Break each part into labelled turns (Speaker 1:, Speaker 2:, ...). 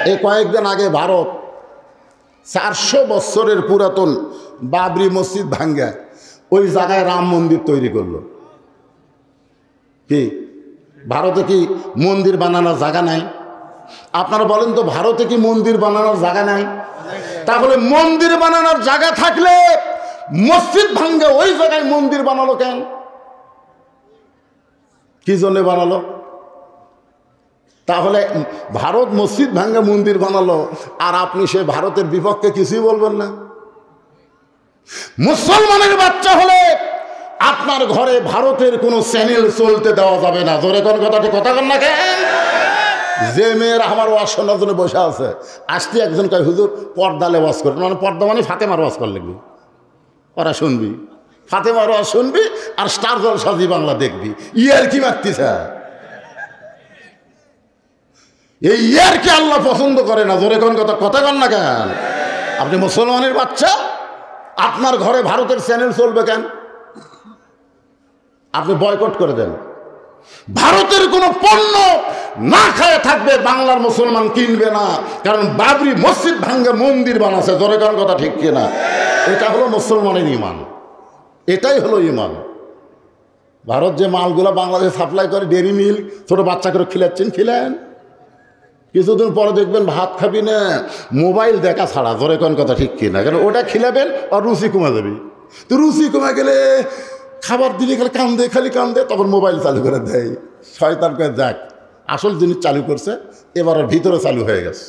Speaker 1: এই কয়েকদিন আগে ভারত 400 বছরের পুরাতন বাবরি মসজিদ ভাঙ্গা ওই জায়গায় রাম মন্দির তৈরি করলো। কি ভারতে কি মন্দির বানানোর জায়গা নাই? আপনারা বলেন তো, ভারতে কি মন্দির বানানোর জায়গা নাই? তাহলে মন্দির বানানোর জায়গা থাকলে মসজিদ ভাঙ্গে ওই জায়গায় মন্দির বানালো কেন? কি জন্য বানালো? তাহলে ভারত মসজিদ ভাঙ্গে মন্দির বানালো, আর আপনি সে ভারতের বিপক্ষে কিছুই বলবেন না? মুসলমানের বাচ্চা হলে আপনার ঘরে ভারতের কোনো চ্যানেল চলতে দেওয়া যাবে না। জোরে কোন কথাটি কথা বল না কেন? যে মেয়েরা আমার ওয়াজ শোনার জন্য বসে আছে, আসতে একজন কয় হুজুর পর্দালে ওয়াজ করে, মানে পর্দা মানে ফাতেমার ওয়াজ কর লিখবি, ওরা শুনবি, ফাতেমার ওয়াজ শুনবি আর স্টার জলসা জি বাংলা দেখবি। ইয়ার কি মারতিছে? এই ইয়ার কি আল্লাহ পছন্দ করে না? জোরে কোন কথা কথা কন না কেন? আপনি মুসলমানের বাচ্চা, আপনার ঘরে ভারতের চ্যানেল চলবে কেন? আপনি বয়কট করে দেন। ভারতের কোনো পণ্য না খায় থাকবে, বাংলার মুসলমান কিনবে না, কারণ বাবরি মসজিদ ভাঙ্গে মন্দির বানাচ্ছে। জোরে কোন কথা ঠিক কিনা? এটা হলো মুসলমানের ঈমান, এটাই হলো ঈমান। ভারত যে মালগুলা বাংলাদেশে সাপ্লাই করে, ডেরি মিল্ক, ছোট বাচ্চা করে খিলাচ্ছেন, খিলেন, কিছুদিন পরে দেখবেন ভাত খাবি না, মোবাইল দেখা ছাড়া। জোরে কোন কথা ঠিক কিনা? কারণ ওটা খিলাবেন আর রুচি কমে যাবে। তো রুচি কমে গেলে খাবার দিলে খালি কান্দে, খালি কান্দে, তখন মোবাইল চালু করে দেয়। শয়তান করে যাক, আসল জিনিস চালু করছে, এবার আর ভিতরে চালু হয়ে গেছে।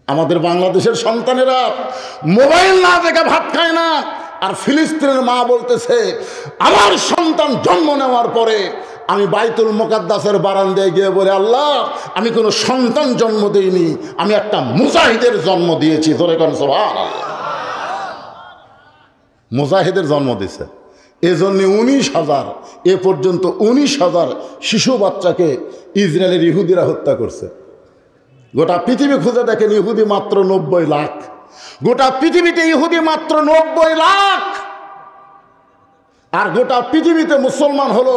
Speaker 1: আমাদের বাংলাদেশের সন্তানেরা মোবাইল না দেখে ভাত খায় না। আর ফিলিস্তিনের মা বলতেছে, আমার সন্তান জন্ম নেওয়ার পরে আমি বাইতুল মুকাদ্দাসের বারান্দায় গিয়ে বলে, আল্লাহ আমি কোনো সন্তান জন্ম দিইনি, আমি একটা মুজাহিদের জন্ম দিয়েছি। ধরে কোন সুবহানাল্লাহ, মুজাহিদের জন্ম দিছে। এজন্য 19,000 এ পর্যন্ত 19,000 শিশু বাচ্চাকে ইসরায়েলের ইহুদিরা হত্যা করছে। গোটা পৃথিবী খুঁজে দেখেন, ইহুদি মাত্র 90 লাখ। গোটা পৃথিবীতে ইহুদি মাত্র 90 লাখ, আর গোটা পৃথিবীতে মুসলমান হলো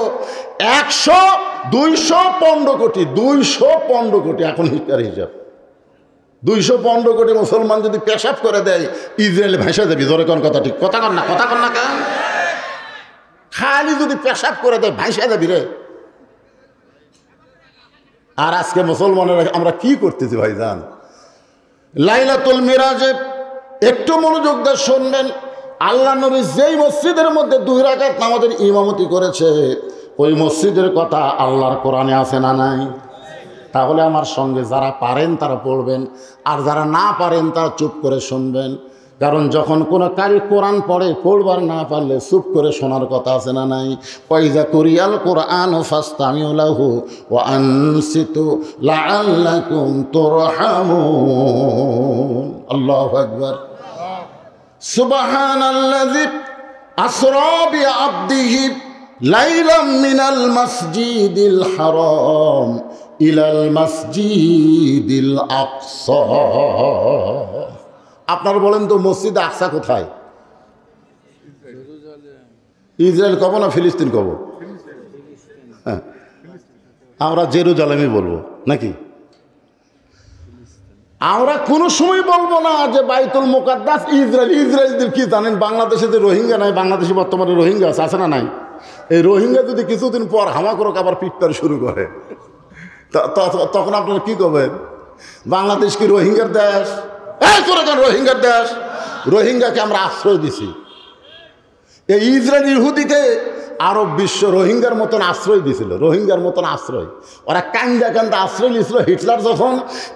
Speaker 1: 215 কোটি। 215 কোটি এখন হিটার হিসাব। 215 কোটি মুসলমান যদি পেশাব করে দেয়, ইসরায়েল ভেসে যাবি। জোরে কোন কথা ঠিক কথা কন না, কথা কন না কেন? খালি যদি পেশাব করে দেয় ভেসে যাবি রে। আর আজকে মুসলমানেরা আমরা কি করতেছি ভাইজান? লাইলাতুল মিরাজে একটু মনোযোগ দিয়ে শুনবেন। আল্লাহ নবী যেই মসজিদের মধ্যে 2 রাকাত নামাজের ইমামতি করেছে, ওই মসজিদের কথা আল্লাহর কোরআনে আছে না নাই? তাহলে আমার সঙ্গে যারা পারেন তারা পড়বেন, আর যারা না পারেন তারা চুপ করে শুনবেন। কারণ যখন কোনো কারি কোরআন পড়ে, পড়বার না পারলে চুপ করে শোনার কথা আছে না নাই? ওয়াইজা কুরিয়াল কোরআন ফাসতামিউ লাহু ওয়া আনসিতু লাআল্লাকুম তুরহামুন। আল্লাহু আকবার। সুবহানাল্লাযী আসরা বিআবদিহি লাইলাম মিনাল মাসজিদিল হারাম ইলাল মাসজিদিল আকসা। আপনারা বলেন তো, মসজিদ আকসা কোথায়? ইসরায়েল কব না ফিলিস্তিন কব? হ্যাঁ, আমরা জেরুজালেমই বলবো নাকি? আমরা কোনো সময় বলবো না যে বাইতুল মুকাদ্দাস ইসরায়েল। ইসরায়েলদের কি জানেন? বাংলাদেশে যে রোহিঙ্গা নাই, বাংলাদেশে বর্তমানে রোহিঙ্গা আছে না নাই? এই রোহিঙ্গা যদি কিছুদিন পর হামাকরক আবার পিটপার শুরু করে, তখন আপনারা কি করবেন? বাংলাদেশ কি রোহিঙ্গার দেশ? রোহিঙ্গার দেশ। রোহিঙ্গাকে আমরা আশ্রয় দিছি। এই ইসরায়েল ইহুদিকে আরব বিশ্ব রোহিঙ্গার মতন আশ্রয় দিছিল, রোহিঙ্গার মতন আশ্রয়। ওরা কান্দা কান্দা আশ্রয় দিয়েছিল। হিটলার যখন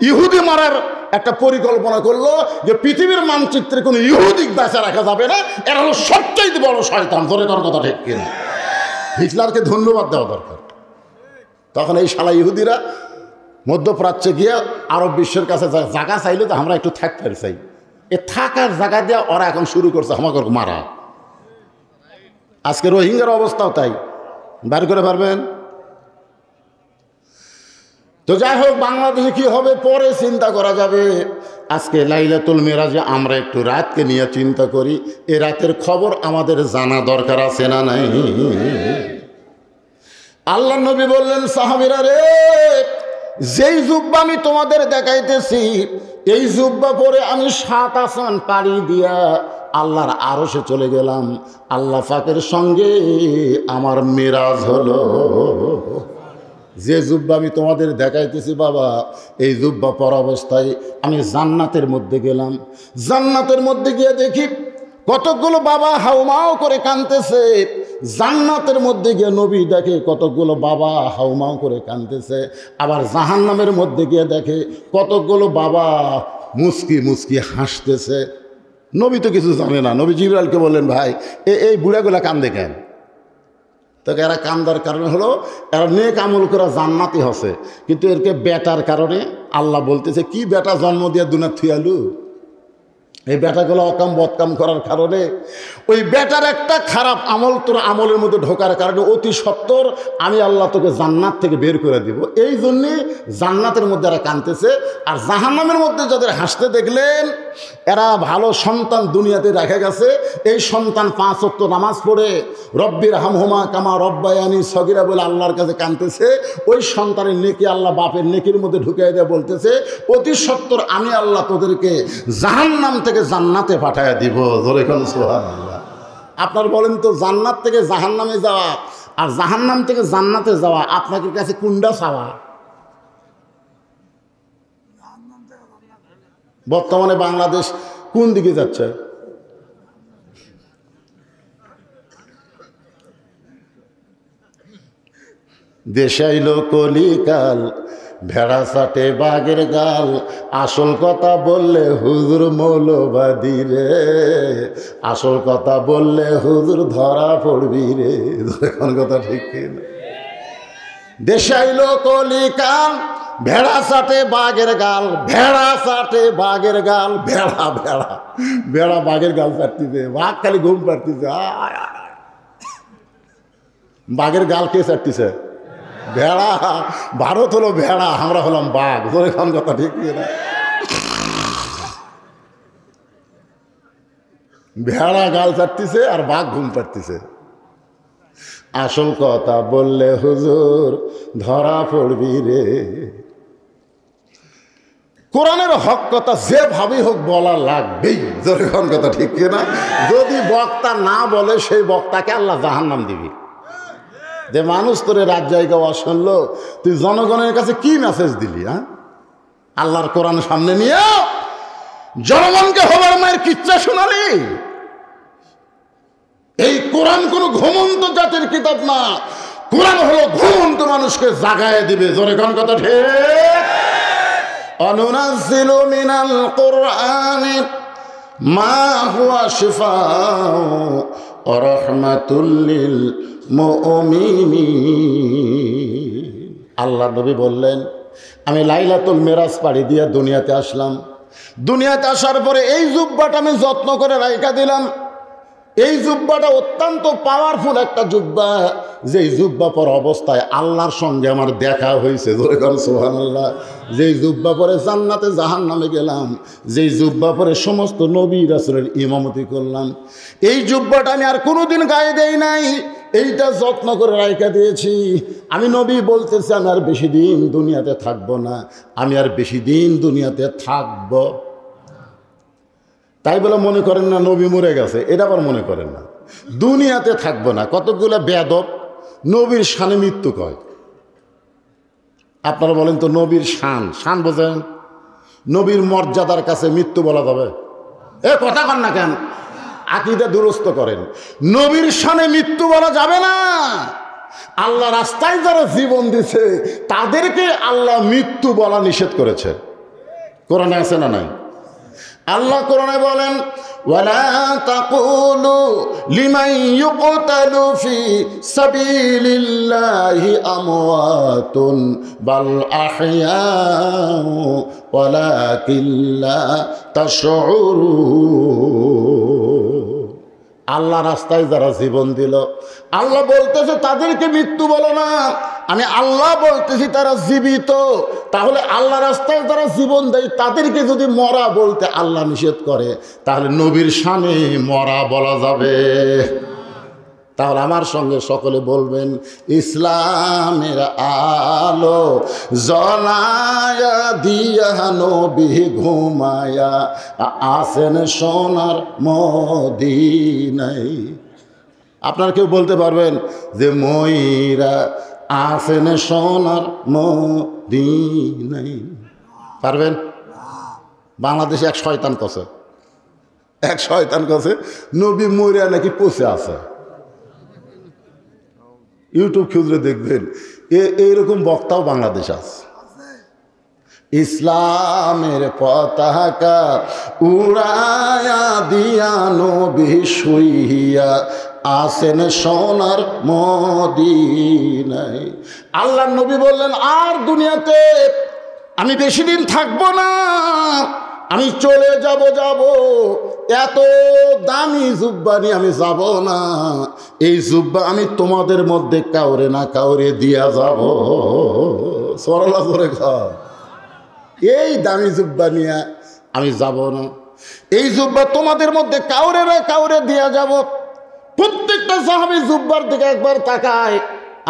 Speaker 1: ইহুদি মারার একটা পরিকল্পনা করলো, যে পৃথিবীর মানচিত্রে কোনো ইহুদি বেঁচে রাখা যাবে না, এরা হলো সবচাইতে বড় শয়তান। ধরে করার কথা ঠিক কিনা? হিটলারকে ধন্যবাদ দেওয়া দরকার। তখন এই শালা ইহুদিরা মধ্যপ্রাচ্যে গিয়ে আরব বিশ্বের কাছে জায়গা চাইলে তো আমরা একটু থাকতে চাই, এ থাকার জায়গা দিয়ে ওরা এখন শুরু করছে আমাকে মারা। আজকে রোহিঙ্গার অবস্থাও তাই। বের করে পারবেন? তো যাই হোক, বাংলাদেশে কি হবে পরে চিন্তা করা যাবে। আজকে লাইলাতুল মিরাজে আমরা একটু রাতকে নিয়ে চিন্তা করি। এ রাতের খবর আমাদের জানা দরকার আছে না নাই? আল্লাহ নবী বললেন, সাহাবীরা রে, যেই জুব্বা আমি তোমাদের দেখাইতেছি, এই জুব্বা পরে আমি 7 আসমান পাড়ি দিয়া আল্লাহর আরশে চলে গেলাম। আল্লাহ পাকের সঙ্গে আমার মেরাজ হলো। যে জুব্বা আমি তোমাদের দেখাইতেছি বাবা, এই জুব্বা পরা অবস্থায় আমি জান্নাতের মধ্যে গেলাম। জান্নাতের মধ্যে গিয়ে দেখি কতকগুলো বাবা হাউমাও করে কাঁদতেছে। জান্নাতের মধ্যে গিয়ে নবী দেখে কতকগুলো বাবা হাউমাও করে কাঁদতেছে। আবার জাহান্নামের মধ্যে গিয়ে দেখে কতকগুলো বাবা মুস্কি মুস্কি হাসতেছে। নবী তো কিছু জানে না। নবী জিবরাইলকে বললেন, ভাই এই বুড়াগুলা কান্দে কেন? তোকে এরা কান্দার কারণ হলো এরা নেক আমল করা জান্নাতি হসে, কিন্তু এরকে বেটার কারণে আল্লাহ বলতেছে, কি বেটা জন্ম দিয়ে দুনিয়া থুয়ালু? এই বেটাগুলো অকাম বদকাম করার কারণে, ওই বেটার একটা খারাপ আমল তোর আমলের মধ্যে ঢোকার কারণে অতি সত্বর আমি আল্লাহ তোকে জান্নাত থেকে বের করে দিব। এই জন্যে জান্নাতের মধ্যে এরা কাঁদতেছে। আর জাহান্নামের মধ্যে যাদের হাসতে দেখলেন, এরা ভালো সন্তান দুনিয়াতে রেখে গেছে। এই সন্তান 5 ওয়াক্ত নামাজ পড়ে রব্বির হামহুমা কামা রব্বায়ানি সগীরা বলে আল্লাহর কাছে কাঁদতেছে। ওই সন্তানের নেকি আল্লাহ বাপের নেকির মধ্যে ঢুকিয়ে দিয়ে বলতেছে, অতি সত্বর আমি আল্লাহ তোদেরকে জাহান্নাম থেকে জান্নাতে পাঠাইয়া দিব। ধরে কোন সুবহানাল্লাহ। আপনার বলেন তো, জান্নাত থেকে জাহান্নামে যাওয়া আর জাহান্নাম থেকে জান্নাতে যাওয়া আপনাদের কাছে কোনটা চাওয়া? বর্তমানে বাংলাদেশ কোন দিকে যাচ্ছে? দেশে আইলো কলিকাল, ভেড়া চাটে বাঘের গাল, আসল কথা বললে হুজুর মৌলবাদী রে, আসল কথা বললে হুজুর ধরা পড়বি রে। এখন কথা ঠিক কিনা? দেশে আইলো কলিকাল, ভেড়া চাটে বাঘের গাল, ভেড়া চাটে বাঘের গাল, ভেড়া ভেড়া ভেড়া বাঘের গাল চাটতিছে, বাঘ খালি ঘুম পাড়তিছে। বাঘের গাল কে চাটতিছে? ভেড়া। ভারত হলো ভেড়া, আমরা হলাম বাঘ। তোর এখন কথা ঠিক না? ভেড়া গাল চাটতিছে আর বাঘ ঘুম পাড়তিছে। আসল কথা বললে হুজুর ধরা পড়বি রে। কোরআনের হক কথা যেভাবেই হোক বলা লাগবেই। যখন কথা ঠিক না? যদি বক্তা না বলে সেই বক্তাকে আল্লাহ জাহান্নাম দিবি। যে মানুষ তোরে রাত জায়গা শুনলো, তুই জনগণের কাছে কি মেসেজ দিলি? হ্যাঁ, আল্লাহর কোরআন সামনে নিয়ে জনগণকে হবার মায়ের কিচ্ছা শোনালি? এই কোরআন কোন ঘুমন্ত জাতির কিতাব না। কোরআন হলো ঘুমন্ত মানুষকে জাগায় দিবে। জোরে কোন কথা ঠিক? অনুনাজ্জিলু মিনাল কুরআনি মা হুয়া শিফাউ ওয়া রাহমাতুল লিল মুমিনিন। আল্লাহ নবী বললেন, আমি লাইলাতুল মেরাজ পাড়ি দিয়ে দুনিয়াতে আসলাম। দুনিয়াতে আসার পরে এই জুব্বাটা আমি যত্ন করে রাইখা দিলাম। এই জুব্বাটা অত্যন্ত পাওয়ারফুল একটা জুব্বা। যেই জুব্বা পর অবস্থায় আল্লাহর সঙ্গে আমার দেখা হয়েছে। সুবহানাল্লাহ। যেই জুব্বা পরে জান্নাতে জাহান্নামে গেলাম, যেই জুব্বা পরে সমস্ত নবী রাসূলের ইমামতি করলাম, এই জুব্বাটা আমি আর কোনোদিন গায়ে দেই নাই। এইটা যত্ন করে রাইখা দিয়েছি। আমি নবী বলতেছি, আমি আর বেশি দিন দুনিয়াতে থাকবো না, আমি আর বেশি দিন দুনিয়াতে থাকবো। তাই বলে মনে করেন না নবী মরে গেছে, এটা আবার মনে করেন না। দুনিয়াতে থাকবো না। কতগুলো বেয়াদব নবীর শানে মৃত্যু কয়। আপনারা বলেন তো, নবীর শান, শান বোঝেন? নবীর মর্যাদার কাছে মৃত্যু বলা যাবে? কথা কন না কেন? আকীদা দুরস্ত করেন। নবীর শানে মৃত্যু বলা যাবে না। আল্লাহ রাস্তায় যারা জীবন দিছে তাদেরকে আল্লাহ মৃত্যু বলা নিষেধ করেছে। কোরআনে আছে না নাই? আল্লাহ কোরআনে বলেন, ওয়ালা তাকুলু লিমান ইউকতালু ফি সাবিলিল্লাহি আমওয়াতুন বাল আহইয়াউ ওয়ালাকিন লা তাশউরুন। আল্লাহ রাস্তায় যারা জীবন দিল, আল্লাহ বলতেছে তাদেরকে মৃত্যু বলো না। আমি আল্লাহ বলতেছি তারা জীবিত। তাহলে আল্লাহ রাস্তায় যারা জীবন দেয় তাদেরকে যদি মরা বলতে আল্লাহ নিষেধ করে, তাহলে নবীর শানে মরা বলা যাবে? তাহলে আমার সঙ্গে সকলে বলবেন, ইসলামের আলো জ্বলায়া দিয়া নবী ঘুমায়া আসেন সোনার মদিনায়। আপনারা কেউ বলতে পারবেন যে ময়রা আসেন সোনার মদিনায়? পারবেন? বাংলাদেশে এক শয়তান কছে নবী ময়রা নাকি পচে আছে। ইউটিউব খুঁজলে দেখবেন এইরকম বক্তাও বাংলাদেশ আছে। ইসলামের পতাকা উড়ায়া দিয়া নবী শুইয়া আসেন সোনার মদিনায়। আল্লাহর নবী বললেন, আর দুনিয়াতে আমি বেশি দিন থাকবো না, আমি চলে যাব। এত দামি জুব্বা নিয়ে আমি যাব না, এই জুব্বা আমি তোমাদের মধ্যে কাউরে না কাউরে দিয়া যাব। সরলা করে খাও, এই দামি জুব্বা নিয়ে আমি যাব না, এই জুব্বা তোমাদের মধ্যে কাউরে না কাউরে দিয়া যাব। প্রত্যেকটা সাহাবী জুব্বার দিকে একবার তাকায়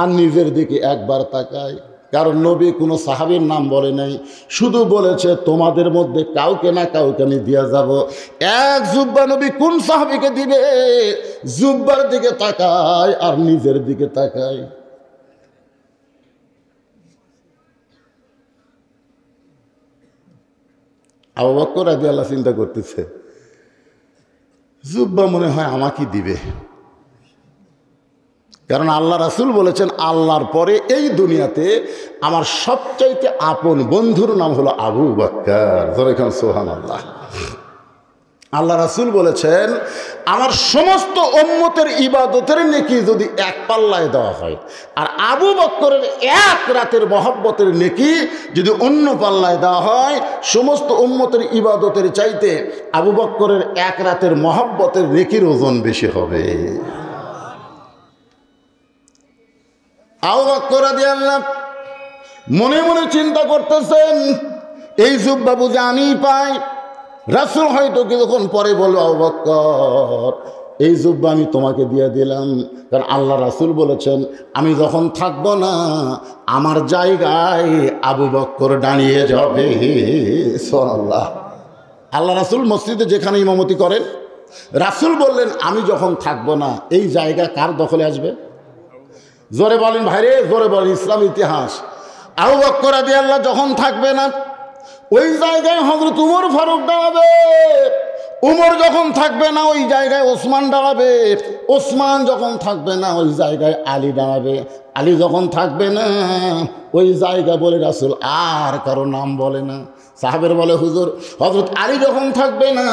Speaker 1: আর নিজের দিকে একবার তাকায়, কারণ নবী কোনো সাহাবীর নাম বলে নাই, শুধু বলেছে তোমাদের মধ্যে কাউকে না কাউকে আমি দিয়া যাব। এক জুব্বা নবী কোন সাহাবীকে দিবে? জুব্বার দিকে তাকায় আর নিজের দিকে তাকায়। আবু বকর রাদিয়াল্লাহু চিন্তা করতেছে, জুব্বা মনে হয় আমাকে দিবে, কারণ আল্লাহ রাসূল বলেছেন আল্লাহর পরে এই দুনিয়াতে আমার সবচাইতে আপন বন্ধুর নাম হলো আবু বকর। যেরকম সুবহানাল্লাহ। আল্লাহ রাসূল বলেছেন আমার সমস্ত উম্মতের ইবাদতের নেকি যদি এক পাল্লায় দেওয়া হয়, আর আবু বকরের এক রাতের মহব্বতের নেকি যদি অন্য পাল্লায় দেওয়া হয়, সমস্ত উম্মতের ইবাদতের চাইতে আবু বকরের এক রাতের মহব্বতের নেকির ওজন বেশি হবে। আবু বকর রাদিয়াল্লাহু মনে মনে চিন্তা করতেছেন, এই জুব্বা বুঝে আমিই পাই। রাসূল হয়তো কিছুক্ষণ পরে বলল, আবু বকর এই জুব্বা আমি তোমাকে দিয়ে দিলাম, কারণ আল্লাহ রাসূল বলেছেন আমি যখন থাকবো না আমার জায়গায় আবু বকর দাঁড়িয়ে যাবে। সুবহানাল্লাহ। আল্লাহ রাসূল মসজিদে যেখানে ইমামতি করেন, রাসূল বললেন আমি যখন থাকবো না এই জায়গা কার দখলে আসবে? জোরে বলেন ভাইরে, জোরে বলেন। ইসলাম ইতিহাস। আবু বকর রাদিয়াল্লাহু যখন থাকবে না ওই জায়গায় হযরত উমর ফারুক দাঁড়াবে, উমর যখন থাকবে না ওই জায়গায় ওসমান দাঁড়াবে, ওসমান যখন থাকবে না ওই জায়গায় আলী দাঁড়াবে, আলী যখন থাকবে না ওই জায়গা বলে রাসূল আর কারো নাম বলে না। সাহাবের বলে হুজুর হযরত আলী যখন থাকবে না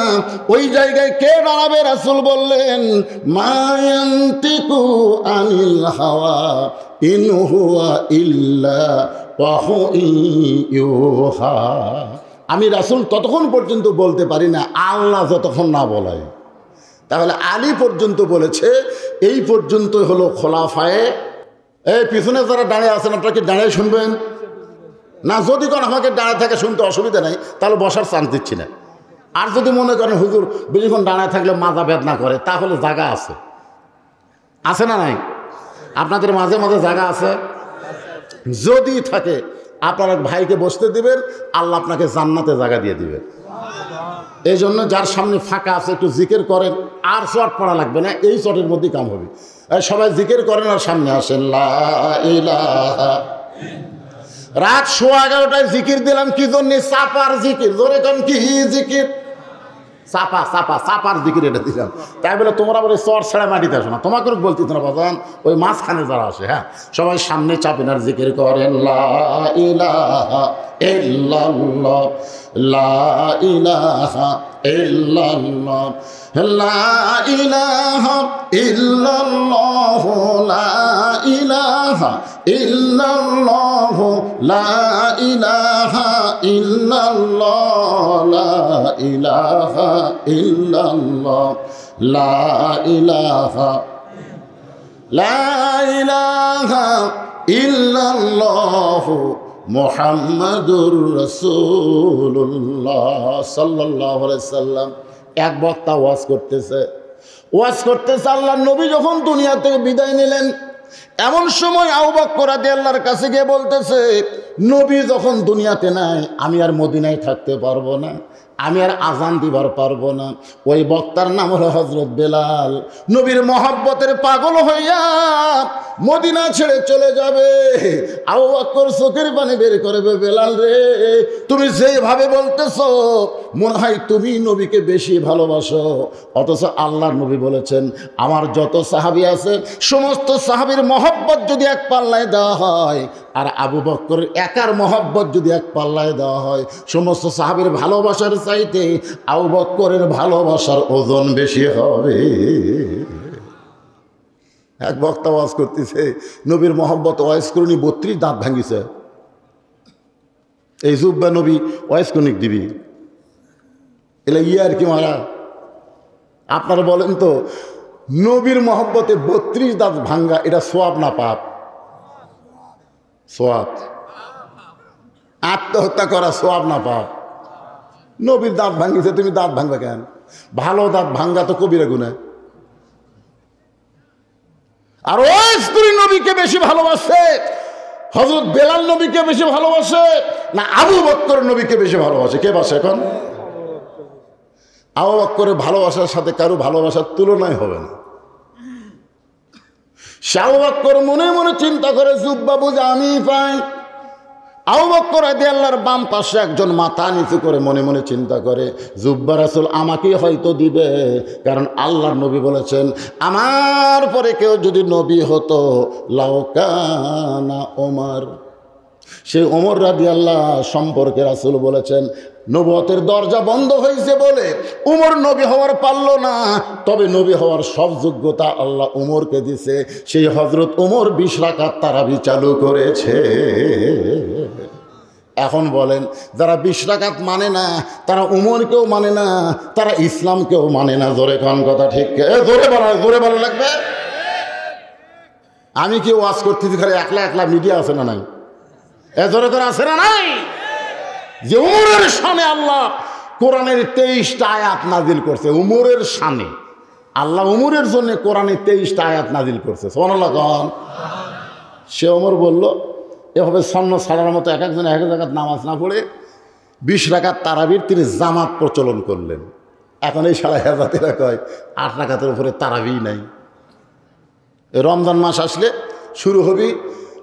Speaker 1: ওই জায়গায় কে দাঁড়াবে? রাসূল বললেন মা ইয়ানতিকু আনিল হাওয়া ইন হুয়া ইল্লা ওয়াহয়ুন ইউহা। আমি রাসূল ততক্ষণ পর্যন্ত বলতে পারি না আল্লাহ যতক্ষণ না বলায়। তাহলে আলী পর্যন্ত বলেছে, এই পর্যন্ত হলো খোলাফায়ে। এই পিছনে যারা দাঁড়িয়ে আছেন আপনারা কি দাঁড়িয়ে শুনবেন না? যদি কোন আমাকে দাঁড়ায় থাকে শুনতে অসুবিধা নেই, তাহলে বসার চান্স দিচ্ছি না। আর যদি মনে করেন হুজুর বেশিক্ষণ দাঁড়ায় থাকলে মাজা বেদনা করে, তাহলে জায়গা আছে, আছে না নাই? আপনাদের মাঝে মাঝে জায়গা আছে, যদি থাকে আপনার ভাইকে বসতে দিবেন, আল্লাহ আপনাকে জান্নাতে জায়গা দিয়ে দিবেন। এই জন্য যার সামনে ফাঁকা আছে একটু জিকির করেন, আর চট পড়া লাগবে না, এই চটের মধ্যেই কাম হবে। সবাই জিকির করেন আর সামনে আসেন। লা ইলাহা। রাত 11:15 জিকির দিলাম কি জন্য? চাপার জিকির। জোরে কোন কি জিকির? চাপা চাপা চাপার জিকির এটা দিলাম। তাই বলে তোমরা বলে চর ছেড়ে মাটিতে আসো না, তোমাকে বলতে না বাজান, ওই মাঝখানে যারা আসে, হ্যাঁ সবাই সামনে চাপেন আর জিকির করেন লা ইলাহা ইল্লাল্লাহ, লা ইলাহা ইল্লাল্লাহ, লা ইলাহা ইল্লাল্লাহ, লা ইলাহা ইল্লাল্লাহ, লা ইলাহা ইল্লাল্লাহ, লা ইলাহা ইল্লাল্লাহ, লা ইলাহা, লা ইলাহা ইল্লাল্লাহ মুহাম্মাদুর রাসূলুল্লাহ সাল্লাল্লাহু আলাইহি সাল্লাম। এক বক্তা ওয়াজ করতেছে, ওয়াজ করতেছে। আল্লাহর নবী যখন দুনিয়া থেকে বিদায় নিলেন, এমন সময় আবু বকর রাদিয়াল্লাহর কাছে গিয়ে বলতেছে, নবী যখন দুনিয়াতে নাই, আমি আর মদিনায় থাকতে পারবো না, আমি আর আজান দিবার পারবো না। ওই বক্তার নাম হলো হযরত বেলাল। নবীর মহব্বতের পাগল হইয়া মদিনা ছেড়ে চলে যাবে। আবু বকর চোখের পানি বের করবে, বেলাল রে, তুমি যেভাবে বলতেছো মনে হয় তুমি নবীকে বেশি ভালোবাসো, অথচ আল্লাহর নবী বলেছেন আমার যত সাহাবী আছে সমস্ত সাহাবীর মহব্বত যদি এক পাল্লায় দেওয়া হয়, আর আবু বকরের একার মহব্বত যদি এক পাল্লায় দেওয়া হয়, সমস্ত সাহাবীর ভালোবাসার চাইতে আবু বকরের ভালোবাসার ওজন বেশি হবে। এক বক্তা ওয়াজ করতেছে, নবীর মহব্বত ওয়াজ করুনি 32 দাঁত ভাঙিছে। এই জুব্বা নবী ওয়াজ কনিক দিবি, এলে আর কি মারা। আপনারা বলেন তো, নবীর মহব্বতে 32 দাঁত ভাঙ্গা এটা সোয়াব না পাপ? সোয়াব। আত্মহত্যা করা সোয়াব না পাপ? নবীর দাঁত ভাঙ্গিছে, তুমি দাঁত ভাঙবে কেন? ভালো দাঁত ভাঙ্গা তো কবিরা গুনাহ। আর ওই স্ত্রী নবীকে বেশি ভালোবাসে, হযরত বেলাল নবীকে বেশি ভালোবাসে না আবু বকর নবীকে বেশি ভালোবাসে? কে বাসে এখন? আবু বকরের ভালোবাসার সাথে কারো ভালোবাসার তুলনাই হবে না। আবু বকর মনে মনে চিন্তা করে, জুব্বা বুঝে আমি পাই। আবু বকর রাদিয়াল্লাহর বাম পাশে একজন মাথা নিচু করে মনে মনে চিন্তা করে, জুব্বা রাসূল আমাকে হয়তো দিবে, কারণ আল্লাহর নবী বলেছেন আমার পরে কেউ যদি নবী হতো লাউকানা ওমর। সেই ওমর রাদিয়াল্লাহ সম্পর্কে রাসূল বলেছেন নবুয়তের দরজা বন্ধ হয়েছে বলে উমর নবী হওয়ার পারল না, তবে নবী হওয়ার সব যোগ্যতা আল্লাহ উমরকে দিছে। সেই হযরত উমর 20 রাকাত তারাবি চালু করেছে। এখন বলেন, যারা 20 রাকাত মানে না তারা উমরকেও মানে না, তারা ইসলামকেও মানে না। জোরে কোন কথা ঠিক? জোরে বলা লাগবে। আমি কি ওয়াজ করতেছি খালি একলা একলা? মিডিয়া আছে না নাই? জোরে করে আছে না নাই? যে উমরের শানে আল্লাহ কোরআনের 23টা আয়াত নাজিল করছে। উমরের শানে আল্লাহ উমরের জন্য কোরআনের 23টা আয়াত নাজিল করছে। সুবহানাল্লাহ কোন? সে উমর বলল এভাবে স্বর্ণ ছাড়ার মতো এক একজন এক জায়গায় নামাজ না পড়ে 20 রাকাত তারাবির তিনি জামাত প্রচলন করলেন। এখন এই সারা হেজাতিরা কয় 8 রাকাতের উপরে তারাবি নাই। রমজান মাস আসলে শুরু হবে,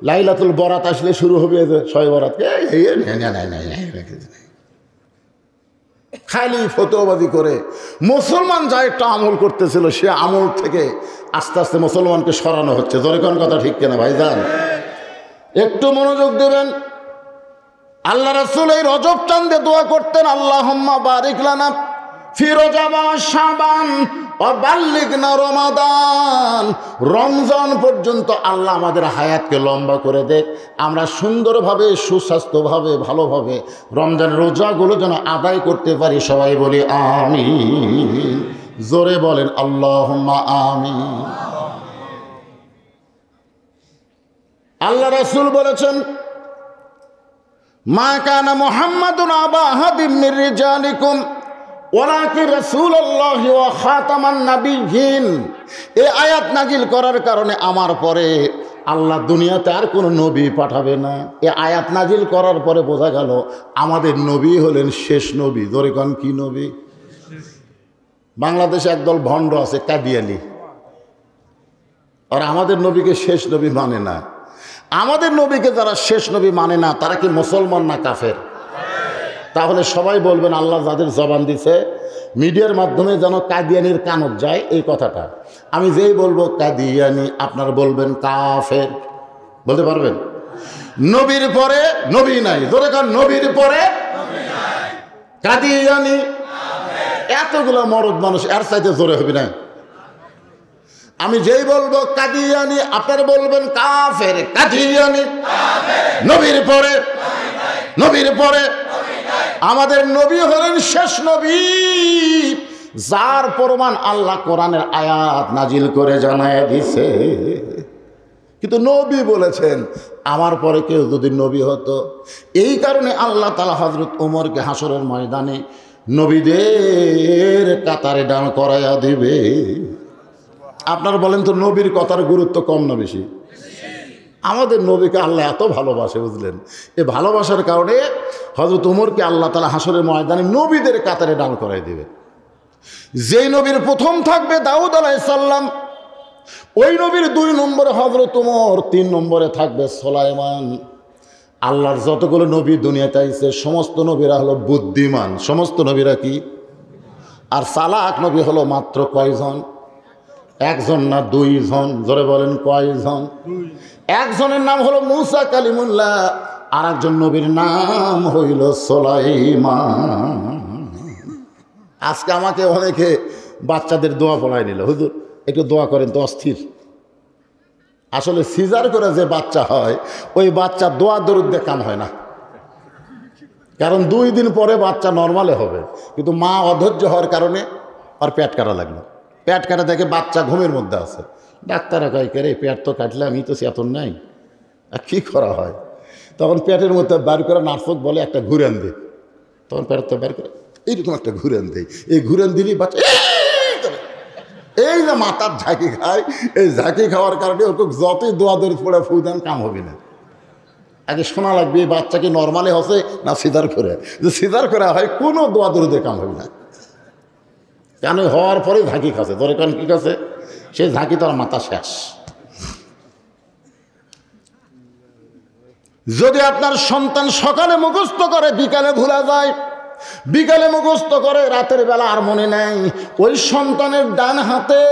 Speaker 1: লাইলাতুল বরাত আসলে শুরু হবে শবে বরাত। খালি ফতোয়াবাজি করে মুসলমান যা একটা আমল করতেছিল সে আমল থেকে আস্তে আস্তে মুসলমানকে সরানো হচ্ছে। জোরে কোন কথা ঠিক কিনা ভাইজান? একটু মনোযোগ দেবেন। আল্লাহ রাসূল এই রজব চাঁদে দোয়া করতেন, আল্লাহুম্মা বারিক লানা ফি রজব ওয়া শাবান ওয়া বাল্লিগনা রমাদান। রমজান পর্যন্ত আল্লাহ আমাদের হায়াতকে লম্বা করে দেখ, আমরা সুন্দরভাবে সুস্বাস্থ্যভাবে ভালোভাবে রমজানের রোজাগুলো যেন আদায় করতে পারি। সবাই বলি আমিন। জোরে বলেন আল্লাহুম্মা আমিন। আল্লাহ রাসূল বলেছেন মা কানা মুহাম্মাদুন আবা আহাদিম মির রিজালিকুম ওয়ালাকিন রাসূলুল্লাহি ওয়া খাতামান নাবিয়্যিন। এই আয়াত নাজিল করার কারণে আমার পরে আল্লাহ দুনিয়াতে আর কোনো নবী পাঠাবে না। এই আয়াত নাজিল করার পরে বোঝা গেল আমাদের নবী হলেন শেষ নবী। জোরে কোন কি নবী? বাংলাদেশে একদল ভণ্ড আছে কাদিয়ানি, আর আমাদের নবীকে শেষ নবী মানে না। আমাদের নবীকে যারা শেষ নবী মানে না তারা কি মুসলমান না কাফের? তাহলে সবাই বলবেন আল্লাহ যাদের জবান দিছে মিডিয়ার মাধ্যমে যেন কাদিয়ানির কানত যায় এই কথাটা। আমি যেই বলবো কাদিয়ানি আপনার বলবেন কাফের। বলতে পারবেন? নবীর পরে নবী নাই। জোরে কান নবীর পরে কাদিয়ানি। এতগুলো মরদ মানুষ এর চাইতে জোরে হবে না। আমি যেই বলবো কাদিয়ানি আপনার বলবেন কাফের। কাদিয়ানি নবীর পরে নবীর পরে আমাদের নবী হলেন শেষ নবী, যার প্রমাণ আল্লাহ কোরআনের আয়াত নাজিল করে জানায় দিছে। কিন্তু নবী বলেছেন আমার পরে কেউ যদি নবী হতো। এই কারণে আল্লাহ তাআলা হযরত ওমরকে হাসরের ময়দানে নবীদের কাতারে দাঁড় করাইয়া দিবে। আপনারা বলেন তো নবীর কথার গুরুত্ব কম না বেশি? আমাদের নবীকে আল্লাহ এত ভালোবাসে, বুঝলেন? এই ভালোবাসার কারণে হযরত ওমরকে আল্লাহ তাআলা হাসরের ময়দানে নবীদের কাতারে দাঁড় করাই দেবে। যেই নবীর প্রথম থাকবে দাউদ আলাইহিস সালাম, ওই নবীর 2 নম্বরে হযরত ওমর, 3 নম্বরে থাকবে সুলাইমান। আল্লাহর যতগুলো নবী দুনিয়াতে আইছে সমস্ত নবীরা হলো বুদ্ধিমান। সমস্ত নবীরা কি? আর চালাক নবী হলো মাত্র কয়জন? 1 জন না 2 জন? জোরে বলেন কয়জন? 1 জনের নাম হলো মূসা কালিমুল্লাহ, আর একজন নবীর নাম হইল সুলাইমান। আজকে আমাকে অনেকে বাচ্চাদের দোয়া পড়ায় নিল, হুজুর একটু দোয়া করেন তো, অস্থির। আসলে সিজার করে যে বাচ্চা হয় ওই বাচ্চা দোয়া দরুদ দিয়ে কাম হয় না, কারণ 2 দিন পরে বাচ্চা নর্মালে হবে, কিন্তু মা অধৈর্য হওয়ার কারণে আর পেট কাটা লাগলো। পেট কাটা দেখে বাচ্চা ঘুমের মধ্যে আছে, ডাক্তাররা কয় কে রে পেট তো কাটলে, আমি তো চেতন নাই, আর কী করা হয়? তখন পেটের মধ্যে বার করে নার্সক বলে একটা ঘুরেন দে, তখন পেটের তো বার করে এইরকম একটা ঘুরেন দেয়, এই ঘুরেন দিলেই বাচ্চা এই যে মাথার ঝাঁকি খায়, এই ঝাঁকি খাওয়ার কারণে ওকে যতই দোয়া দরিদ পড়ে ফু দেন কাম হবে না। আগে শোনা লাগবে এই বাচ্চাকে নর্মালি হসে না সিজার করে, যে সিজার করে হয় কোনো দোয়া দরিদের কাম হবে না, কেন হওয়ার পরে ঝাঁকি খাচ্ছে, ধরে কারণ কী খাচ্ছে, সেই ঝাঁকি তার মাথা শেষ। যদি আপনার সন্তান সকালে মুখস্থ করে বিকালে ভুলে যায়, বিকালে মুখস্থ করে রাতের বেলা আর মনে নেই, ওই সন্তানের ডান হাতে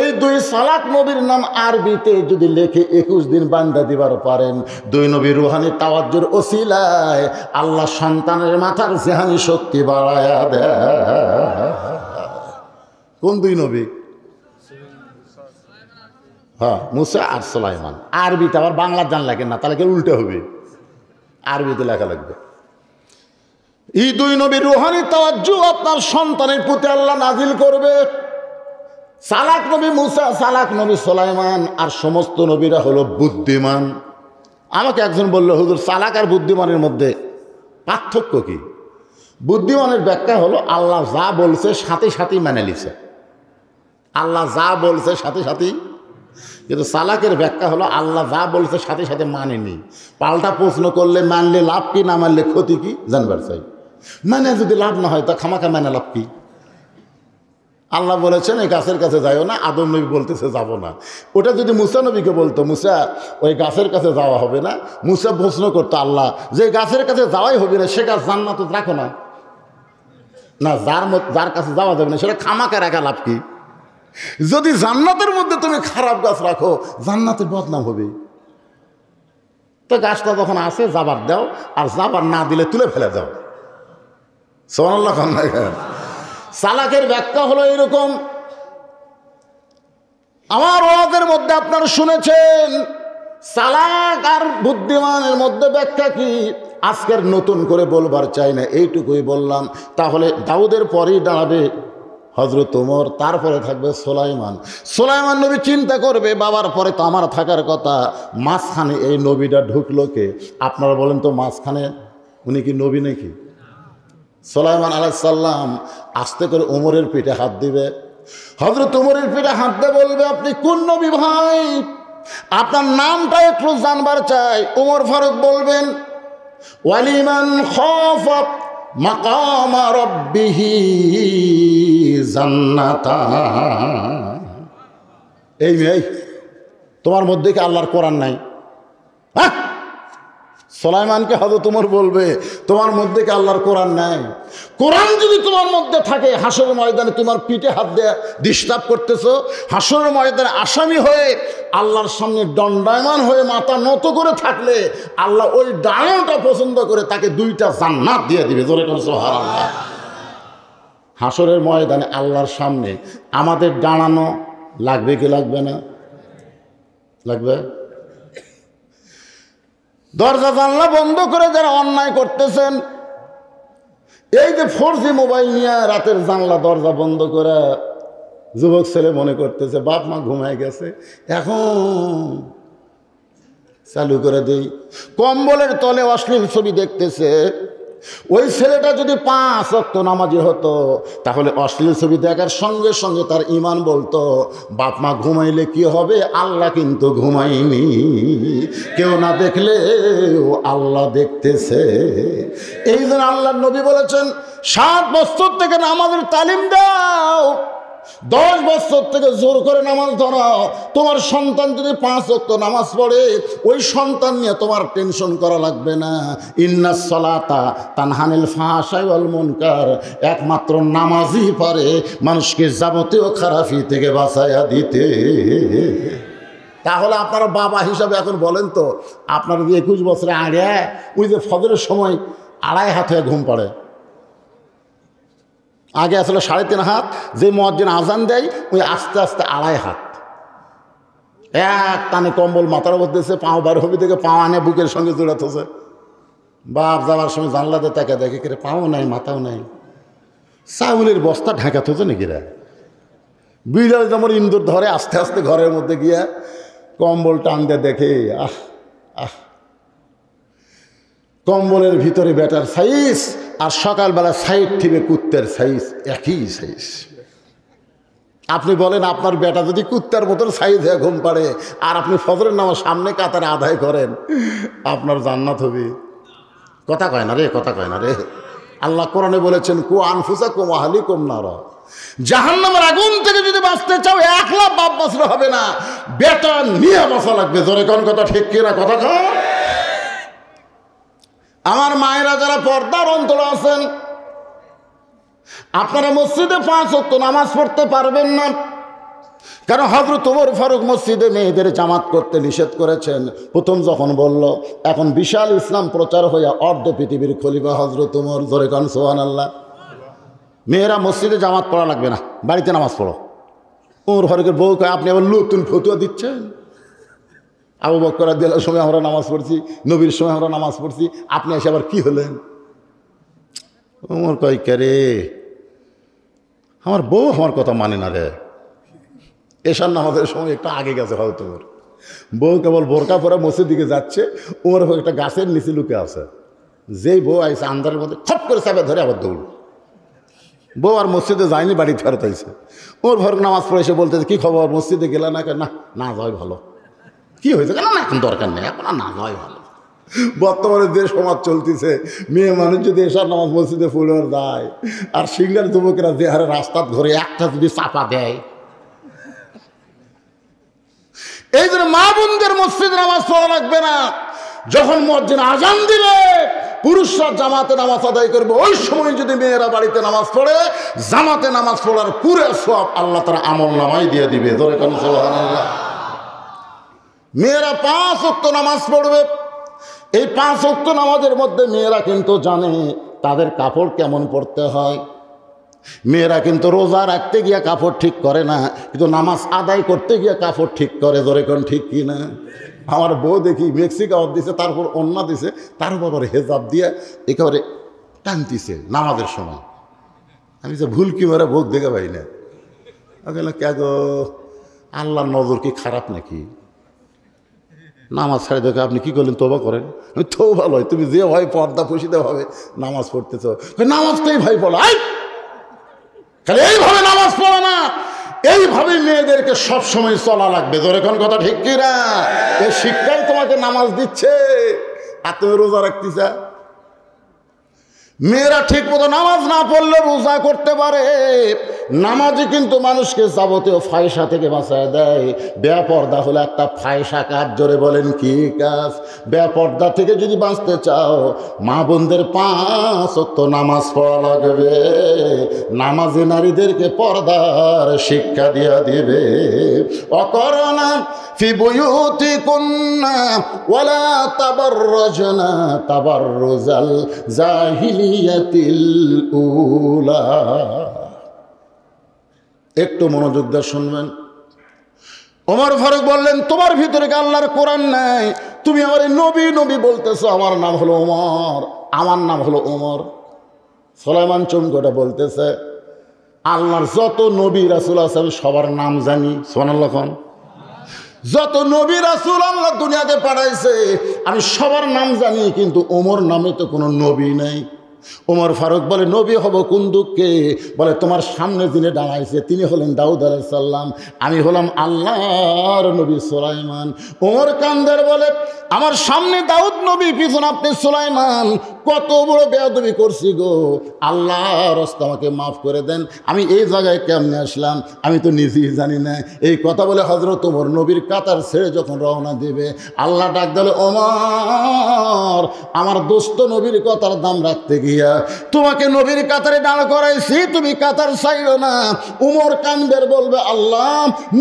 Speaker 1: এই 2 সালাক নবীর নাম আরবিতে যদি লেখে 21 দিন বান্দা দিবার পারেন, 2 নবীর রুহানি তাওয়াজ্জুর ওসিলায় আল্লাহ সন্তানের মাথার জেহানি শক্তি বাড়ায়া দেয়। কোন 2 নবী? হ্যাঁ, মূসা আর সুলাইমান। আরবিতে আবার বাংলা জান লাগে না, তাহলে উল্টে হবে, আরবিতে লেখা লাগবে। এই 2 নবীর রুহানি তাওয়াজ্জু আপনার সন্তানের প্রতি আল্লাহ নাজিল করবে। সালাক নবী মূসা, সালাক নবী সুলাইমান, আর সমস্ত নবীরা হলো বুদ্ধিমান। আমাকে একজন বলল, হুজুর সালাক আর বুদ্ধিমানের মধ্যে পার্থক্য কি? বুদ্ধিমানের ব্যাখ্যা হলো আল্লাহ যা বলছে সাথে সাথেই মেনে নিছে, আল্লাহ যা বলছে সাথে সাথেই। কিন্তু সালাকের ব্যাখ্যা হলো আল্লাহ যা বলছে সাথে সাথে মানেনি, পাল্টা প্রশ্ন করলে মানলে লাভ কি, না মানলে ক্ষতি কি জানবার চাই। মানে যদি লাভ না হয় তা খামাখা মানে লাভ কি? আল্লাহ বলেছেন এই গাছের কাছে যাইও না, আদম নবী বলতেছে যাব না। ওটা যদি মূসা নবীকে বলতো, মূসা ওই গাছের কাছে যাওয়া হবে না, মূসা প্রশ্ন করতো আল্লাহ যে গাছের কাছে যাওয়াই হবে না, সে গাছ জান্নাতে রাখো না, না যার কাছে যাওয়া যাবে না সেটা খামাখা রাখা লাভ কি? যদি জান্নাতের মধ্যে তুমি খারাপ গাছ রাখো জান্নাতের বদনাম হবে। তো গাছটা যখন আসে যাবার দাও, আর যাবার না দিলে তুলে ফেলে দাও। সুবহানাল্লাহ। সালাকের ব্যাখ্যা হলো এরকম। আমার ওয়াজের মধ্যে আপনারা শুনেছেন সালাক আর বুদ্ধিমানের মধ্যে ব্যাখ্যা কি, আজকের নতুন করে বলবার চাই না, এইটুকুই বললাম। তাহলে দাউদের পরেই দাঁড়াবে হযরত ওমর, তারপরে থাকবে সুলাইমান। সুলাইমান নবী চিন্তা করবে বাবার পরে তো আমার থাকার কথা, মাঝখানে এই নবীটা ঢুকলো কে? আপনারা বলেন তো মাঝখানে উনি কি নবী নাকি? সুলাইমান আলাইহিস সালাম আস্তে করে ওমরের পিঠে হাত দিবে, হযরত ওমরের পিঠে হাত দিয়ে বলবে আপনি কোন নবী ভাই, আপনার নামটা একটু জানবার চাই। ওমর ফারুক বলবেন ওয়ালিমান খাফা মাকামা রাব্বিহি জান্নাতান। এই মেয়ে, তোমার মধ্যে কি আল্লাহর কোরআন নাই? হ্যাঁ, সুলাইমানকে হযরত ওমর বলবে তোমার মধ্যে কি আল্লাহর কোরআন নাই? কোরআন যদি তোমার মধ্যে থাকে, হাসরের ময়দানে তোমার পিঠে হাত দিয়ে ডিস্টার্ব করতেছো, হাসরের ময়দানে আসামি হয়ে আল্লাহর সামনে দণ্ডায়মান হয়ে মাথা নত করে থাকলে আল্লাহ ওই ডানাটা পছন্দ করে তাকে 2টা জান্নাত দিয়ে দিবে। জোরে করে সুবহানাল্লাহ। হাসরের ময়দানে আল্লাহর সামনে আমাদের দাঁড়ানো লাগবে কি লাগবে না? লাগবে। দরজা জানলা বন্ধ করে যারা অন্যায় করতেছেন, এই যে 4G মোবাইল নিয়ে রাতের জানলা দরজা বন্ধ করে যুবক ছেলে মনে করতেছে বাপ মা ঘুমায় গেছে, এখন চালু করে দেই। কম্বলের তলে অশ্লীল ছবি দেখতেছে, ওই ছেলেটা যদি 5 ওয়াক্ত নামাজি হতো তাহলে অশ্লীল ছবি দেখার সঙ্গে সঙ্গে তার ঈমান বলতো বাপ মা ঘুমাইলে কি হবে, আল্লাহ কিন্তু ঘুমাইনি, কেউ না দেখলে আল্লাহ দেখতেছে। এই জন্য আল্লাহর নবী বলেছেন 7 বছর থেকে নামাজের তালিম দাও, 10 বছর থেকে জোর করে নামাজ ধরাও। তোমার সন্তান যদি 5 ওয়াক্ত নামাজ পড়ে, ওই সন্তান নিয়ে তোমার টেনশন করা লাগবে না। ইন্নাস সালাতা তানহানিল ফাহশাই ওয়াল মুনকার, একমাত্র নামাজই পারে মানুষকে যাবতীয় খারাপি থেকে বাঁচাইয়া দিতে। তাহলে আপনারা বাবা হিসাবে এখন বলেন তো, আপনার 21 বছরে আগে ওই যে ফজরের সময় 2.5 হাত হয়ে ঘুম পড়ে, আগে আসলে 3.5 হাত, যে মুয়াজ্জিন আজান দেয় ওই আস্তে আস্তে 2.5 হাত, এক টানে কম্বল মাথার উপর দিয়েছে, পাও বার হবি থেকে পাও আনে বুকের সঙ্গে জোড়াতেছে। বাপ যাওয়ার সময় জানলাতে তাকে দেখে কিরে পাও নাই মাথাও নাই, চাউলের বস্তা ঢাকা থোছে নাকি রে। বিড়াল যেমন ইন্দুর ধরে আস্তে আস্তে ঘরের মধ্যে গিয়ে কম্বল টান দিয়ে দেখে, আহ আহ, কম্বলের ভিতরে বেটার সাইজ আর সকালবেলা সাইড থেকে কুত্তের সাইজ একই সাইজ। আপনি বলেন আপনার বেটা যদি কুত্তার মতন সাইজ হয়ে ঘুম পাড়ে আর আপনি ফজরের নামাজ সামনে কাতারে আদায় করেন, আপনার জান্নাত হবে। কথা কয় না রে, কথা কয় না রে। আল্লাহ কোরআনে বলেছেন কু আনফুসাকুম ওয়া আহলিকুম নারা, জাহান্নামের আগুন থেকে যদি বাঁচতে চাও 1 লাখ বাপ বাঁচলে হবে না, বেটা নিয়ে বাঁচা লাগবে। জোরে কোন কথা ঠিক কিনা কথা কয়। আমার মায়েরা যারা পর্দার অন্তরে আছেন, আপনারা মসজিদে 5 ওয়াক্ত নামাজ পড়তে পারবেন না, কারণ হযরত ওমর ফারুক মসজিদে মেয়েদের জামাত করতে নিষেধ করেছেন। প্রথম যখন বলল, এখন বিশাল ইসলাম প্রচার হইয়া অর্ধ পৃথিবীর খলিফা হযরত ওমর। জোরে কান সুবহানাল্লাহ। মেয়েরা মসজিদে জামাত পড়া লাগবে না, বাড়িতে নামাজ পড়ো। ওমর ফারুকের বউ কয় আপনি আবার নতুন ফতুয়া দিচ্ছেন। আবু বকর রাদিয়াল্লাহু সময় আমরা নামাজ পড়ছি, নবীর সময় আমরা নামাজ পড়ছি, আপনি এসে আবার কি হলেন? ওমর কয় কে রে, আমার বউ আমার কথা মানে না রে। এশার নামাজের সময় একটু আগে গেছে হয়তো, ওর বউ কেবল বোরকা পরে মসজিদ দিকে যাচ্ছে, ওমর একটা গাছের নিচে লুকে আছে। যেই বউ আইসে আন্দারের মধ্যে খপ করে চাপে ধরে আবার দৌড়। বউ আর মসজিদে যায়নি, বাড়ি ফেরত আইছে। ওর ফারুক নামাজ পড়ে এসে বলতেছে কি খবর, মসজিদে গেলে না? না না যাওয়াই ভালো। কি হয়েছে? কেন না, এখন দরকার নেই, এখন না যাওয়াই ভালো। বর্তমানে যে সমাজ চলতেছে, মেয়ে মানুষ যদি এসার নামাজ মসজিদে ফুলের যায় আর সিঙ্গার যুবকেরা যে হারে রাস্তার ধরে একটা যদি চাপা দেয়, এই জন্য মা বোনদের মসজিদে নামাজ পড়া লাগবে না। যখন মুয়াজ্জিন আজান দিলে পুরুষরা জামাতে নামাজ আদায় করবে, ওই সময় যদি মেয়েরা বাড়িতে নামাজ পড়ে, জামাতে নামাজ পড়ার পুরো সওয়াব আল্লাহ তাআলা আমল নামায় দিয়ে দিবে। ধরে কেন সুবহানাল্লাহ। মেয়েরা 5 ওয়াক্ত নামাজ পড়বে। এই 5 ওয়াক্ত নামাজের মধ্যে মেয়েরা কিন্তু জানে তাদের কাপড় কেমন পরতে হয়। মেয়েরা কিন্তু রোজা রাখতে গিয়া কাপড় ঠিক করে না, কিন্তু নামাজ আদায় করতে গিয়া কাপড় ঠিক করে। ধরে কোন ঠিক কি না? আমার বউ দেখি মেক্সিকাওয়ার দিছে, তারপর অন্যা দিছে, তার বাবার হেজাব দিয়ে একেবারে টানতিছে নামাজের সময়। আমি যে ভুল কি মারা ভোগ দেখে পাই না। কে গো, আল্লাহর নজর কি খারাপ নাকি? নামাজ ছাড়ে দেখে আপনি কি করলেন? তোবা করেন। তো ভালো হয়, তুমি যে ভাই পর্দা পুষিতে ভাবে নামাজ পড়তেছ, নামাজটাই ভাই পড়া, খালি এইভাবে নামাজ পড়ো না, এইভাবে মেয়েদেরকে সবসময় চলা লাগবে। ধরে কোন কথা ঠিক কিনা? এই শিক্ষাই তোমাকে নামাজ দিচ্ছে, আর তুমি রোজা রাখতেছ। মেয়েরা ঠিক মতো নামাজ না পড়লে রোজা করতে পারে। নামাজই কিন্তু মানুষকে যাবতীয় ফায়সা থেকে বাঁচায় দেয়। বেপর্দা হলো একটা ফায়সা কাজ। জোরে বলেন কি কাজ? বেপর্দা থেকে যদি বাঁচতে চাও, মা বোনদের 5 ওয়াক্ত নামাজ পড়া লাগবে। নামাজি নারীদেরকে পর্দার শিক্ষা দিয়া দিবে। অকরনা ফি বুয়ুতিকুন্না ওয়ালা তাবাররাজনা তাবাররুজাল জাহিলিয়াতিল উলা। একটু মনোযোগ দিয়ে শুনবেন। ওমর ফারুক বললেন, তোমার ভিতরে কি আল্লাহর কোরআন নাই? তুমি আমার নবী নবী বলতেছো। আমার নাম হলো ওমর, আমার নাম হলো ওমর। সুলাইমান চমকটা বলতেছে, আল্লাহর যত নবী রাসূল আছে আমি সবার নাম জানি। সুবহানাল্লাহ। যত নবী রাসূল আল্লাহ দুনিয়াতে পাঠাইছে আমি সবার নাম জানি, কিন্তু ওমর নামে তো কোনো নবী নেই। ওমর ফারুক বলে নবী হব কোন দুঃখে? বলে তোমার সামনে যিনি দাঁড়াইছে তিনি হলেন দাউদ আলাইহিস সালাম, আমি হলাম আল্লাহর নবী সুলাইমান। ওমর কান্দের বলে আমার সামনে দাউদ নবী, পিছনে আপনি সুলাইমান, কত বড় বেয়াদবি করছি গো, আল্লাহর রাস্তা আমাকে মাফ করে দেন, আমি এই জায়গায় কেমনে আসলাম আমি তো নিজেই জানি না। এই কথা বলে হযরত ওমর নবীর কাতার ছেড়ে যখন রওনা দেবে, আল্লাহ ডাক দিল ওমর আমার দোস্ত নবীর কথার দাম রাখতে গিয়া তোমাকে নবীর কাতারে দাঁড় করাইছি, তুমি কাতার ছাইড়ো না। ওমর কানবের বলবে আল্লাহ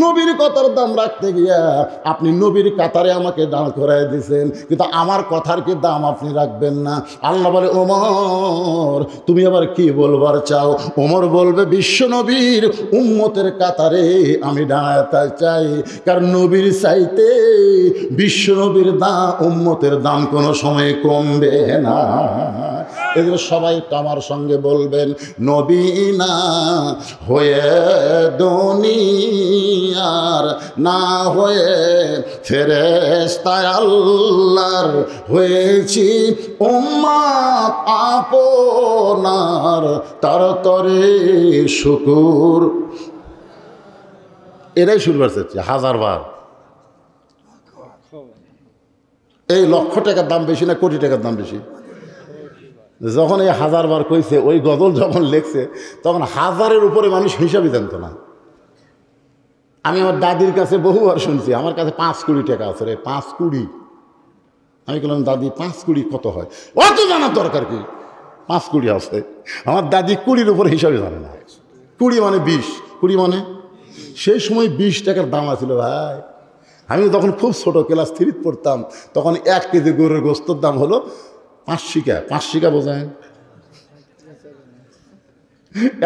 Speaker 1: নবীর কথার দাম রাখতে গিয়া আপনি নবীর কাতারে আমাকে দাঁড় করাই দিয়েছেন, কিন্তু আমার কথার কি দাম আপনি রাখবেন না? আল্লাহ বলে ওমর তুমি আবার কি বলবার চাও? ওমর বলবে বিশ্ব নবীর উম্মতের কাতারে আমি দাঁড়াতে চাই, কারণ নবীর চাইতে বিশ্ব নবীর দাম উম্মতের দাম কোনো সময় কমবে না। এগুলো সবাই তো আমার সঙ্গে বলবেন নবী না হয়ে দুনিয়ার, না হয়ে ফেরেশতা আল্লাহর, হয়েছি উম্মত আপনার, তার তরে শুকুর। এরাই শুনবার চাচ্ছে হাজারবার। এই লক্ষ টাকার দাম বেশি না কোটি টাকার দাম বেশি? যখন এই হাজারবার কইছে, ওই গজল যখন লেখছে তখন হাজারের উপরে মানুষ হিসাবই জানতো না। আমি আমার দাদির কাছে বহুবার শুনছি, আমার কাছে 5 কোটি টাকা আছে রে, 5 কোটি। আমি বললাম দাদি 5 কোটি কত হয়? অত জানার দরকার কি, 5 কোটি আছে। আমার দাদি 20-র উপরে হিসাবে জানে না। 20 মানে 20, 20 মানে সেই সময় 20 টাকার দাম আছিল ভাই। আমি তখন খুব ছোট ক্লাস 3 পড়তাম, তখন 1 কেজি গরুর গোস্তর দাম হলো 5 শিকা। 5 শিকা বোঝেন?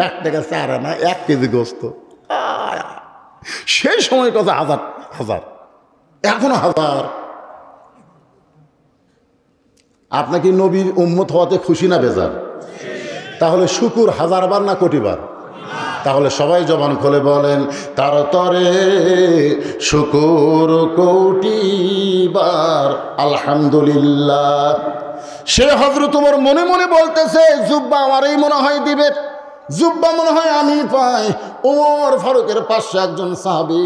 Speaker 1: 1 টাকা 4 আনা 1 কেজি গোস্ত। সেই সময় কথা হাজার হাজার, এখনো হাজার। আপনাকে নবীর উম্মত হওয়াতে খুশি না বেজার? তাহলে শুকুর 1000 বার না কোটি বার? তাহলে সবাই জবান খুলে বলেন তার তরে শুকুর কোটি বার আলহামদুলিল্লাহ। সে হযরত ওমর মনে মনে বলতেছে জুব্বা আমারই মনে হয় দিবে, জুব্বা মনে হয় আমি পাই। ওমর ফারুকের পাশে একজন সাহাবী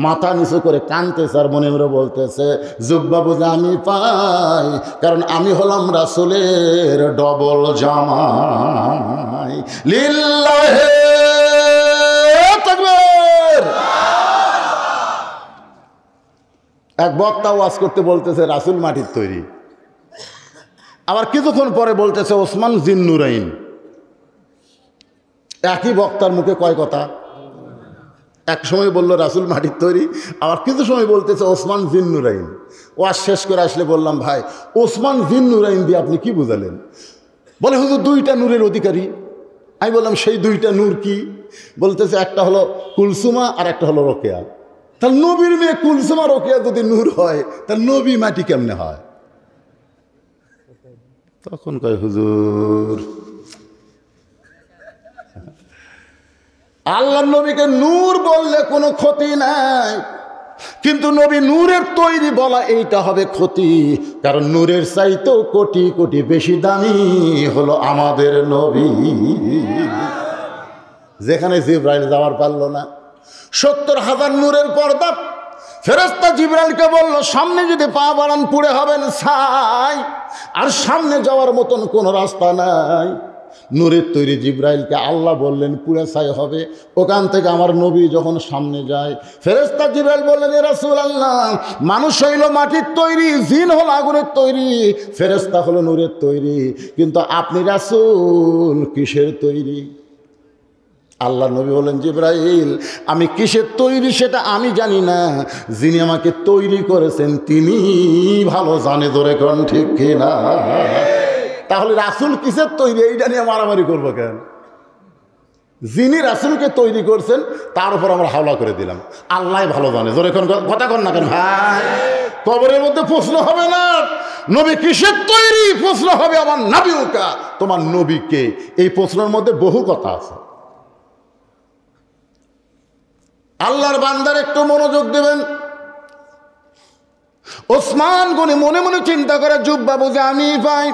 Speaker 1: মাথা নিচু করে কাঁদতেছে আর মনে মনে বলতেছে জুব্বা বুঝে আমি পাই, কারণ আমি হলাম রাসূলের ডবল জামাই। লিল্লাহি তাকবীর। এক বক্তা ওয়াজ করতে বলতেছে রাসূল মাটির তৈরি, আবার কিছুক্ষণ পরে বলতেছে ওসমান জিন্নুরাইন। একই বক্তার মুখে কয় কথা? এক সময় বলল রাসূল মাটির তৈরি, আবার কিছু সময় বলতেছে ওসমান জিন্নুরাইন। ওয়াজ শেষ করে আসলে বললাম ভাই ওসমান জিন্নুরাইন দিয়ে আপনি কি বুঝালেন? বলে হুজুর 2টা নূরের অধিকারী। আমি বললাম সেই 2টা নূর কি? বলতেছে একটা হলো কুলসুমা আর একটা হলো রোকেয়া। তাহলে নবীর মেয়ে কুলসুমা রোকেয়া যদি নূর হয় তাহলে নবী মাটি কেমনে হয়? তখন কয় হুজুর আল্লাহর নবীকে নূর বললে কোনো ক্ষতি নাই, কিন্তু নবী নূরের তৈরি বলা এইটা হবে ক্ষতি, কারণ নূরের চাইতেও কোটি কোটি বেশি দামি হলো আমাদের নবী। যেখানে জিবরাইল যাওয়ার পারল না, 70,000 নূরের পর্দা। ফেরেশতা জিবরাইলকে বলল সামনে যদি পা বাড়ান পুড়ে হবেন ছাই, আর সামনে যাওয়ার মতন কোনো রাস্তা নাই। নূরের তৈরি জিবরাইলকে আল্লাহ বললেন পুড়ে ছাই হবে। ওখান থেকে আমার নবী যখন সামনে যায়, ফেরেশতা জিবরাইল বললেন ইয়া রাসূলুল্লাহ মানুষ হইল মাটির তৈরি, জিন হলো আগুনের তৈরি, ফেরেশতা হলো নূরের তৈরি, কিন্তু আপনি রাসূল কিসের তৈরি? আল্লাহ নবী বলেন জিবরাইল আমি কিসের তৈরি সেটা আমি জানি না, যিনি আমাকে তৈরি করেছেন তিনি ভালো জানে। ধরে কোন ঠিক কিনা? তাহলে রাসূল কিসের তৈরি এইটা নিয়ে মারামারি করবো কেন? যিনি রাসূলকে তৈরি করছেন তার উপর আমরা হাওলা করে দিলাম, আল্লাহ ভালো জানে। ধরে কোন কথা কন না কেন ভাই? কবরের মধ্যে প্রশ্ন হবে না নবী কিসের তৈরি, প্রশ্ন হবে আমার নবীকা, তোমার নবীকে। এই প্রশ্নের মধ্যে বহু কথা আছে। আল্লাহর বান্দার একটু মনোযোগ দেবেন। ওসমান গনি মনে মনে চিন্তা করে জুব্বা বুঝে আমি পাই,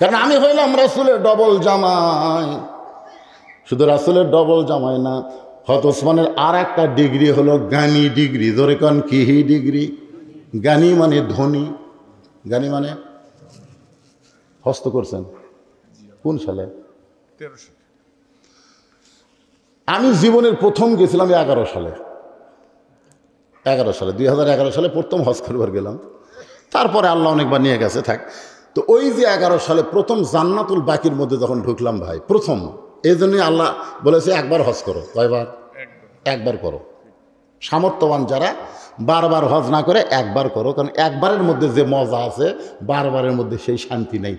Speaker 1: কারণ আমি হইলাম রাসূলের ডবল জামাই। শুধু রাসূলের ডবল জামাই না, হযরত ওসমানের আর একটা ডিগ্রি হলো জ্ঞানী ডিগ্রি। ধরে কোন কি ডিগ্রি? জ্ঞানী মানে ধনী। জ্ঞানী মানে হস্ত করছেন কোন সালে?
Speaker 2: 1300।
Speaker 1: আমি জীবনের প্রথম গেছিলাম 11 সালে। 2011 সালে প্রথম হজ করবার গেলাম। তারপরে আল্লাহ অনেকবার নিয়ে গেছে, থাক। তো ওই যে 11 সালে প্রথম জান্নাতুল বাকির মধ্যে যখন ঢুকলাম ভাই, প্রথম, এই জন্যই আল্লাহ বলেছে একবার হজ করো। কয়বার? একবার করো। সামর্থ্যবান যারা বারবার হজ না করে একবার করো, কারণ একবারের মধ্যে যে মজা আছে বারবারের মধ্যে সেই শান্তি নেই।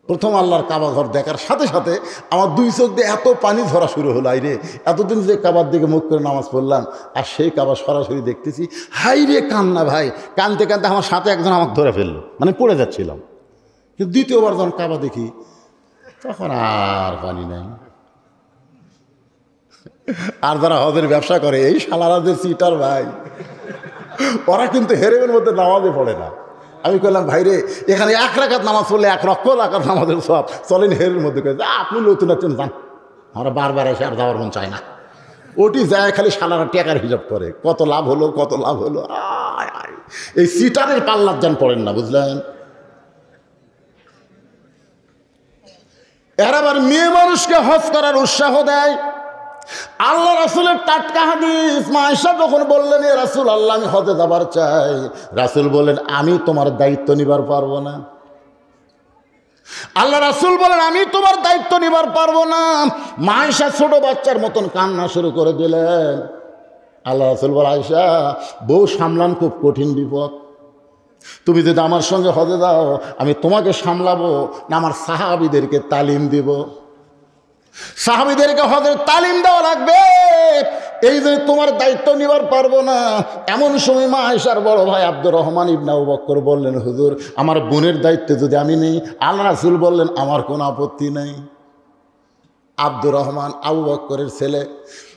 Speaker 1: প্রথম আল্লাহর কাবা ঘর দেখার সাথে সাথে আমার দুই চোখ দিয়ে এত পানি ঝরা শুরু হলো। আইরে, এতদিন যে কাবার দিকে মুখ করে নামাজ পড়লাম, আর সেই কাবা সরাসরি দেখতেছি। হাই রে কান্না ভাই, কানতে কানতে আমার সাথে একজন আমাকে ধরে ফেললো, মানে পড়ে যাচ্ছিলাম। কিন্তু দ্বিতীয়বার যখন কাবা দেখি তখন আর পানি নাই। আর যারা হজের ব্যবসা করে, এই শালারা যে সিটার ভাই, ওরা কিন্তু হেরেমের মধ্যে নামাজে পড়ে না। আমি বললাম ভাই রে, এখানে 1 রাকাত নামাজ পড়লে 1 লক্ষ রাকাত নামাজের সব, চলেন হেরের মধ্যে করে। আপনি নতুন আছেন, যান, আমরা বারবার এসে আর যাওয়ার মন চায় না। ওটি যায় খালি শালারা টাকার হিসাব করে, কত লাভ হলো কত লাভ হলো। এই সিটারের পাল্লার যান পড়েন না, বুঝলেন? এর আবার মেয়ে মানুষকে হজ করার উৎসাহ দেয়। আল্লাহ রাসূলের টাটকা হাদিস, মা আয়েশা যখন বললেন এ রাসূল আল্লাহ আমি হজে যাবার চাই, রাসূল বলেন আমি তোমার দায়িত্ব নিবার পারবো না। আল্লাহ রাসূল বলেন আমি তোমার দায়িত্ব নিবার পারবো না। মা আয়েশা ছোট বাচ্চার মতন কান্না শুরু করে দিলেন। আল্লাহ রাসূল বলেন আয়েশা, বউ সামলান খুব কঠিন বিপদ। তুমি যদি আমার সঙ্গে হজে যাও, আমি তোমাকে সামলাবো না আমার সাহাবীদেরকে তালিম দিব? সাহাবীদেরকে হজের তালিম দেওয়া লাগবে, এই যে তোমার দায়িত্ব নিবার পারবো না। এমন সময় মা আয়েশার বড় ভাই আব্দুর রহমান ইবনে আবু বকর বললেন, হুজুর আমার বোনের দায়িত্ব যদি আমি নেই? আল্লাহ রাসূল বললেন আমার কোনো আপত্তি নেই। আব্দুর রহমান আবু বকরের ছেলে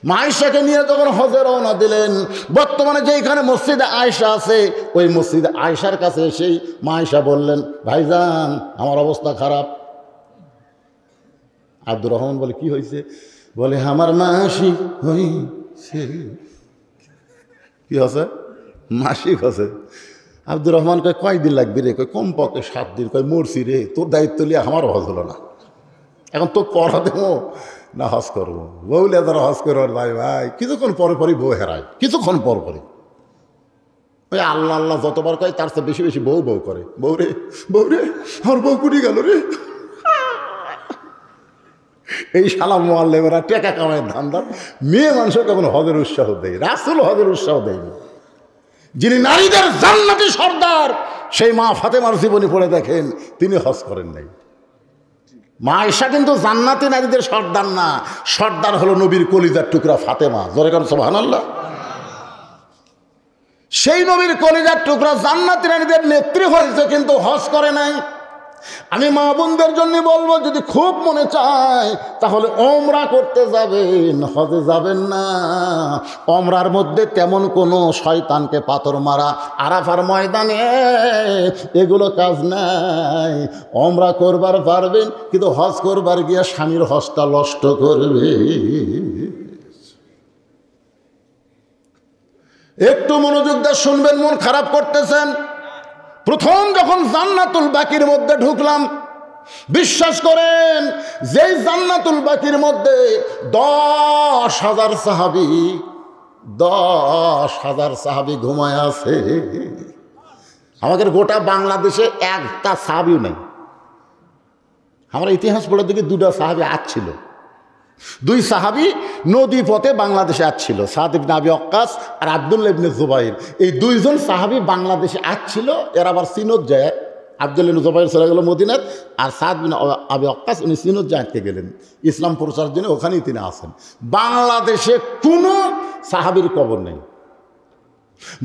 Speaker 1: মা আয়েশাকে নিয়ে যখন হজে রওনা দিলেন, বর্তমানে যেখানে মসজিদে আয়েশা আছে ওই মসজিদে আয়েশার কাছে এসেই মা আয়েশা বললেন, ভাইজান আমার অবস্থা খারাপ। আব্দুর রহমান বলে কি হয়েছে? বলে আমার মাসিক হয়েছে। কি হচ্ছে? মাসিক হচ্ছে। আব্দুর রহমান কয় কয়দিন লাগবে রে? কয় কমপক্ষে 7 দিন। কয় মরছি রে, তোর দায়িত্ব নিয়ে আমারও হজ হলো না, এখন তো পড়া দেবো না হজ করবো? বউলে তারা হজ করবো ভাই ভাই, কিছুক্ষণ পরে পরই বউ হেরায়, কিছুক্ষণ পর পরই। ওই আল্লাহ আল্লাহ যতবার কয় তার চেয়ে বেশি বেশি বউ বউ করে। বউ রে আমার বউ কুটি গেল রে। এই শালা মোয়াল্লেমেরা টেকা কামায় ধান্দা মেয়ে মানুষের কখন হজের উৎসাহ দেয়? রাসূল হজের উৎসাহ দেয়নি। যিনি নারীদের জান্নাতি সর্দার, সেই মা ফাতেমার জীবনী পড়ে দেখেন, তিনি হজ করেন নাই। মা আয়েশা কিন্তু জান্নাতি নারীদের সর্দার না, সর্দার হলো নবীর কলিজার টুকরা ফাতেমা। জোরে কারণ সুবহানাল্লাহ। সেই নবীর কলিজার টুকরা জান্নাতি নারীদের নেত্রী হয়েছে, কিন্তু হজ করে নাই। আমি মা বোনদের জন্য বলবো, যদি খুব মনে চায় তাহলে ওমরা করতে যাবেন, হজে যাবেন না। ওমরার মধ্যে তেমন কোনো শয়তানকে পাথর মারা, আরাফার ময়দানে এগুলো কাজ নাই। ওমরা করবার পারবেন, কিন্তু হজ করবার গিয়া স্বামীর হজটা নষ্ট করবে। একটু মনোযোগ দিয়ে শুনবেন, মন খারাপ করতেছেন। প্রথম যখন জান্নাতুল বাকির মধ্যে ঢুকলাম, বিশ্বাস করেন যেই জান্নাতুল বাকির মধ্যে 10,000 সাহাবী, 10,000 সাহাবী ঘুমায় আছে। আমাদের গোটা বাংলাদেশে একটা সাহাবীও নেই। আমরা ইতিহাস পড়ে দেখি 2টা সাহাবী আসছিল, 2 সাহাবী নদী পথে বাংলাদেশে আসছিল, সাদ ইবনে আবি ওয়াক্কাস আর আব্দুল্লাহ ইবনে জুবাইর। এই 2 জন সাহাবী বাংলাদেশে আসছিল। এরা আবার সিনত যায়, আব্দুল্লাহ ইবনে জুবাইর চলে গেল মদিনাত, আর সাদ ইবনে আবি ওয়াক্কাস উনি সিনত জায়গাতে গেলেন ইসলাম প্রচারের জন্য, ওখানেই তিনি আসেন। বাংলাদেশে কোনো সাহাবীর কবর নেই।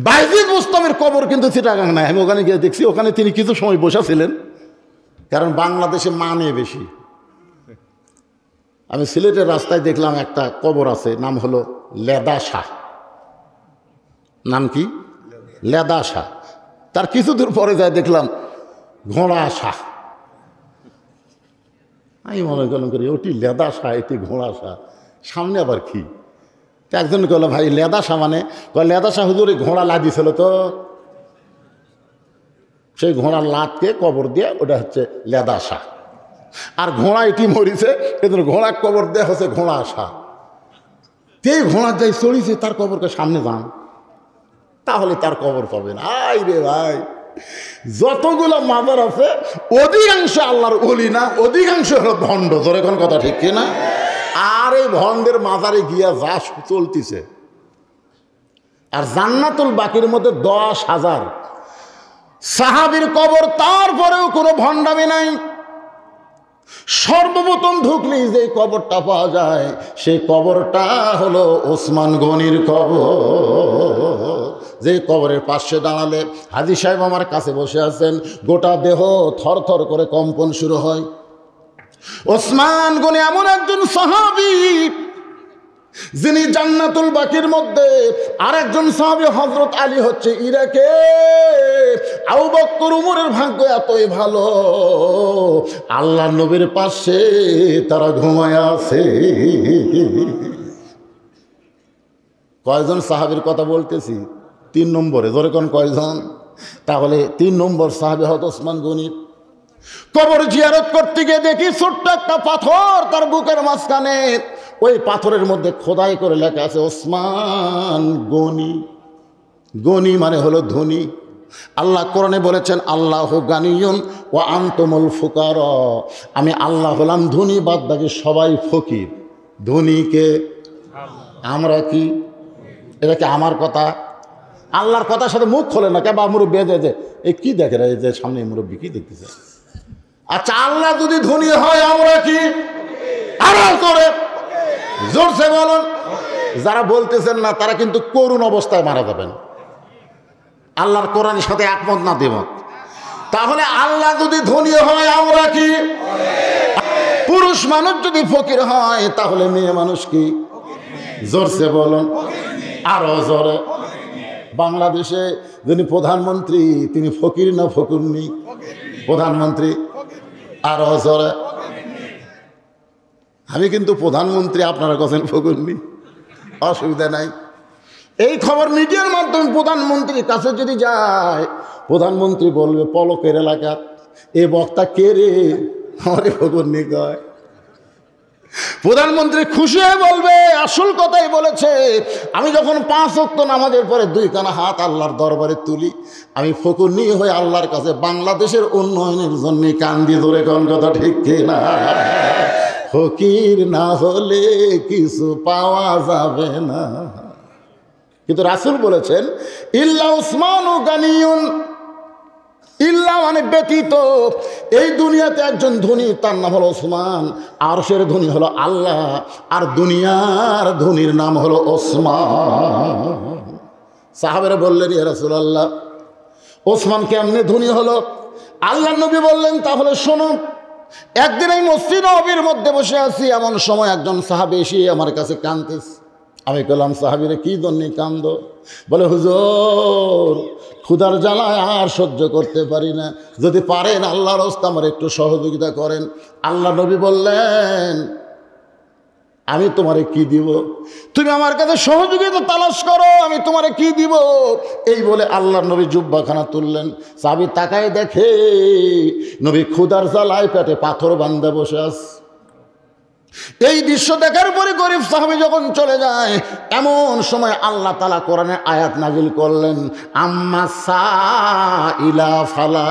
Speaker 1: বাইজিদ মুস্তামের কবর কিন্তু চিটাগাং নাই। আমি ওখানে গিয়ে দেখছি, ওখানে তিনি কিছু সময় বসেছিলেন, কারণ বাংলাদেশে মানে বেশি। আমি সিলেটের রাস্তায় দেখলাম একটা কবর আছে, নাম হলো লেদা শাহ। নাম কি? লেদা শাহ। তার কিছু দূর পরে যায় দেখলাম ঘোড়া শাহ। আমি মনে করলাম করি ওটি লেদাসা এটি ঘোড়াসা, সামনে আবার কি? তো একজন বললো ভাই লেদাসা মানে? লেদাসা হুজুর ঘোড়া লাদিয়েছিল তো, সেই ঘোড়ার লাতকে কবর দিয়ে ওটা হচ্ছে লেদাসা। আর ঘোড়া এটি মরিছে, এদের ঘোড়া কবর দেওয়া হচ্ছে ঘোড়া আসা। এই ঘোড়ার যাই চড়িছে তার কবরকে সামনে যান, তাহলে তার কবর পাবেন। আই রে ভাই, যতগুলো মাজার আছে অধিকাংশ আল্লাহর ওলি না, অধিকাংশ হলো ভণ্ড। ধরে কোন কথা ঠিক কিনা? আর এই ভণ্ডের মাজারে গিয়া যা চলতিছে, আর জান্নাতুল বাকির মধ্যে 10,000 সাহাবীর কবর, তারপরেও কোনো ভণ্ডামি নাই। সর্বপ্রথম ঢুকলেই যে কবরটা পাওয়া যায় সেই কবরটা হলো ওসমান গনির কবর। যে কবরের পাশে দাঁড়ালে হাজী সাহেব আমার কাছে বসে আছেন, গোটা দেহ থরথর করে কম্পন শুরু হয়। ওসমান গনি এমন একজন সাহাবী যিনি জান্নাতুল বাকির মধ্যে, আরেকজন সাহাবী হযরত আলী হচ্ছে ইরাকে। আবু বকর উমরের ভাগ্য এতই ভালো, আল্লাহ নবীর পাশে তারা ঘুমায় আছে। কয়জন সাহাবীর কথা বলতেছি? 3 নম্বরে। ধরে কোন কয়জন? তাহলে 3 নম্বর সাহাবী হযরত ওসমান গনি। কবর জিয়ারত করতে গিয়ে দেখি ছোট্ট একটা পাথর তার বুকের মাঝখানে, ওই পাথরের মধ্যে খোদাই করে লেখা আছে ওসমান গনি। গনি মানে হলো ধনী। আল্লাহ কোরআনে বলেছেন আল্লাহু গানিয়ুন ওয়া আনতুমুল ফুকারা, আমি আল্লাহ হলাম ধনী, বাদ বাকি সবাই ফকির। ধনীকে আমরা কি? এটা কি আমার কথা? আল্লাহর কথার সাথে মুখ খোলে না কে? বা মুরব্বী যে এই কি দেখে রে, যে সামনে মুরব্বী কি দেখতেছে? আচ্ছা, আল্লাহ যদি ধনী হয় আমরা কি? আড়াল করে জোরসে বলুন। যারা বলতেছেন না তারা কিন্তু করুণ অবস্থায় মারা যাবেন, আল্লাহর কোরআনের সাথে একমত না দ্বিমত। তাহলে আল্লাহ যদি ধনী হয় আমরা কি? পুরুষ মানুষ যদি ফকির হয় তাহলে মেয়ে মানুষ কি? জোরসে বলুন, আরো জোরে। বাংলাদেশে যিনি প্রধানমন্ত্রী তিনি ফকির না ফকুরনি? প্রধানমন্ত্রী। আরো জোরে। আমি কিন্তু প্রধানমন্ত্রী, আপনারা কাছেন ফকুরনি, অসুবিধা নাই। এই খবর মিডিয়ার মাধ্যমে প্রধানমন্ত্রীর কাছে যদি যায়, প্রধানমন্ত্রী বলবে পলকের এলাকা এ বক্তা কে রে? আমারে ফকুরনি কয়। প্রধানমন্ত্রী খুশি হয়ে বলবে আসল কথাই বলেছে। আমি যখন 5 ওয়াক্ত নামাজের পরে 2 কানা হাত আল্লাহর দরবারে তুলি, আমি ফকুরনি হয়ে আল্লাহর কাছে বাংলাদেশের উন্নয়নের জন্য কান্দি। ধরে কোন কথা ঠিক কিনা? ফকির না হলে কিছু পাওয়া যাবে না। কিন্তু রাসূল বলেছেন ইল্লা উসমানু গানিয়ুন, ইল্লা মানে ব্যতীত, এই দুনিয়াতে একজন ধনী তার নাম হলো ওসমান, আরশের ধনী হলো আল্লাহ, আর দুনিয়ার ধনীর নাম হলো ওসমান। সাহাবারা বললেন ইয়া রাসূলুল্লাহ ওসমান কেমনে ধনী হলো? আল্লাহ নবী বললেন তাহলে শোনো। একদিন এই মসজিদ নববীর মধ্যে বসে আছি, এমন সময় একজন সাহাবী এসে আমার কাছে কাঁদতেছে। আমি বললাম সাহাবীরে কি জন্য কান্দ? বলে হুজুর ক্ষুধার জ্বালায় আর সহ্য করতে পারি না, যদি পারেন আল্লাহর রাস্তায় আমার একটু সহযোগিতা করেন। আল্লাহ নবী বললেন আমি তোমারে কি দিব? তুমি আমার কাছে সহযোগিতা তালাশ করো, আমি তোমারে কি দিব? এই বলে আল্লাহ নবী জুব্বাখানা তুললেন। সাহাবী তাকায় দেখে নবী ক্ষুধার জ্বালায় পেটে পাথর বাঁধে বসে আছে। এই দৃশ্য দেখার পরে গরিব সাহাবী যখন চলে যায়, এমন সময় আল্লাহ তাআলা কোরআনে আয়াত নাজিল করলেন আম্মা সাইলা ফালা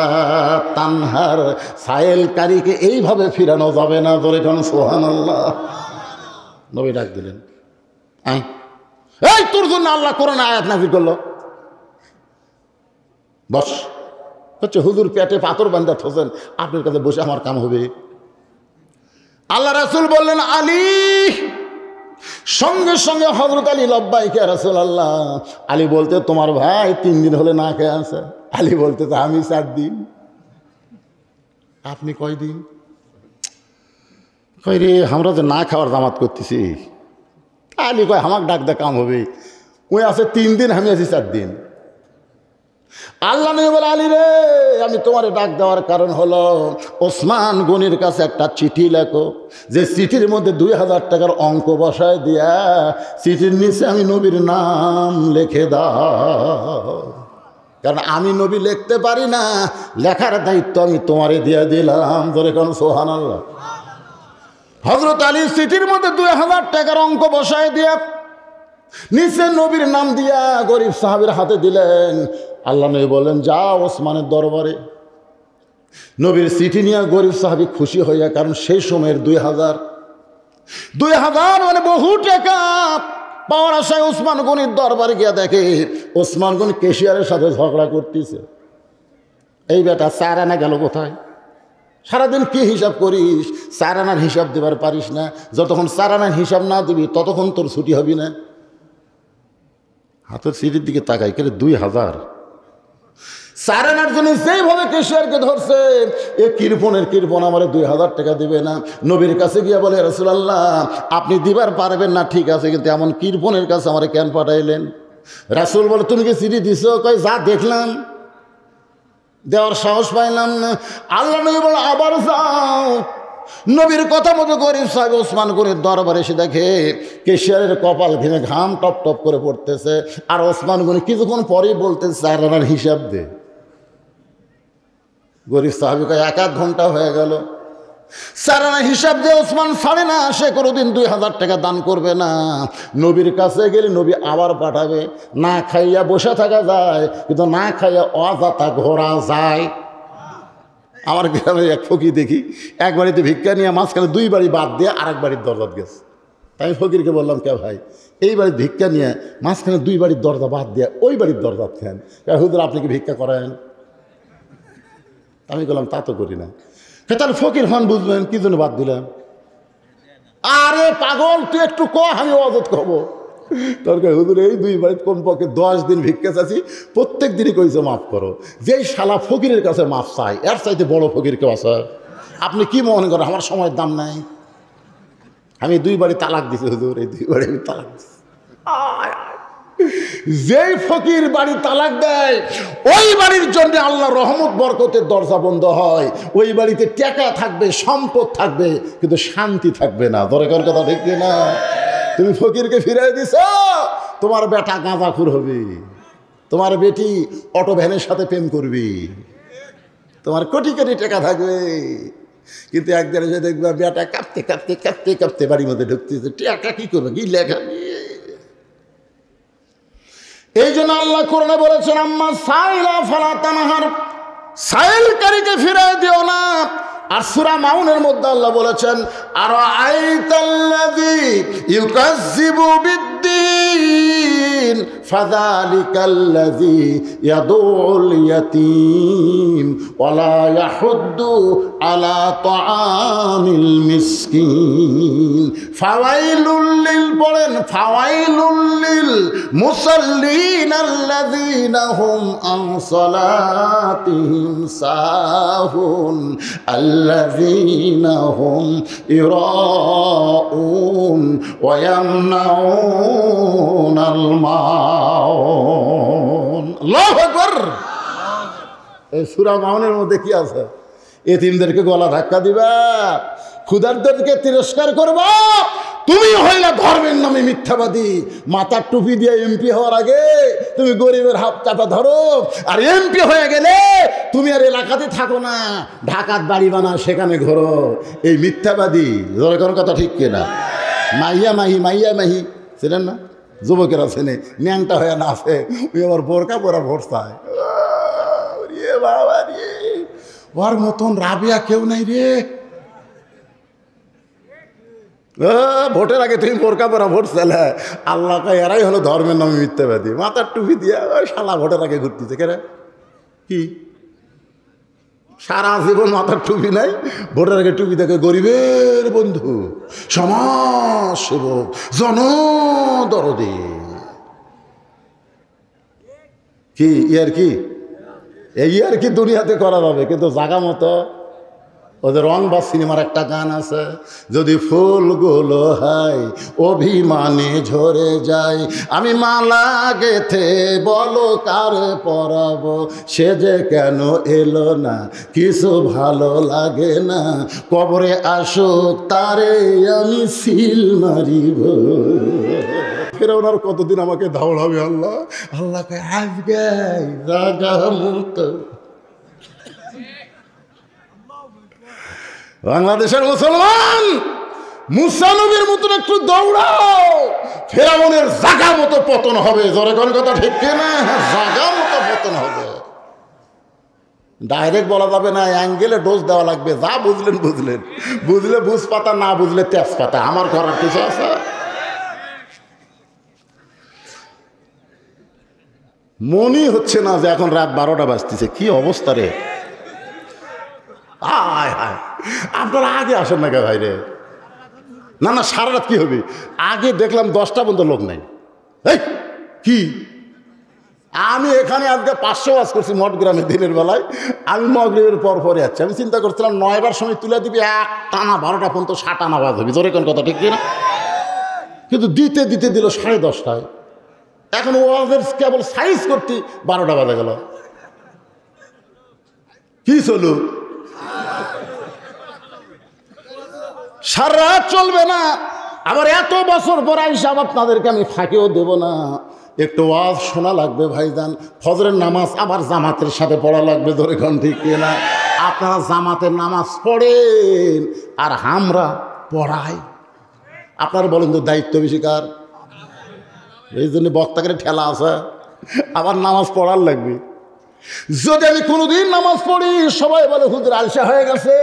Speaker 1: তানহার, সায়েলকারীকে এইভাবে ফিরানো যাবে না। ধরে কোন সুবহানাল্লাহ। নবী ডাক দিলেন এই তোর জন্য আল্লাহ কোরআনে আয়াত নাজিল করলো, বস। হচ্ছে হুজুর পেটে পাথর বাঁধা থোছেন, আপনার কাছে বসে আমার কাম হবে? আল্লাহ রাসূল বললেন আলী। সঙ্গে সঙ্গে হযরত আলী লব্বাইক ইয়া রাসূলুল্লাহ। আলী বলতে তোমার ভাই 3 দিন হলে না খেয়ে আছে। আলী বলতে আমি 4 দিন। আপনি কয় দিন? কই রে আমরা যে না খাওয়ার জামাত করতেছি। আলী কয় আমাকে ডাক দে কাম হবে। ওই আছে 3 দিন, আমি আছি 4 দিন। আল্লাহ নবী বলে, আলী রে, আমি তোমারে ডাক দেওয়ার কারণ হলো ওসমান গনির কাছে একটা চিঠি লেখো, যে চিঠির মধ্যে 2000 টাকার অঙ্ক বসায় দিয়া চিঠির নিচে আমি নবীর নাম লিখে দাও, কারণ আমি নবী লিখতে পারি না, লেখার দায়িত্ব আমি তোমারে দিয়ে দিলাম। ধরে কোন সুবহানাল্লাহ। হযরত আলী চিঠির মধ্যে 2000 টাকার অঙ্ক বসায় দিয়া নিচে নবীর নাম দিয়া গরিব সাহাবীর হাতে দিলেন। আল্লাহ নবী বললেন, যাও ওসমানের দরবারে। নবীর চিঠি নিয়ে গরিব সাহাবী খুশি হইয়া, কারণ সেই সময়ের 2000 মানে বহু টাকা পাওয়ার আশায় ওসমান গনির দরবারে গিয়া দেখে ওসমান গনি কেশিয়ারের সাথে ঝগড়া করতেছে। এই বেটা 4 আনা গেল কোথায়? সারাদিন কি হিসাব করিস? 4 আনার হিসাব দেবার পারিস না। যতক্ষণ 4 আনার হিসাব না দিবি ততক্ষণ তোর ছুটি হবি না। হাতের সিটির দিকে তাকাই, কেন 2000 4 আনার জন্য যেইভাবে কেশিয়ারকে ধরছে, এ কৃপণ আমার 2000 টাকা দিবে না। নবীর কাছে গিয়া বলে, রাসূলুল্লাহ আপনি দিবার পারবেন না ঠিক আছে, কিন্তু এমন কৃপণের কাছে আমার কেন পাঠাইলেন? রাসূল বলে, তুমি কি চিঠি দিছ? কই যা দেখলাম, দেওয়ার সাহস পাইলাম না। আল্লাহ নবী বলে, আবার যাও। নবীর কথা মতো গরিব সাহেব ওসমান গনির দরবারে এসে দেখে কেশিয়ারের কপাল ঘেমে ঘাম টপ টপ করে পড়তেছে, আর ওসমান গনি কিছুক্ষণ পরেই বলতেছে 4 আনার হিসাব দে। গরিব সাহাবীকে 1-1 ঘন্টা হয়ে গেল, 4 আনার হিসাব দিয়ে ওসমান ছাড়ে না। সে কোনোদিন 2000 টাকা দান করবে না। নবীর কাছে গেলে নবী আবার পাঠাবে। না খাইয়া বসে থাকা যায়, কিন্তু না খাইয়া অযথা ঘোরা যায়। আমার গ্রামে এক ফকির দেখি, এক বাড়িতে ভিক্ষা নিয়ে মাঝখানে 2 বাড়ি বাদ দিয়ে আরেক বাড়ির দরজাত গেছে। তাই ফকিরকে বললাম, কে ভাই এই বাড়ির ভিক্ষা নিয়ে মাঝখানে 2 বাড়ির দরজা বাদ দিয়ে ওই বাড়ির দরজাত খেন, হুজুর আপনি কি ভিক্ষা করেন? আমি বললাম, তা তো করি না। তাহলে ফকির হন, বুঝবেন কি জন্য বাদ দিলাম? আরে পাগল, তুই একটু আমি অজত কব। দরকার হুজুর এই 2 বাড়িতে কমপক্ষে 10 দিন ভিক্ষা চাচ্ছি, প্রত্যেক দিনই কইছে মাফ করো। যেই শালা ফকিরের কাছে মাফ চাই, এর চাইতে বড় ফকির কেউ আছে? আপনি কি মনে করেন আমার সময়ের দাম নাই? আমি 2 বাড়ি তালাক দিছি হুজুর, এই 2 বাড়ি আমি তালাক দিছি। যেই ফকির বাড়ি তালাক দেয়, ওই বাড়ির জন্য আল্লাহ রহমত বরকতের দরজা বন্ধ হয়। ওই বাড়িতে টাকা থাকবে, সম্পদ থাকবে, কিন্তু শান্তি থাকবে না। দরকার কথা ঠিক না? তুমি ফকিরকে ফিরাই দিছ, তোমার বেটা গাঁজাখুর হবে, তোমার বেটি অটো ভ্যানের সাথে প্রেম করবি, তোমার কোটি কোটি টাকা থাকবে, কিন্তু একদিন এসে দেখবে বেটা কাঁপতে কাঁপতে কাঁপতে কাঁপতে বাড়ির মধ্যে ঢুকতেছে। টাকা কি করবে? কি লেখা? এই জন্য আল্লাহ কোরআনে বলেছেন, আম্মা সাইলা ফালা তানহার, সাইলকারীকে ফিরাই দিও না। আর সূরা মাউনের মধ্যে আল্লাহ বলেছেন, আর আইতাল্লাযী ইউকাজ্জিবু বিদ্দীন ফাযালিকাল্লাযী ইয়াদুল ইয়াতীম ওয়ালা ইয়াহুদ্দু আলা তাআমিল মিসকিন ফাওয়াইলুল লিল, পড়েন ফাওয়াইলুল লিল মুসাল্লিন আল্লাযীনা হুম আন সালাতিহিম সাহুন আল্লাযীনা হুম ইরাউন ওয়া ইয়ামনাউনাল মাউন। আল্লাহু আকবার। এই সূরা মাউনের মধ্যে কি আছে? এতিমদেরকে গলা ধাক্কা দিবা, ক্ষুধার্তদেরকে তিরস্কার করবা। তুমি হইলে ধর্মের নামে মিথ্যাবাদী। মাথার টুপি দিয়ে এমপি হওয়ার আগে তুমি গরিবের হাত চাপা ধরো, আর এমপি হয়ে গেলে তুমি আর এলাকাতে থাকো না, ঢাকার বাড়ি বানা, সেখানে ঘোরো। এই মিথ্যাবাদী। কোনো কথা ঠিক কিনা? মাইয়া মাহি, মাইয়া মাহি ছিলেন না? যুবকেরা ছেলে ন্যাংটা হয়ে না আছে, ওই আবার বোরকা পরা ভোট চায়। বাবা রে, ওর মতন রাবিয়া কেউ নাই রে। ভোটের আগে তুমি বোরকা পরা ভোট চালে, আল্লাহকে এরাই হলো ধর্মের নামে মিথ্যাবাদী। মাথার টুপি দিয়ে ওই শালা ভোটের আগে ঘুরতেছে। কেন কি সারা জীবন মাথার টুপি নাই, ভোটের আগে টুপি দেখে গরিবের বন্ধু, সমাজ সেবক, জনদরদী। কি ইয়ার কি? এই আর কি দুনিয়াতে করা যাবে, কিন্তু জাগা মতো ওদের রং বা সিনেমার একটা গান আছে, যদি ফুলগুলো হয় অভিমানে ঝরে যায়, আমি মালা গেথে বলো কারে পরাবো, সে যে কেন এলো না কিছু ভালো লাগে না, কবরে আসুক তারে আমি সিল মারিব। ফেরাউন আর কতদিন আমাকে ধাওড়াবে আল্লাহ? আল্লাহকে আজকে রাগা মুক্ত। বাংলাদেশের মুসলমান, মুসা নবীর মতন একটু দৌড়াও, ফেরাউনের জাগা মতো পতন হবে। জোরে কোন কথা ঠিক কিনা? জাগা মতো পতন হবে। ডাইরেক্ট বলা যাবে না, অ্যাঙ্গেলে ডোজ দেওয়া লাগবে। যা বুঝলেন বুঝলেন, বুঝলে বুঝ পাতা, না বুঝলে তেজপাতা। আমার করার কিছু আছে? মনই হচ্ছে না যে এখন রাত 12টা বাজতেছে। কি অবস্থা রে! হায় হায়, আপনারা আগে আসেন না কে ভাই রে? না না, সারা রাত কি হবে? আগে দেখলাম 10টা পর্যন্ত লোক নাই। এই কি, আমি এখানে আজকে 500 ওয়াজ করছি মঠগ্রামে দিনের বেলায়। আমি মগরিবের পর পরে যাচ্ছি। আমি চিন্তা করছিলাম 9টার সময় তুলে দিবি, এক টানা 12টা পর্যন্ত 7 আনা বাজ হবে। জোরে কোন কথা ঠিক কিনা? কিন্তু দিতে দিতে দিল 10:30টায়। এখন ওয়াজের কেবল সাইজ করতে 12টা বাজে গেল। কি চলুক, সারা রাত চলবে না। আবার এত বছর পর হিসাব আপনাদেরকে আমি ফাঁকেও দেব না। একটু ওয়াজ শোনা লাগবে ভাইজান। ফজরের নামাজ আবার জামাতের সাথে পড়া লাগবে। ধরে কোন ঠিক কিনা? আপনারা জামাতের নামাজ পড়েন আর আমরা পড়াই। আপনারা বলেন তো দায়িত্ব বেশি কার? এই জন্য বক্তাকে ঠেলা আছে, আবার নামাজ পড়ার লাগবে। যদি আমি কোনোদিন নামাজ পড়ি, সবাই বলে হুজুর আলসা হয়ে গেছে,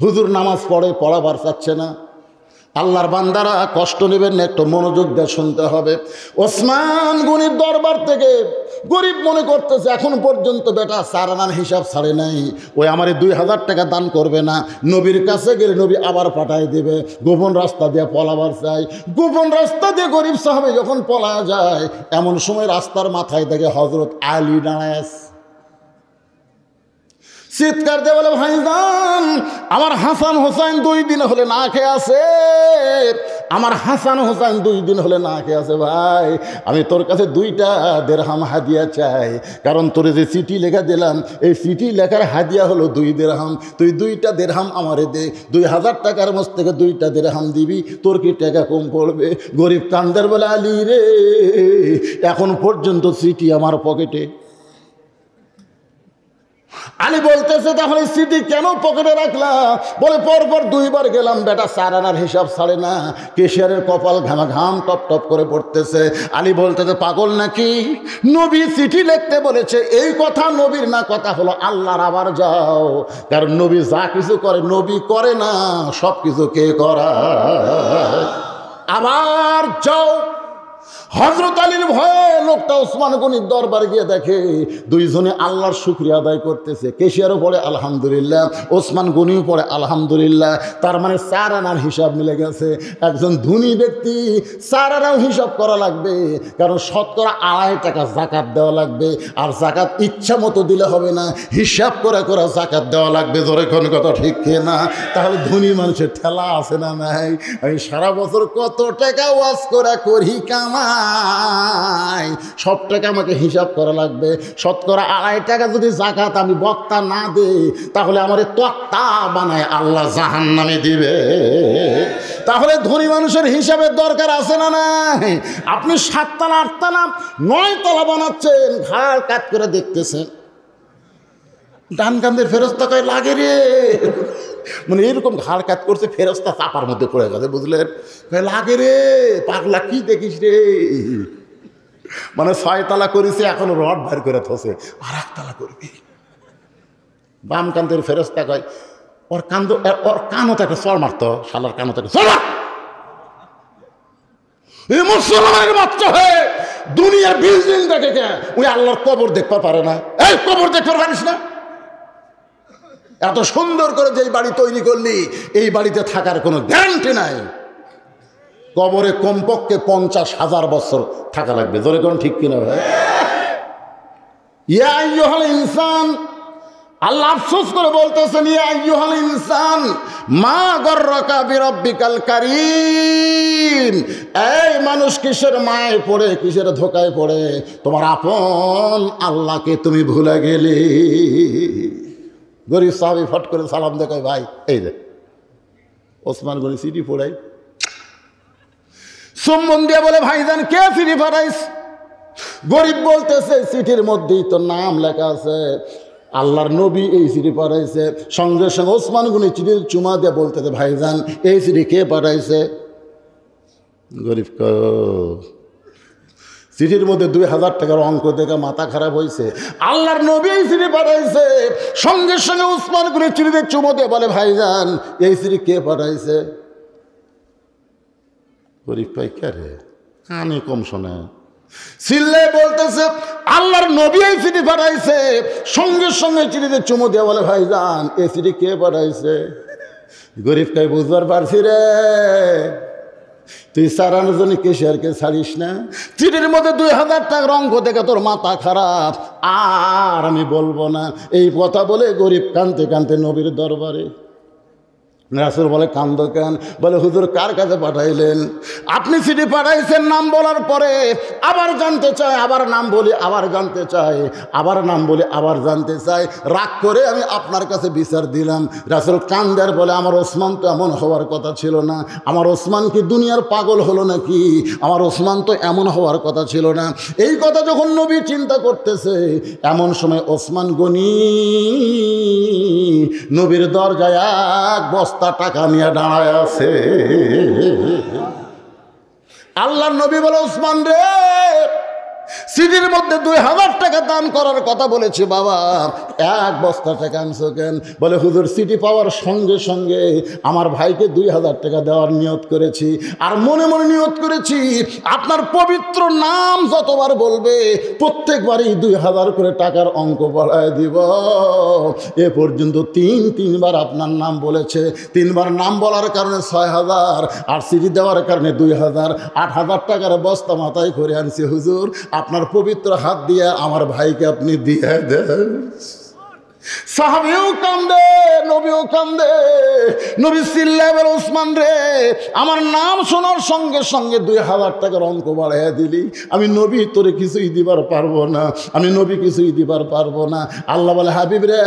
Speaker 1: হুজুর নামাজ পড়ে, পড়াবার চাচ্ছে না। আল্লাহর বান্দারা কষ্ট নেবেন না, একটু মনোযোগ দিয়ে শুনতে হবে। ওসমান গনির দরবার থেকে গরিব মনে করতেছে এখন পর্যন্ত বেটা 4 আনার হিসাব ছাড়ে নাই, ওই আমার 2000 টাকা দান করবে না। নবীর কাছে গেলে নবী আবার পাঠায় দেবে। গোপন রাস্তা দিয়ে পলাবার চাই। গোপন রাস্তা দিয়ে গরিব সাহাবী যখন পলা যায়, এমন সময় রাস্তার মাথায় দেখে হযরত আলী দাঁড়ায় আছে। চিৎকার দিয়ে বলে, ভাইজান আমার হাসান হোসেন 2 দিন হলে না খেয়ে আছে। আমার হাসান হোসেন 2 দিন হলে না খেয়ে আছে। ভাই আমি তোর কাছে 2টা দিরহাম হাদিয়া চাই, কারণ তোরে যে চিঠি লেখা দিলাম, এই চিঠি লেখার হাদিয়া হলো 2 দিরহাম। তুই 2টা দিরহাম আমারে দে। 2000 টাকার মধ্যে থেকে 2টা দিরহাম দিবি, তোর কি টাকা কম পড়বে? গরিব কান্দার বলে, আলী রে এখন পর্যন্ত চিঠি আমার পকেটে। আলী বলতেছে, তাহলে সিটি কেন পকেটে রাখলাম? বলে পরপর 2 বার গেলাম, বেটা 4 আনার হিসাব ছাড়ে না। কেশিয়ারের কপাল ঘামা ঘাম টপ টপ করে পড়তেছে। আলী বলতেছে, পাগল নাকি? নবী চিঠি লিখতে বলেছে, এই কথা নবীর না, কথা হলো আল্লাহর। আবার যাও, কারণ নবী যা কিছু করে নবী করে না, সব কিছু কে করায়। আবার যাও। হযরত আলীর ভয়ে লোকটা ওসমান গনির দরবার গিয়ে দেখে 2 জনে আল্লাহর শুকরিয়া আদায় করতেছে। কেশিয়ারও পড়ে আলহামদুলিল্লাহ, ওসমান গনিও পড়ে আলহামদুলিল্লাহ। তার মানে 4 আনার হিসাব মিলে গেছে। একজন ধনী ব্যক্তি 4 আনাও হিসাব করা লাগবে, কারণ শতকরা 2.5 টাকা জাকাত দেওয়া লাগবে। আর জাকাত ইচ্ছা মতো দিলে হবে না, হিসাব করে করে জাকাত দেওয়া লাগবে। ধরে কোন কথা ঠিক না? তাহলে ধনী মানুষের ঠেলা আছে না নাই? আমি সারা বছর কত টাকা ওয়াজ করি কামা, সব টাকা আমাকে হিসাব করা লাগবে। শতকরা 2.5 টাকা যদি জাকাত আমি বক্তা না দেই, তাহলে আমার তক্তা বানায় আল্লাহ জাহান্নামে দিবে। তাহলে ধনী মানুষের হিসাবের দরকার আছে না নাই? আপনি 7 তলা 8 তলা 9 তলা বানাচ্ছেন, ঘাড় কাট করে দেখতেছেন, ডান কান্দের ফেরেশতা কয় লাগে রে, মানে এরকম ঘাড় কাট করছে, ফেরেশতা চাপার মধ্যে পড়ে গেছে। বুঝলেন? লাগে রে পাগলা, কি দেখিস রে? মানে 6 তলা করেছে, এখন রড ভার করে থসে, আর 1 তলা করবি। বাম কান্দের ফেরেশতা কয়, ওর কানও তো একটা চড় মারতো, শালার কানও তো একটা চড় মার। এই মুসলমানের বাচ্চা হয়ে দুনিয়ার বিল্ডিং দেখে কে ওই আল্লাহর কবর দেখতে পারে না? এই কবর দেখতে পারিস না? এত সুন্দর করে যেই বাড়ি তৈরি করলি, এই বাড়িতে থাকার কোনো গ্যারান্টি নাই। কবরে কমপক্ষে 50,000 বছর থাকা লাগবে। ধরে কোন ঠিক কিনা ভাই? ইয়া আইয়ুহাল ইনসান আল্লাহ আফসোস করে বলতেছেন, ইয়া আইয়ুহাল ইনসান মা গররাকা বিরাব্বিকাল কারীম, এই মানুষ কিসের মায়ে পড়ে, কিসের ধোকায় পড়ে তোমার আপন আল্লাহকে তুমি ভুলে গেলে। গরিব সাহাবী ফট করে সালাম দেখায়, ভাই এই রে ওসমান গনি সিটি পড়াই, চুম্বন দিয়ে বলে, ভাইজান কে চিঠি পাঠাইস? গরিব বলতেছে, চিঠির মধ্যেই তো নাম লেখা আছে, আল্লাহর নবী এই চিঠি পাঠাইছে। সঙ্গে সঙ্গে ওসমান গনি চিঠির চুমা দিয়ে বলতেছে, ভাইজান এই চিঠি কে পাঠাইছে? গরিব চিঠির মধ্যে 2000 টাকার অঙ্ক দেখে মাথা খারাপ হয়েছে। আল্লাহর নবী এই চিঠি পাঠাইছে। সঙ্গে সঙ্গে ওসমান গনি চিঠিতে চুমো দিয়ে বলে, ভাইজান এই চিঠি কে পাঠাইছে? গরিব পাই কে রে, কানে কম শোনে, চিল্লে বলতেছে, আল্লাহর নবী এই চিঠি পাঠাইছে। সঙ্গে সঙ্গে চিঠিতে চুমো দিয়ে বলে, ভাইজান এই চিঠি কে পাঠাইছে? গরিব কাই বুঝবার পারছি রে, তুই সারানোর জন্য কেশিয়ারকে ছাড়িস না। চিঠির মধ্যে 2000 টাকার অঙ্ক দেখে তোর মাথা খারাপ, আর আমি বলবো না। এই কথা বলে গরিব কাঁদতে কাঁদতে নবীর দরবারে। রাসূল বলে, কান্দ কেন? বলে, হুজুর কার কাছে পাঠাইলেন? আপনি চিঠি পাঠাইছেন, নাম বলার পরে আবার জানতে চাই, আবার নাম বলি আবার জানতে চাই, আবার নাম বলি আবার জানতে চাই। রাগ করে আমি আপনার কাছে বিচার দিলাম। রাসূল কান্দার বলে, আমার ওসমান তো এমন হওয়ার কথা ছিল না। আমার ওসমান কি দুনিয়ার পাগল হলো নাকি? আমার ওসমান তো এমন হওয়ার কথা ছিল না। এই কথা যখন নবী চিন্তা করতেছে, এমন সময় ওসমান গনি নবীর দরজায় এক বস্তা টাকা নিয়ে দাঁড়ায় আছে। আল্লাহর নবী বলে, ওসমান রে, সিটির মধ্যে 2000 টাকা দান করার কথা বলেছি বাবা, এক বস্তা টাকা আনছো কেন? বলে, হুজুর সিটি পাওয়ার সঙ্গে সঙ্গে আমার ভাইকে 2000 টাকা দেওয়ার নিয়ত করেছি, আর মনে মনে নিয়ত করেছি আপনার পবিত্র নাম যতবার বলবে প্রত্যেকবারই 2000 করে টাকার অঙ্ক বাড়ায় দিব। এ পর্যন্ত তিনবার আপনার নাম বলেছে, 3বার নাম বলার কারণে 6000, আর সিটি দেওয়ার কারণে 2000, 8000 টাকার বস্তা মাথায় করে আনছি হুজুর, আপনার পবিত্র হাত দিয়ে আমার ভাইকে আপনি দিয়ে দেন। সাহাবীও কান্দে, নবীও কান্দে। নবী চিল্লায় বলে, ওসমান রে, আমার নাম শোনার সঙ্গে সঙ্গে 2000 টাকার অঙ্ক বাড়াইয়া দিলি। আমি নবী তোরে কিছুই দিবার পারবো না, আমি নবী কিছুই দিবার পারবো না। আল্লাহ বলে, হাবিব রে,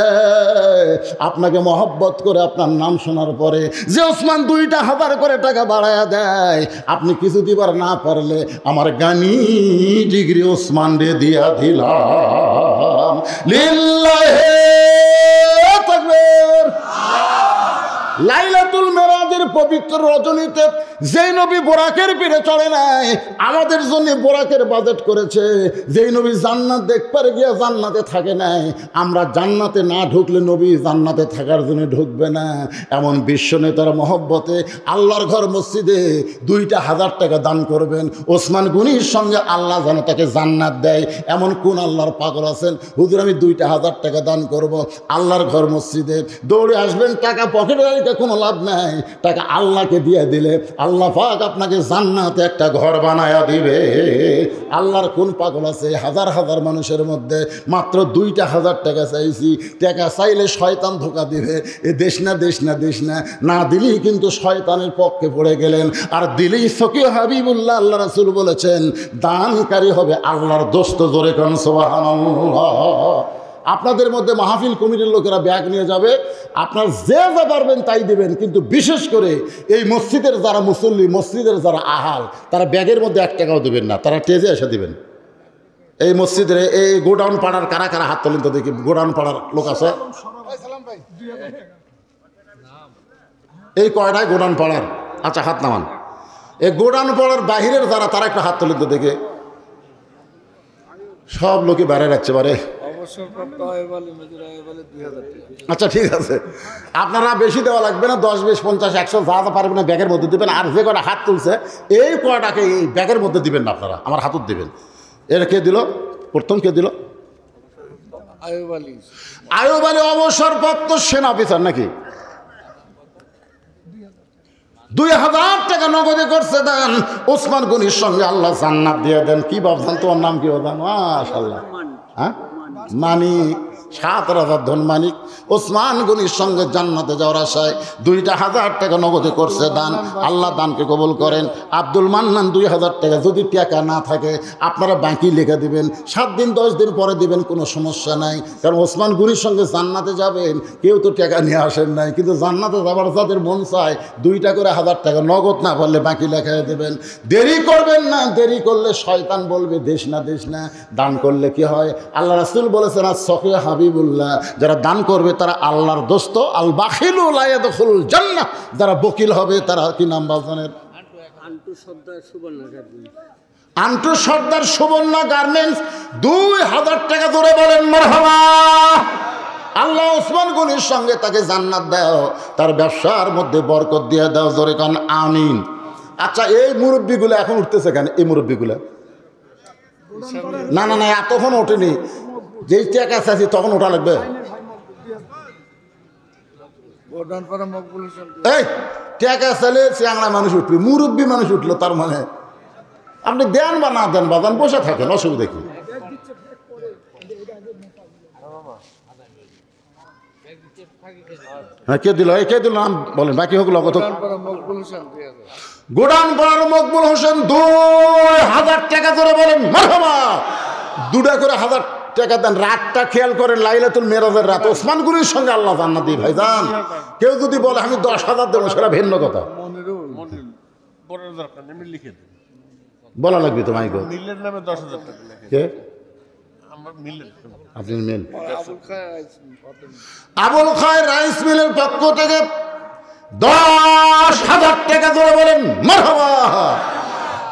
Speaker 1: আপনাকে মহব্বত করে আপনার নাম শোনার পরে যে ওসমান 2000 করে টাকা বাড়াইয়া দেয়, আপনি কিছু দিবার না পারলে আমার গানি ডিগ্রি ওসমান রে দিয়া দিলাম। লিল্লাহি তাকবীর। লাইলাতুল মেরাজের পবিত্র রজনীতে যেই নবী বোরাকের পিঠে চড়ে নাই, আমাদের জন্য বোরাকের বাজেট করেছে। যেই নবী জান্নাত দেখবার গিয়া জান্নাতে থাকে নাই, আমরা জান্নাতে না ঢুকলে নবী জান্নাতে থাকার জন্য ঢুকবে না। এমন বিশ্ব নেতার মহব্বতে আল্লাহর ঘর মসজিদে 2000 টাকা দান করবেন। ওসমান গনির সঙ্গে আল্লাহ যেন তাকে জান্নাত দেয়, এমন কোন আল্লাহর পাগল আছেন? হুজুর আমি 2000 টাকা দান করব আল্লাহর ঘর মসজিদে। দৌড়ে আসবেন, টাকা পকেটে রাখতে কোনো লাভ নাই, টাকা আল্লাহকে দিয়ে দিলে আল্লাহ পাক আপনাকে জান্নাতে একটা ঘর বানায়া দিবে। আল্লাহর কোন পাগল আছে? হাজার হাজার মানুষের মধ্যে মাত্র 2000 টাকা চাইছি। টাকা চাইলে শয়তান ধোকা দিবে। এ দেশ না দেশ না দেশ না, না দিলেই কিন্তু শয়তানের পক্ষে পড়ে গেলেন, আর দিলেই সকি হাবিবুল্লাহ আল্লাহ রাসূল বলেছেন দানকারী হবে আল্লাহর দোস্ত। জোরে কোন সুবহানাল্লাহ। আপনাদের মধ্যে মাহফিল কমিটির লোকেরা ব্যাগ নিয়ে যাবে, আপনার যে যা পারবেন তাই দিবেন, কিন্তু বিশেষ করে এই মসজিদের যারা মুসল্লি, মসজিদের যারা আহাল, তারা ব্যাগের মধ্যে 1 টাকাও দেবেন না, তারা টেজে এসে দিবেন। এই মসজিদের এই গোডাউন পাড়ার কারা কারা হাত তোলেন তো দেখি? গোডাউন পাড়ার লোক আছে? এই কয়টায় গোডাউন পাড়ার? আচ্ছা হাত নামান। এই গোডাউন পাড়ার বাহিরের যারা, তারা একটা হাত তোলেন তো দেখে। সব লোকে বাইরে রাখছে পারে। আচ্ছা ঠিক আছে, আপনারা বেশি দেওয়া লাগবে না, 10, 20, 50, 100 যা যা পারবেন না ব্যাগের মধ্যে দিবেন। আর যে কটা হাত তুলছে এই কয়টাকে এই ব্যাগের মধ্যে দিবেন না, আপনারা আমার হাতত দিবেন। এটা কে দিল? প্রথম কে দিল? আইয়ুব আলী অবসরপ্রাপ্ত সেনা অফিসার নাকি? 2000 টাকা নগদে করছে দেন। ওসমান গনির সঙ্গে আল্লাহ জান্নাত দিয়ে দেন। কি ভাবছেন? তোমার নাম কি? মাশাআল্লাহ। হ্যাঁ, মানি 7 ধন মালিক। ওসমান গনির সঙ্গে জান্নাতে যাওয়ার আশায় 2,000 টাকা নগদে করছে দান। আল্লাহ দানকে কবুল করেন। আব্দুল মান্নান 2,000 টাকা, যদি টাকা না থাকে আপনারা বাকি লিখে দিবেন, 7 দিন 10 দিন পরে দিবেন, কোনো সমস্যা নাই। কারণ ওসমান গনির সঙ্গে জান্নাতে যাবেন, কেউ তো টাকা নিয়ে আসেন নাই, কিন্তু জান্নাতে যাবার যাদের মন চায় 2টা করে 1000 টাকা নগদ না পারলে বাকি লেখায় দেবেন। দেরি করবেন না, দেরি করলে শয়তান বলবে দেশ না দেশ না। দান করলে কি হয়? আল্লাহ রাসূল বলেছেন সফিয়া হাবিবুল্লাহ, যারা দান করবে তারা আল্লাহর দোস্ত। আল বাখিলু লা ইয়াদখুলুল জান্নাহ, যারা বকিল হবে তারা কি নাম বাজানের? আন্টু সর্দার সুবর্ণা গার্মেন্টস 2,000 টাকা ধরে বলেন মারহাবা। আল্লাহ ওসমান গনির সঙ্গে তাকে জান্নাত দাও, তার ব্যবসার মধ্যে বরকত দিয়ে দাও, জোরে কান আমিন। আচ্ছা, এই মুরব্বীগুলো এখন উঠতেছে কেন? এই মুরব্বীগুলো না না না এতক্ষণ ওঠেনি, যেই টাকা চাইছি তখন ওঠা লাগবে। এই টাকা চাইলে চ্যাংড়া মানুষ উঠবে, মুরব্বী মানুষ উঠলো, তার মানে আপনি দেন বা না দেন বাদান বসে থাকেন, অসুবিধা কি? হ্যাঁ, কে দিল? কে দিল নাম বলেন, বাকি হোক লগত। গোডান পাড়ার মকবুল হোসেন 2,000 টাকা করে বলেন মারহাবা। 2টা করে 1000 টাকা দেন। রাতটা খেয়াল করেন, লাইলাতুল মেরাজের রাত, ওসমান গনির সঙ্গে আল্লাহ জান্নাত দিবে ভাইজান। কেউ যদি বলে আমি 10,000 দেবো, সেটা ভিন্ন কথা, বলা লাগবে তো মাইক। কে আপনি? মিল আবুল খায়ের রাইস মিলের পক্ষ থেকে 10,000 টাকা ধরে বলেন মারহাবা।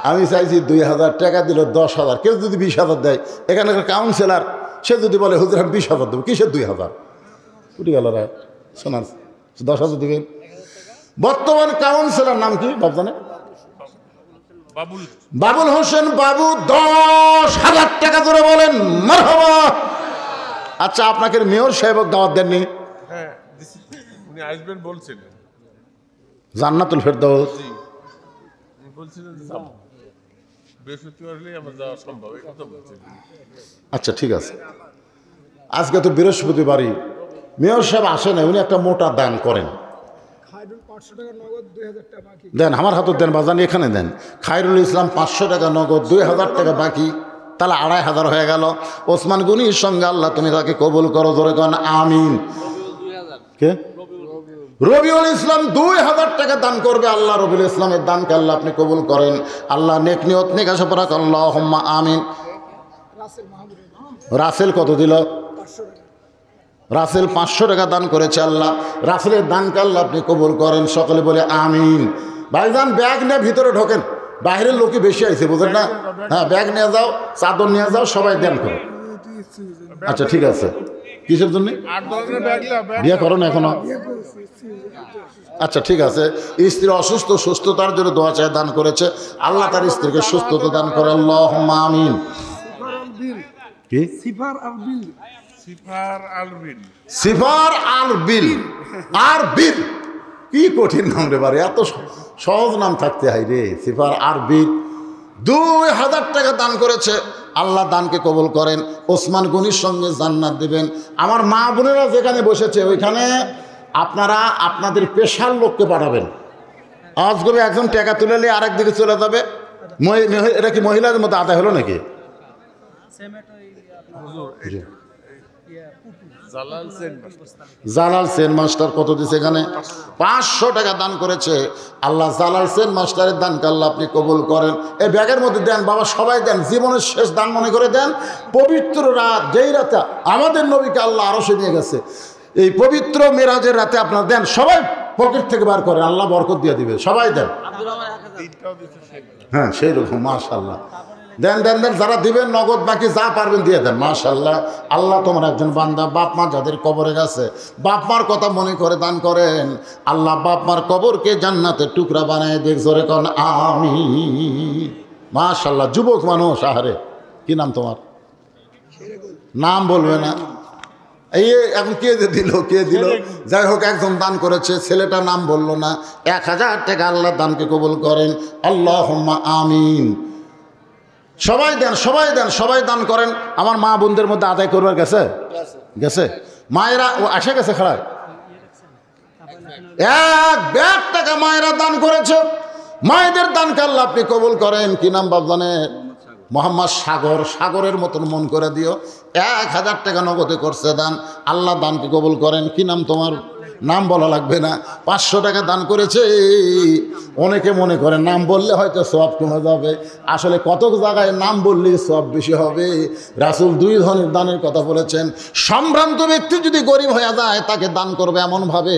Speaker 1: আমি চাইছি 2,000 টাকা দিল 10,000। কেউ যদি 20,000 দেয়, এখানকার কাউন্সিলর সে যদি বলে হুজুর আমি 20,000 দেবো, কিসের 2,000? উঠে গেল রা শোনান, 10,000 দিবেন। বর্তমান কাউন্সিলর নাম কি বাপ জানে? বাবুল হোসেন বাবু 10,000 টাকা ধরে বলেন মারহাবা। আচ্ছা, আপনাকে মেয়র সাহেব দাওয়াত দেননি?
Speaker 2: হ্যাঁ, উনি আসবেন বলছিলেন,
Speaker 1: জান্নাতুল ফেরদাউস
Speaker 2: বলছিলেন বৃহস্পতিবার হলেই আমার যাওয়া সম্ভব, এই কথা বলছিলেন।
Speaker 1: আচ্ছা ঠিক আছে, আজকে তো বৃহস্পতিবারই, মেয়র সাহেব আসে না, উনি একটা মোটা দান করেন। দেন আমার হাতত দেন বাজান, এখানে দেন। খায়রুল ইসলাম 500 টাকা নগদ, 2,000 টাকা বাকি, তাহলে 2,500 হয়ে গেল। ওসমান গনির সঙ্গে আল্লাহ তুমি তাকে কবুল করো, ধরে কন আমিন। কে? রবিউল ইসলাম 2,000 টাকা দান করবে। আল্লাহ রবিউল ইসলামের দানকে আল্লাহ আপনি কবুল করেন। আল্লাহ নেক নিয়ত নেক আশা পড়া আল্লাহুম্মা আমিন। রাসেল কত দিল? রাসেল 500 টাকা দান করেছে। আল্লাহ রাসেলের দানকে আল্লাহ আপনি কবুল করেন, সকলে বলে আমিন। ভাইজান ব্যাগ নিয়ে ভিতরে ঢোকেন, বাইরের লোকই বেশি আইছে, বুঝলেন না? হ্যাঁ, ব্যাগ নিয়ে যাও, চাদর নিয়ে যাও, সবাই দেন করো। আচ্ছা ঠিক আছে, কিসের জন্য বিয়ে করো না এখনো? আচ্ছা ঠিক আছে, স্ত্রী অসুস্থ, সুস্থতার জন্য দোয়া চায়, দান করেছে। আল্লাহ তার স্ত্রীকে সুস্থতা দান করে, আল্লাহুম্মা আমিন। কি? সিফার আল বিল। আর বিল কি কঠিন নাম রে বারে, এত সহজ নাম থাকতে হয় রে। সিফার আর বিল 2,000 টাকা দান করেছে। আল্লাহ দানকে কবুল করেন, ওসমান গনির সঙ্গে জান্নাত দিবেন। আমার মা বোনেরা যেখানে বসেছে ওইখানে আপনারা আপনাদের পেশার লোককে পাঠাবেন। আজ করে একজন টাকা তুলে নিয়ে আরেক দিকে চলে যাবে। এটা কি মহিলাদের মধ্যে আদায় হলো নাকি? জালাল সেন মাস্টার কত দিছে? এখানে 500 টাকা দান করেছে। আল্লাহ জালাল সেন মাস্টারের দানকে আল্লাহ আপনি কবুল করেন। এই ব্যাগের মধ্যে দেন বাবা, সবাই দেন, জীবনের শেষ দান মনে করে দেন। পবিত্র রাত, যেই রাতে আমাদের নবীকে আল্লাহ আরশে নিয়ে গেছে, এই পবিত্র মেরাজের রাতে আপনার দেন, সবাই পকেট থেকে বার করেন, আল্লাহ বরকত দিয়ে দিবে। সবাই দেন। হ্যাঁ সেই রকম, মাশাআল্লাহ দেন দেন দেন। যারা দিবেন নগদ বাকি যা পারবেন দিয়ে দেন, মাশাআল্লাহ। আল্লাহ তোমার একজন বান্দা, বাপ মা যাদের কবরে গেছে, বাপ মার কথা মনে করে দান করেন। আল্লাহ বাপ মার কবরকে জান্নাতের টুকরা বানায় দেখ, জোরে কোন আমিন। মাশাআল্লাহ। যুবক মানুষ, আহারে কি নাম তোমার? নাম বলবে না। এই এখন কে দিল, কে দিল? যাই হোক, একজন দান করেছে, ছেলেটার নাম বললো না। 1,000 টাকা আল্লাহ দানকে কবুল করেন, আল্লাহুম্মা আমিন। সবাই দেন, সবাই দেন, সবাই দান করেন। আমার মা বোনদের মধ্যে আদায় করবার গেছে। গেছে মায়েরা ও আসে গেছে খাড়ায় 1 ব্যাগ টাকা মায়েরা দান করেছে। মায়েদের দানকে আল্লাহ আপনি কবুল করেন। কি নাম বাবজানে? মোহাম্মদ সাগর। সাগরের মতন মন করে দিও। 1000 টাকা নগদে করছে দান। আল্লাহ দানকে কবুল করেন। কি নাম তোমার? নাম বলা লাগবে না। 500 টাকা দান করেছে। অনেকে মনে করে নাম বললে হয়তো সওয়াব কমে যাবে, আসলে কত জায়গায় নাম বললে সওয়াব বেশি হবে। রাসূল 2 ধরনের দানের কথা বলেছেন। সম্ভ্রান্ত ব্যক্তি যদি গরিব হয়ে যায় তাকে দান করবে এমনভাবে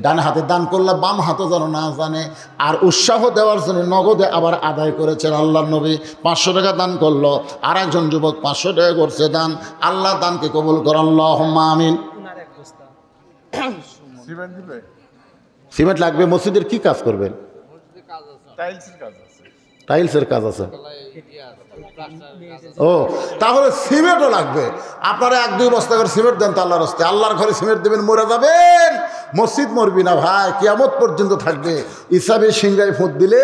Speaker 1: ডান হাতে দান করলে বাম হাতে যেন না জানে। আর উৎসাহ দেওয়ার জন্য নগদে আবার আদায় করেছেন আল্লাহর নবী। 500 টাকা দান করলো, আর একজন যুবক 500 টাকা করছে দান। আল্লাহ দানকে কবুল কর, আল্লাহুম্মা আমিন। সিমেন্ট লাগবে। মসজিদের কি কাজ করবেন? টাইলসের কাজ আছে। ও তাহলে সিমেন্টও লাগবে। আপনারা 1-2 বস্তা করে সিমেন্ট দেন তো আল্লাহর রাস্তে। আল্লাহর ঘরে সিমেন্ট দেবেন, মরে যাবেন। মসজিদ মরবি না ভাই, কিয়ামত পর্যন্ত থাকবে। ইসাবে সিংহায় ফুট দিলে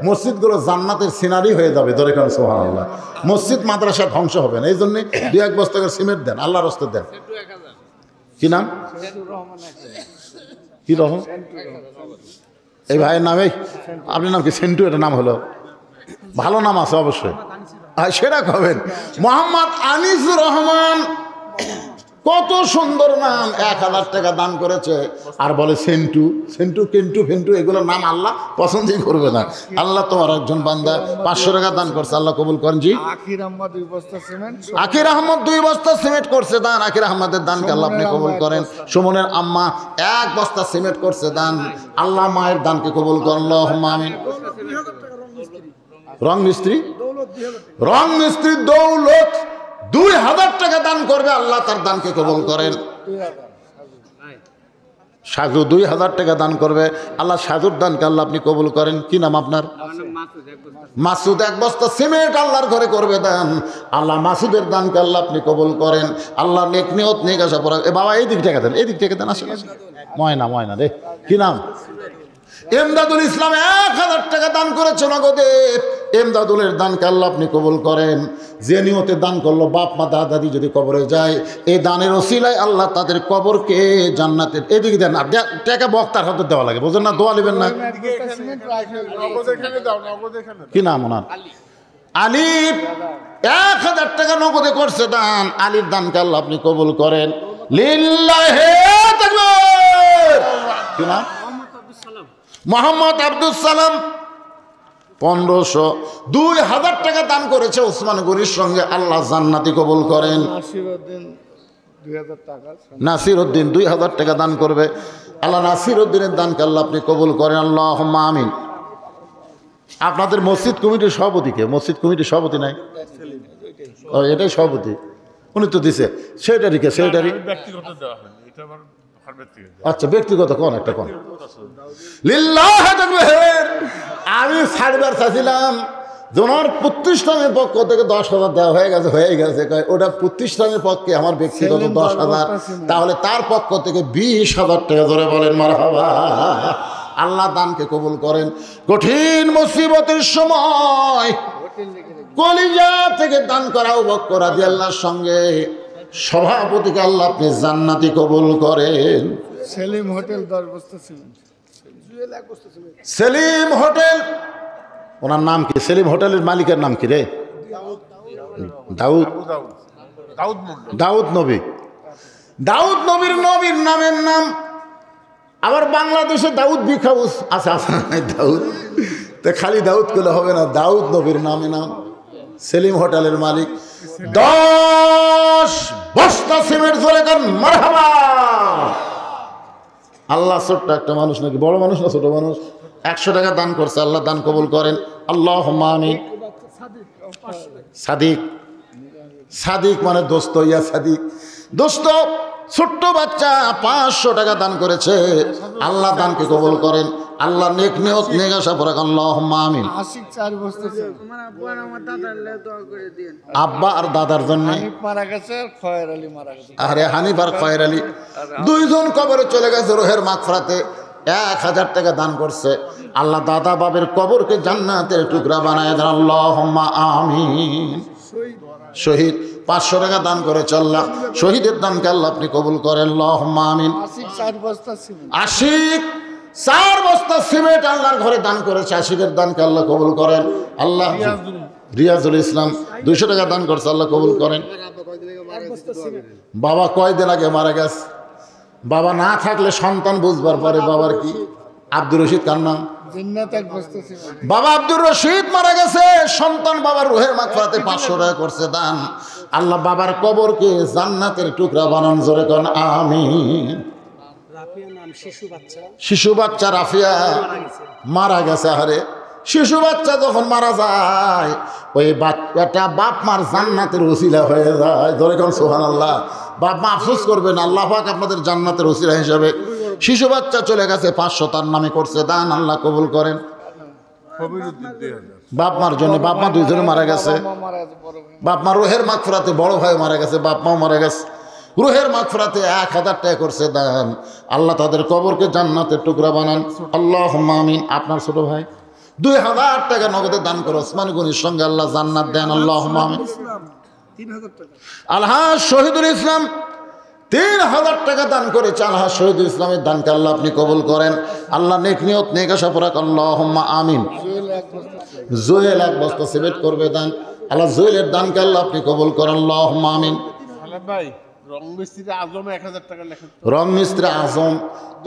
Speaker 1: মসজিদগুলো জান্নাতের সিনারি হয়ে যাবে। ধরে কেন সুবহানাল্লাহ। মসজিদ মাদ্রাসা ধ্বংস হবে না। এই জন্যে 2-1 বস্তা করে সিমেন্ট দেন, আল্লাহর রাস্তে দেন। কি নাম? কি রকম? এই ভাইয়ের নামে? আপনার নাম কি? সেন্টু। এটা নাম হলো ভালো নাম আছে অবশ্যই, সেটা খাবেন। মোহাম্মদ আনিসুর রহমান, কত সুন্দর নাম। 1000 টাকা দান করেছে। আর বলে সেন্টু। সেন্টু, কেন্টু, ফেন্টু এগুলোর নাম আল্লাহ পছন্দই করবে না। আল্লাহ তোমার একজন বান্দা 500 টাকা দান করছে, আল্লাহ কবুল করেন। জি আকির আহমদ 2 বস্তা সিমেন্ট করছে দান। আকির আহমদের দানকে আল্লাহ আপনি কবুল করেন। সুমনের আম্মা 1 বস্তা সিমেন্ট করছে দান। আল্লাহ মায়ের দানকে কবুল করেন, আল্লাহুম্মা আমিন। রং মিস্ত্রি দৌলত 2000 টাকা দান করবে, আল্লাহ তার দানকে কবুল করেন। সাজু 2000 টাকা দান করবে, আল্লাহ সাজুর দানকে আল্লাহ আপনি কবুল করেন। কি নাম আপনার? মাসুদ। 1 বস্তা সিমেন্ট আল্লাহর ঘরে করবে দান। আল্লাহ মাসুদের দানকে আল্লাহ আপনি কবুল করেন। আল্লাহ নেক নিয়ত নেক আশা পড়া। এ বাবা এই দিক থেকে দেন, এই দিক থেকে দেন। আসেন ময়না রে। কি নাম? এমদাদুল ইসলাম 1000 টাকা দান করেছে নগদে। এমদাদুলের দানকে আল্লাহ আপনি কবুল করেন। যে নিয়তে দান করলো, বাপ মা দাদি যদি কবরে যায়, এই দানের ওসিলায় আল্লাহ তাদের কবরকে জান্নাতের। এদিকে দেন। টাকা বক্তার হাতে দেওয়া লাগে, বোঝেন না? দোয়া নেবেন না। কি নাম ওনার? আলী। 1000 টাকা নগদে করছে দান। আলীর দানকে আল্লাহ আপনি কবুল করেন। লিল্লাহি তাকবীর। কি নাম? মোহাম্মদ আব্দুল সালাম 1500। 2000 টাকা দান করেছে ওসমান গনির সঙ্গে, আল্লাহ জান্নাতি কবুল করেন। নাসির উদ্দিন 2000 টাকা দান করবে, আল্লাহ নাসির উদ্দিনের দানকে আল্লাহ আপনি কবুল করেন, আল্লাহুম্মা আমিন। আপনাদের মসজিদ কমিটির সভাপতিকে? মসজিদ কমিটির সভাপতি নাই? ও এটাই সভাপতি, উনি তো দিছে। সেটারই কে? সেটারই
Speaker 2: ব্যক্তিগত দেওয়া হয়, এটা আমার
Speaker 1: আচ্ছা ব্যক্তিগত কোন একটা কোন? লিল্লাহি তাকবীর। আমি ছাড়বার চাইছিলাম, জোনার প্রতিষ্ঠানের পক্ষ থেকে 10,000 দেওয়া হয়ে গেছে। ওটা প্রতিষ্ঠানের পক্ষে আমার ব্যক্তিগত 10,000, তাহলে তার পক্ষ থেকে 20,000 টাকা ধরে বলেন মারহাবা। আল্লাহ দানকে কবুল করেন। কঠিন মুসিবতের সময় কলিজা থেকে দান করা আবু বকর রাদিয়াল্লাহর সঙ্গে সভাপতিকে আল্লাহ আপনি জান্নাতি কবুল করেন।
Speaker 3: সেলিম হোটেল 10 বস্তা সিমেন্ট।
Speaker 1: সেলিম হোটেল, ওনার নাম কি? সেলিম হোটেলের মালিকের নাম কি রে? দাউদ নবী। দাউদ নবীর নামের নাম। আবার বাংলাদেশে দাউদ বিগ হাউস আছে, দাউদ তো খালি দাউদ করলে হবে না, দাউদ নবীর নামে নাম। সেলিম হোটেলের মালিক 10 বস্তা সিমেন্ট ধরে করেন মারহাবা। আল্লাহ ছোট্ট একটা মানুষ নাকি বড় মানুষ না ছোট মানুষ? 100 টাকা দান করছে, আল্লাহ দান কবুল করেন, আল্লাহুম্মা আমিন। সাদিক। সাদিক মানে দোস্ত, ইয়া সাদিক দোস্ত। ছোট্ট বাচ্চা 500 টাকা দান করেছে, আল্লাহ দানকে কবুল করেন। আল্লাহ নেক নিয়ত নেক আশা পড়া, আল্লাহুম্মা আমিন।
Speaker 3: আশিক 4 বস্তা
Speaker 1: আব্বা আর দাদার জন্য
Speaker 3: মারা গেছে, খয়ের আলী মারা গেছে।
Speaker 1: আরে হানিফ আর খয়ের আলী 2 জন কবরে চলে গেছে রোহের মাগফিরাতে। 1000 টাকা দান করছে, আল্লাহ দাদা বাবের কবরকে জান্নাতের টুকরা বানায় দেন, আল্লাহুম্মা আমিন। শহীদ 500 টাকা দান করেছে আল্লাহ শহীদের দানকে আল্লাহ আপনি কবুল করেন আল্লাহুম্মা আমিন।
Speaker 3: আশিক 4 বস্তা সিমেন্ট
Speaker 1: আশিক 4 বস্তা সিমেন্ট আল্লাহর ঘরে দান করেছে আশিকের দানকে আল্লাহ কবুল করেন আল্লাহ। রিয়াজুল ইসলাম 200 টাকা দান করছে আল্লাহ কবুল করেন। বাবা কয়দিন আগে মারা গেছে বাবা না থাকলে সন্তান বুঝবার পরে বাবার কি আব্দুর রশিদ কার নাম
Speaker 3: জিন্নাত 1 বস্তা সিমেন্ট
Speaker 1: বাবা আব্দুর রশিদ মারা গেছে সন্তান বাবার রুহের মাগফিরাতে 500 টাকা করছে দান আল্লাহ বাবার কবরকে জান্নাতের টুকরা বানান জোরে কোন আমিন। শিশু বাচ্চা রাফিয়া মারা গেছে আরে শিশু বাচ্চা যখন মারা যায় ওই বাচ্চাটা বাপ মার জান্নাতের ওসিলা হয়ে যায় জোরে কোন সুবহানাল্লাহ। বাপ মা আফসোস করবেন আল্লাহ পাক আপনাদের জান্নাতের ওসিলা হিসাবে শিশু বাচ্চা চলে গেছে 500 তার নামে করছে দান আল্লাহ কবুল করেন। বাপ মার জন্য বাপ মা দুইজনে মারা গেছে
Speaker 3: মারা গেছে বড় ভাই
Speaker 1: বাপ মা রুহের মাগফিরাতে বড় ভাই মারা গেছে বাপ মাও মারা গেছে রুহের মাগফিরাতে 1000 টাকা করছে দান আল্লাহ তাদের কবরকে জান্নাতের টুকরা বানান আল্লাহুম্মা আমিন। আপনার ছোট ভাই 2000 টাকা নগদে দান করে ওসমান গনির সঙ্গে আল্লাহ জান্নাত দেন আল্লাহুম্মা আমিন।
Speaker 3: 3000 টাকা
Speaker 1: আলহাজ শহীদুল ইসলাম 3000 টাকা দান করেছে আলহাজ শহীদুল ইসলামের দানকে আল্লাহ আপনি কবুল করেন আল্লাহ নেক নিয়ত নেক আশা রাখ আল্লাহুম্মা আমিন।
Speaker 3: জুয়েল 1 বস্তা সিমেন্ট
Speaker 1: জুয়েল 1 বস্তা সিমেন্ট করবে দান আল্লাহ জুয়েলের দানকে আল্লাহ আপনি কবুল করেন আল্লাহুম্মা আমিন।
Speaker 2: ভাই রং মিস্ত্রি আজম 1000 টাকা লেখেন
Speaker 1: রং মিস্ত্রি আজম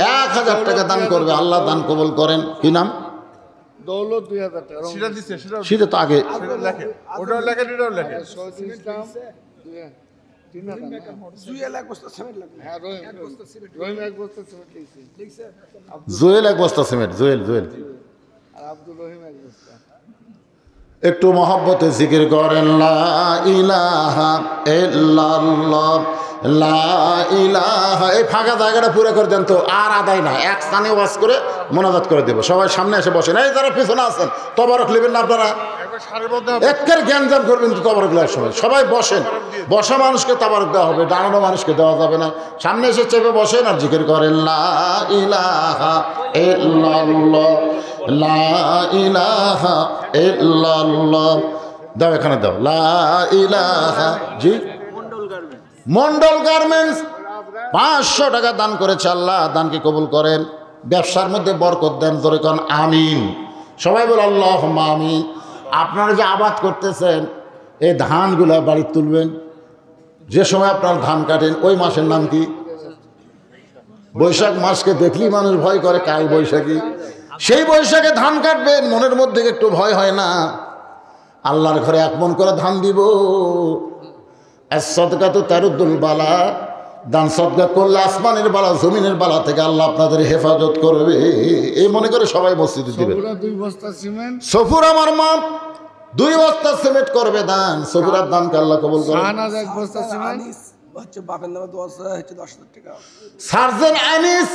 Speaker 1: 1000 টাকা দান করবে আল্লাহ দান কবুল করেন। কি নাম
Speaker 3: দৌলত 2000 টাকা
Speaker 2: সেটা দিচ্ছে
Speaker 1: সেটা তো আগে
Speaker 2: সেটা লেখেন ওটাও লেখেন এটাও লেখেন
Speaker 3: শহীদুল ইসলাম 3000
Speaker 4: জুয়েল 1 বস্তা সিমেন্ট লাগবে
Speaker 3: হ্যাঁ রহিম 1 বস্তা সিমেন্ট লিখছে
Speaker 1: জুয়েল 1 বস্তা সিমেন্ট জুয়েল
Speaker 3: আর আব্দুল রহিম 1 বস্তা
Speaker 1: একটু মহব্বতে জিকির করেন লা ইলাহা ইল্লাল্লাহ লা ইলাহা। এই ফাঁকা জায়গাটা পুরো করে দেন তো আর আদায় না এক স্থানে ওয়াজ করে মোনাজাত করে দেবো সবাই সামনে এসে বসেন এই যারা পিছনে আছেন তবারক নেবেন না আপনারা
Speaker 2: একবার সারের মধ্যে
Speaker 1: একের জ্ঞানজাম করবেন তো তবারক দেওয়ার সময় সবাই বসেন বসা মানুষকে তবারক দেওয়া হবে দাঁড়ানো মানুষকে দেওয়া যাবে না সামনে এসে চেপে বসেন আর জিকির করেন লা ইলাহা ইল্লাল্লাহ লা ইলাহা ইল্লাল্লাহ। দাও এখানে দাও লা ইলাহা জি মন্ডল গার্মেন্টস 500 টাকা দান করেছে আল্লাহ দানকে কবুল করেন ব্যবসার মধ্যে বরকত দেন জোরে কোন আমিন। সবাই বল আল্লাহুম্মা আমিন। আপনারা যে আবাদ করতেছেন এই ধানগুলা বাড়ি তুলবেন যে সময় আপনার ধান কাটেন ওই মাসের নাম কি বৈশাখ মাসকে দেখলেই মানুষ ভয় করে কাল বৈশাখী সেই বৈশাখে ধান কাটবেন মনের মধ্যে একটু ভয় হয় না আল্লাহর ঘরে 1 মণ করে ধান দিব সদকা তো তারুদ্দুল বালা দান সদকা করলে আসমানের বালা জমিনের বালা থেকে আল্লাহ আপনাদের হেফাজত করবে এই মনে করে সবাই মসজিদে দিবেন।
Speaker 3: পুরো 2 বস্তা সিমেন্ট
Speaker 1: সফুর আমার মা 2 বস্তা সিমেন্ট করবে দান সফুরার দানকে আল্লাহ কবুল করে।
Speaker 3: শাহনাজ 1 বস্তা সিমেন্ট
Speaker 4: হচ্ছে বাপের নামে দোয়া হচ্ছে 10,000 টাকা
Speaker 1: সার্জেন আনিস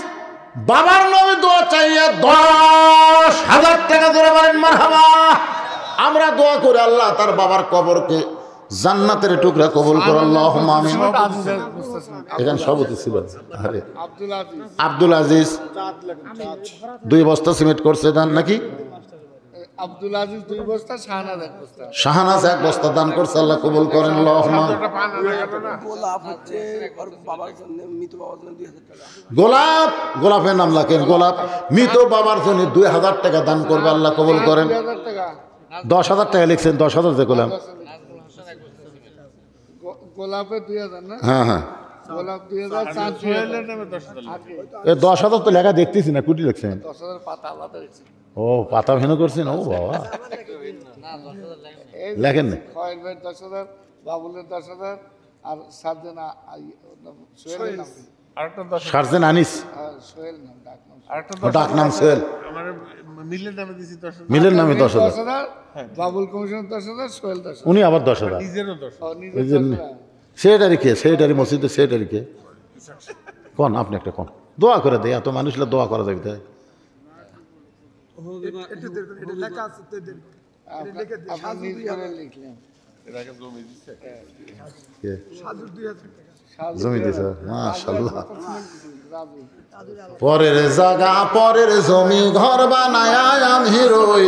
Speaker 1: বাবার নামে দোয়া চাইয়া 10,000 টাকা ধরে বলেন মারহাবা। আমরা দোয়া করে আল্লাহ তার বাবার কবরকে জান্নাতের টুকরা কবুল করে আল্লাহুম্মা আমিন।
Speaker 3: আজিজ 1 বস্তা সিমেন্ট
Speaker 1: এখানে সবতি ছিল আরে
Speaker 3: আব্দুল আজিজ
Speaker 1: আব্দুল আজিজ 2 বস্তা সিমেন্ট করছে দান নাকি
Speaker 3: আব্দুল আজিজ 2 বস্তা শাহনাজ 1 বস্তা
Speaker 1: শাহনাজ 1 বস্তা দান করছে আল্লাহ কবুল করেন আল্লাহুম্মা।
Speaker 2: ওটা পান হয়ে গেল না
Speaker 4: গোলাপ হচ্ছে ওর বাবার জন্য মৃত বাবার জন্য 2000 টাকা
Speaker 1: গোলাপের নাম রাখেন গোলাপ মৃত বাবার জন্য 2000 টাকা দান করবে আল্লাহ কবুল করেন।
Speaker 3: 2000 টাকা
Speaker 1: 10,000 টাকা লিখছেন 10,000 দিয়ে গোলাম
Speaker 3: গোলাপে 2000 না
Speaker 1: হ্যাঁ
Speaker 3: গোলাপ 2000 চাঁদ
Speaker 2: জুয়েলের নামে 10,000
Speaker 3: আগে
Speaker 1: এই 10,000 তো লেখা দেখতেছি না কুটি লিখছেন
Speaker 3: 10,000 পাতা আলাদা রেখেছি
Speaker 1: ও পাতা ভেনো করছেন ও বাবা লেখেন না
Speaker 3: খয়ের ভাই 10,000 বাবুলের 10,000 আর সার্জনা সোহেলের নাম
Speaker 2: আরেকটা 10,000
Speaker 1: সার্জেন আনিস
Speaker 3: সোহেল নাম ডাক নাম
Speaker 2: আরেকটা
Speaker 1: ও ডাক নাম সোহেল
Speaker 2: আমার মিলের নামে দিছি 10,000
Speaker 1: মিলের নামে 10,000
Speaker 3: 10,000 বাবুল কমিশন 10,000 সোহেল 10,000
Speaker 1: উনি আবার 10,000
Speaker 2: নিজেরও 10,000
Speaker 3: ও
Speaker 1: ওই
Speaker 3: নিজে
Speaker 1: জন্য সেটারি কে সেটারি মসজিদে সেটারি কে কোন আপনি একটা কোন দোয়া করে দেয় এত মানুষরা দোয়া করা যাবে তাই
Speaker 4: এটা লেখা আছে তো এদের
Speaker 3: আপনি নিজ করে লিখলেন
Speaker 2: এর আগে জমি দিচ্ছে
Speaker 1: কে?
Speaker 4: সাজুর 2000 টাকা
Speaker 1: জমি দিছে মাশাআল্লাহ
Speaker 3: রাজু
Speaker 1: পরের জায়গা পরের জমি ঘর বানায় আমি রই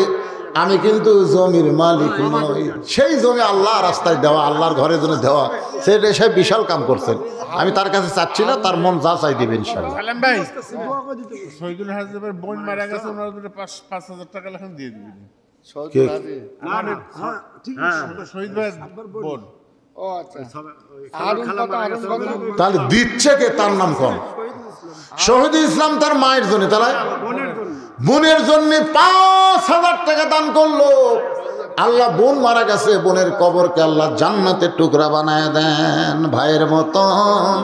Speaker 1: আমি কিন্তু জমির মালিক নই। সেই জমি আল্লাহ রাস্তায় দেওয়া, আল্লাহর ঘরের জন্য দেওয়া, সেটা সে বিশাল কাম করছেন। আমি তার কাছে চাচ্ছি না, তার মন যা চাই দিবেন ইনশাআল্লাহ।
Speaker 2: সালাম ভাই, শহীদুল হাজির বোন মারা গেছে, ওনার 5,000 টাকা লেখান দিয়ে দিবেন।
Speaker 3: শহীদুল হাজি।
Speaker 2: শহীদ ভাই বোন।
Speaker 3: ও আচ্ছা, হারুন কত?
Speaker 1: তাহলে দিচ্ছে কে? তার নাম কোন? শহীদ ইসলাম তার মায়ের জন্য, তাহলে বোনের জন্য 5,000 টাকা দান করলো। আল্লাহ বোন মারা গেছে, বোনের কবরকে আল্লাহ জান্নাতের টুকরা বানায় দেন। ভাইয়ের মতন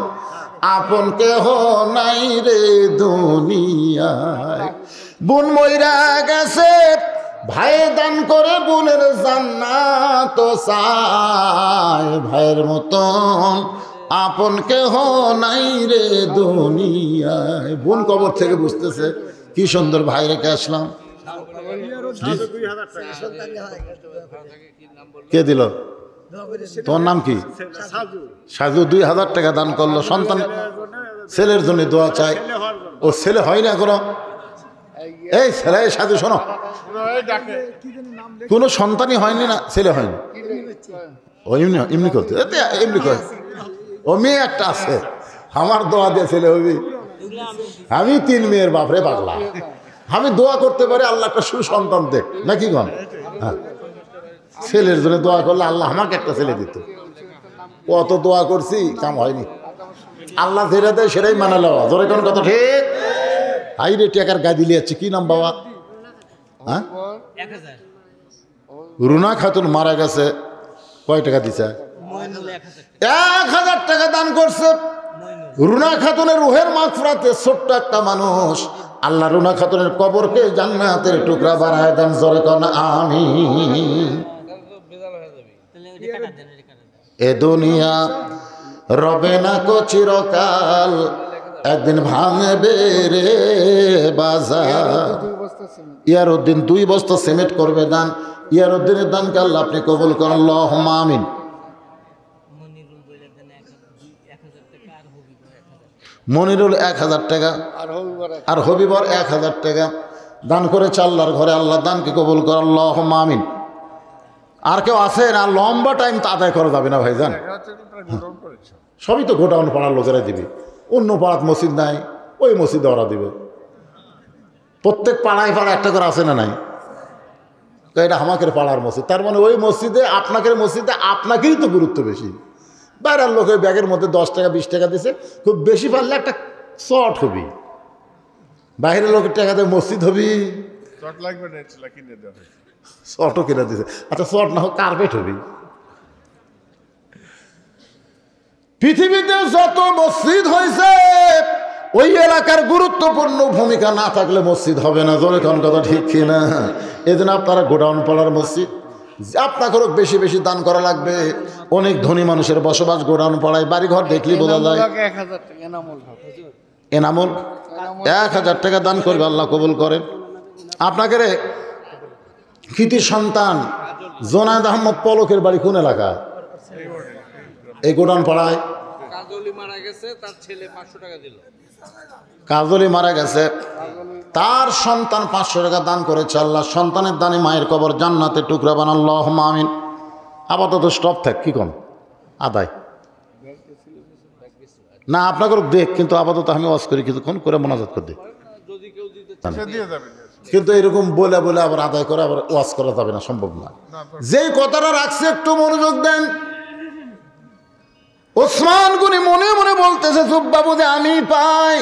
Speaker 1: আপন কেহ নাই রে দুনিয়ায়। বোন মইরা গেছে, ভাই দান করে বোনের জান্নাত চায়। ভাইয়ের মতন আপন কেহ নাই রে দুনিয়ায়। বোন কবর থেকে বুঝতেছে কি সুন্দর ভাই রেখে আসলাম। কে দিল? তোমার নাম কি? সাজু 2,000 টাকা দান করলো। সন্তান ছেলের জন্য দোয়া চাই। ও ছেলে হয় না কোনো? এই ছেলে সাজু শোনো, কোনো সন্তানই হয়নি না, ছেলে হয়নি। ও এমনি এমনি করতে এমনি করে। ও মেয়ে একটা আছে, আমার দোয়া দিয়ে ছেলে হবি। আমি 3 মেয়ের বাপরে পাগলা। আমি দোয়া করতে পারি আল্লাহ একটা সুসন্তান দেখ, নাকি গন? হ্যাঁ, ছেলের জন্য দোয়া করলে আল্লাহ আমাকে একটা ছেলে দিত। কত দোয়া করছি, কাম হয়নি। আল্লাহ যেটা দেয় সেটাই মানালো। ধরে কোন কথা ঠিক? হাই রে টাকার গাদি লিয়াচ্ছে। কি নাম বাবা? হ্যাঁ, রুনা খাতুন মারা গেছে। কয় টাকা দিছে? 1,000 টাকা দান করছে। রুনা খাতুনের রুহের মাগফিরাতে ছোট্ট একটা মানুষ, আল্লাহ রুনা খাতুনের কবরকে জান্নাতের টুকরা বানায় দেন। জোরে কোন আমিন। এ দুনিয়া রবে না কো চিরকাল, একদিন ভাঙবে রে বাজার। ইয়ারউদ্দিন 2 বস্তা সিমেন্ট করবে দান। ইয়ারউদ্দিনের দানকে আল্লাহ আপনি কবুল করেন, আল্লাহুম্মা আমিন। মনিরুল 1,000 টাকা আর হবিবর 1,000 টাকা দান করেছে আল্লাহর ঘরে। আল্লাহ দানকে কবুল করেন, আল্লাহুম্মা আমিন। আর কেউ আছে না? লম্বা টাইম তো আদায় করা যাবে না ভাইজান। সবই তো গোডাউন পাড়ার লোকেরা দিবে। অন্য পাড়াত মসজিদ নাই, ওই মসজিদে ওরা দিবে। প্রত্যেক পাড়ায় পাড়া একটা করে আছে না নাই? তো এটা আমাদের পাড়ার মসজিদ, তার মানে ওই মসজিদে আপনাকেই তো গুরুত্ব বেশি। বাইরের লোকের ব্যাগের মধ্যে 10 টাকা 20 টাকা দিছে, খুব বেশি পারলে একটা চট হবি। বাইরের লোকের টাকাতে মসজিদ হবি, চটও কিনে দিছে। আচ্ছা চট না হোক, কার্পেট হবি। পৃথিবীতে যত মসজিদ হয়েছে, ওই এলাকার গুরুত্বপূর্ণ ভূমিকা না থাকলে মসজিদ হবে না। জোরে কোন কথা ঠিক কিনা? এই জন্য আপনারা গোডাউন পাড়ার মসজিদ আপনাকেও বেশি বেশি দান করা লাগবে। অনেক ধনী মানুষের বসবাস গোডাউন পাড়ায়, বাড়িঘর দেখলেই বোঝা যায়। এনামুল 1,000 টাকা দান করবে, আল্লাহ কবুল করেন। আপনাকে রে কৃতি সন্তান জোনায়েদ আহমদ পলকের বাড়ি কোন এলাকা? এই গোডাউন পাড়ায়। কাজলি মারা গেছে, তার ছেলে 500 টাকা দিল। কাজলি মারা গেছে, তার সন্তান 500 টাকা দান করেছে। আল্লাহ সন্তানের দানে মায়ের কবর জান্নাতের টুকরা বানান, আল্লাহুম্মা আমিন। আপাতত স্টপ থাক, কি কম আদায় না আপনাকে দেখ, কিন্তু আপাতত আমি ওয়াজ করি কিছুক্ষণ করে মোনাজাত করে দিই। কিন্তু এরকম বলে বলে আবার আদায় করে আবার ওয়াজ করা যাবে না, সম্ভব না। যেই কথাটা রাখছে একটু মনোযোগ দেন। ওসমান গনি মনে মনে বলতেছে, জুব্বাবু যে আমি পাই,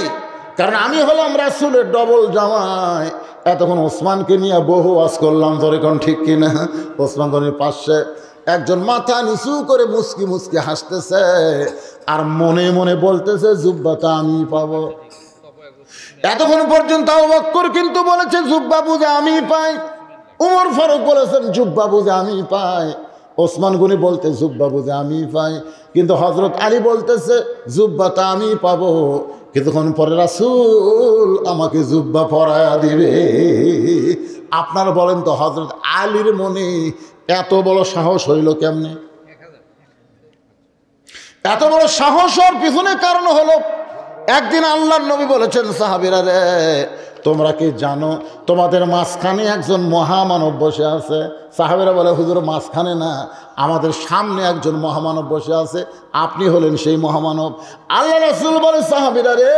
Speaker 1: কারণ আমি হলাম রাসূলের ডবল জামাই। এতক্ষণ ওসমানকে নিয়ে বহু ওয়াজ করলাম, ধরে কোন ঠিক কিনা? ওসমান গনির পাশে একজন মাথা নিচু করে মুস্কি মুস্কি হাসতেছে আর মনে মনে বলতেছে, জুব্বাটা আমি পাবো। এতক্ষণ পর্যন্ত আবু বকর কিন্তু বলেছে, জুব্বাবু যে আমি পাই। উমর ফারুক বলেছেন, জুব্বাবু যে আমি পাই। ওসমান গনি বলতে, জুব্বাবু যে আমি পাই। কিন্তু হযরত আলী বলতেছে, জুব্বাটা আমি পাবো। কিছুক্ষণ পরে রাসূল আমাকে জুব্বা পরায়া দিবে। আপনারা বলেন তো, হযরত আলীর মনে এত বড় সাহস হইল কেমনে? এত বড় সাহস হওয়ার পিছনে কারণ হলো, একদিন আল্লাহর নবী বলেছেন, সাহাবীরা রে তোমরা কি জানো তোমাদের মাঝখানে একজন মহামানব বসে আছে? সাহাবেরা বলে, হুজুর মাঝখানে না, আমাদের সামনে একজন মহামানব বসে আছে, আপনি হলেন সেই মহামানব। আল্লাহ রাসূল বলে, সাহাবীরা রে,